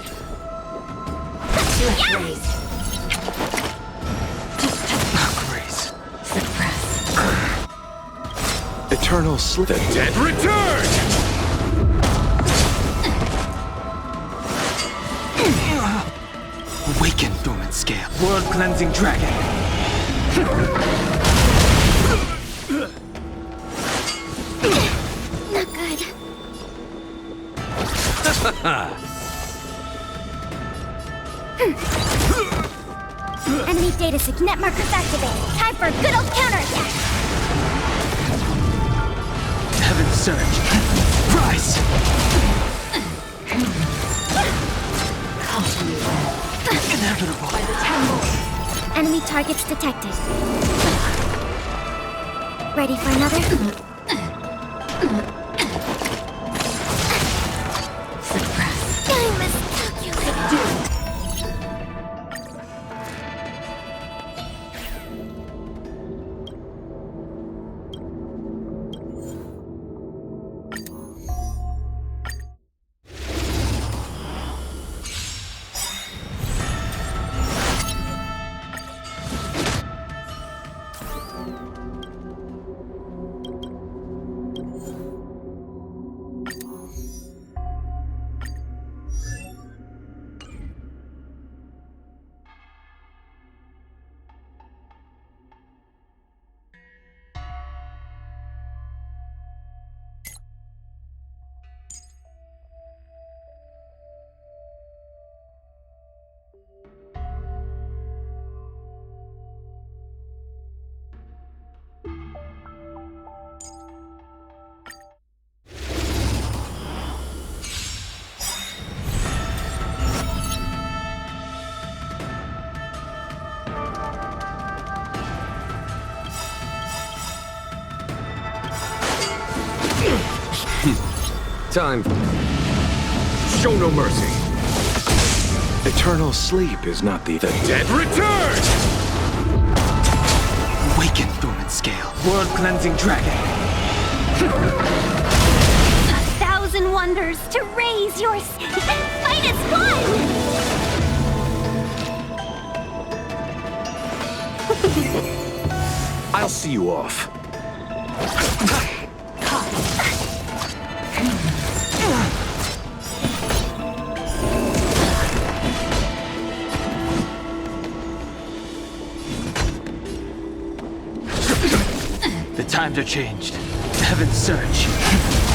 S8: Threat raised.
S6: Grace.
S8: Suppress.
S16: Eternal sleep. The dead return!
S6: Awaken dormant scale. World cleansing dragon.
S14: Not good. Enemy data net markers activated. Time for a good old counterattack.
S6: Heaven surge. Rise! Inevitable.
S8: By the 10 lords.
S14: Enemy targets detected. Ready for another?
S8: Suppress.
S14: I miscalculated.
S13: Time. Show no mercy.
S16: Eternal sleep is not the
S13: Dead return!
S3: Awaken, Thorn Scale. World-cleansing dragon.
S14: 1,000 wonders to raise your fight is fun!
S16: I'll see you off.
S3: The times are changed. Heaven's surge.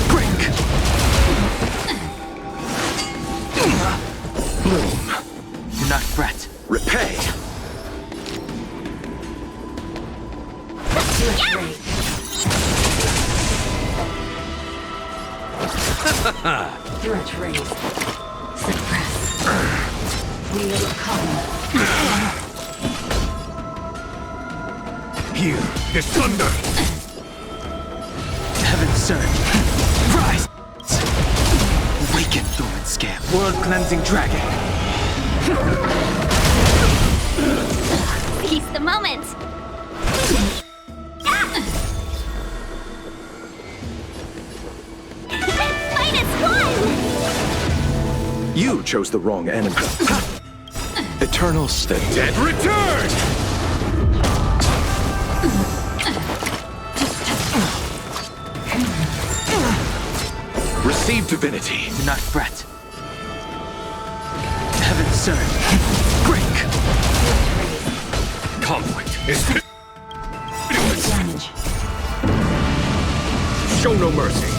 S3: Break!
S16: Bloom.
S3: Do not fret.
S16: Repay.
S8: Threat raised. Suppress. Wheel come.
S5: Hear this thunder!
S3: Heaven's surge. Rise! Awaken, Thorn Scale. World-cleansing dragon.
S14: Seize the moment! Fight is fun!
S16: You chose the wrong enemy. Eternal sleep.
S13: Dead return!
S16: Receive divinity.
S3: Do not fret. Heaven's surge. Break!
S13: Conflict is Show no mercy.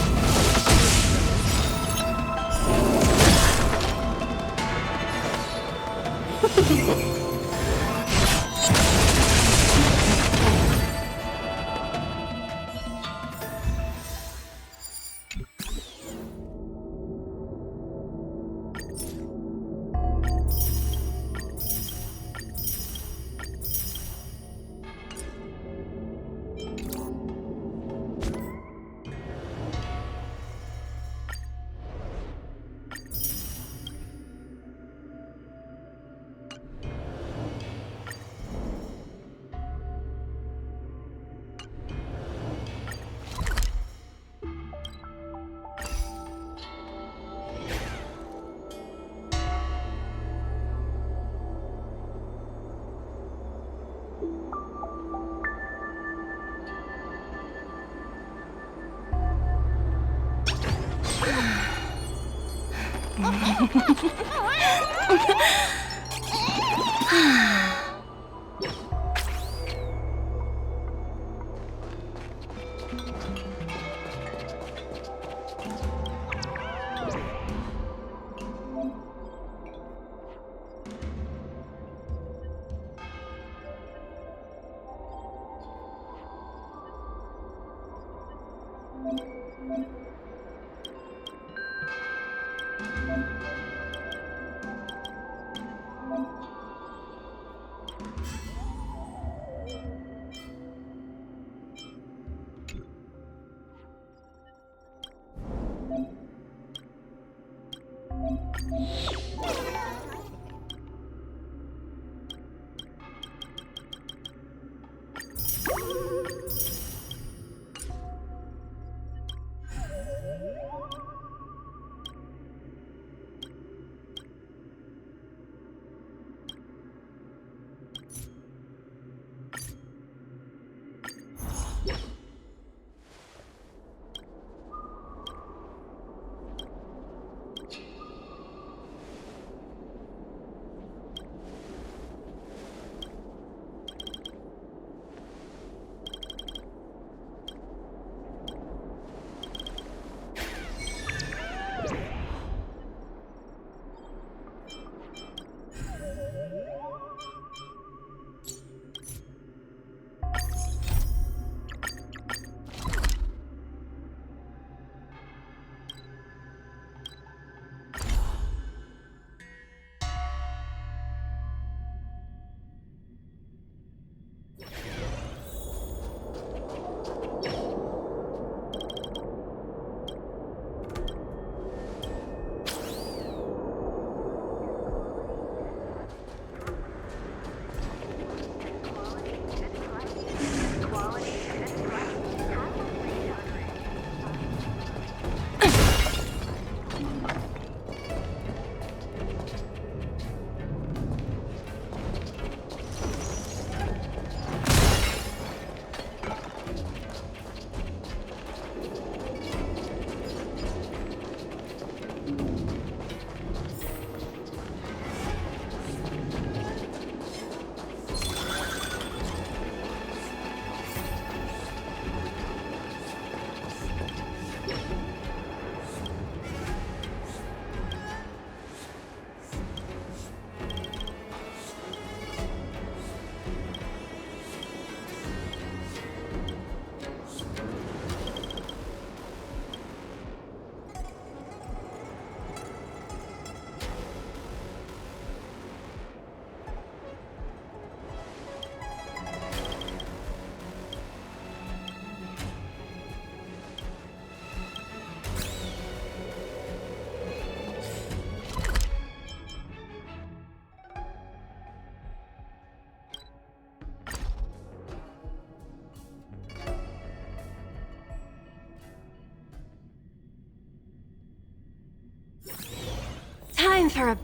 S14: in for a...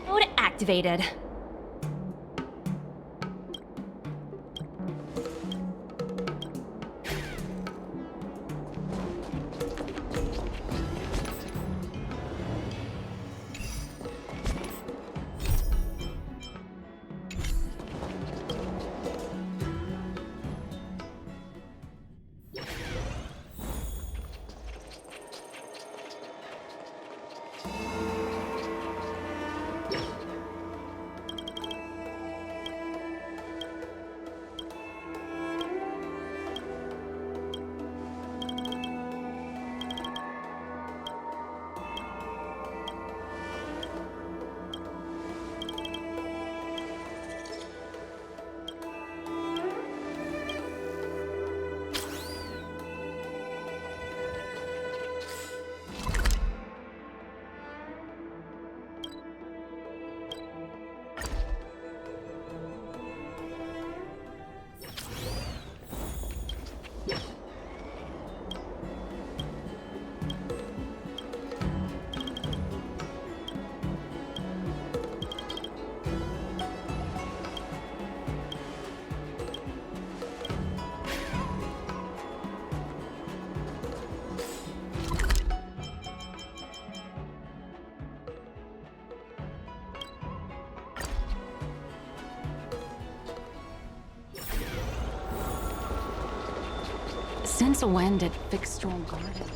S9: Mode activated.
S17: Since when did Fixstrom Garden?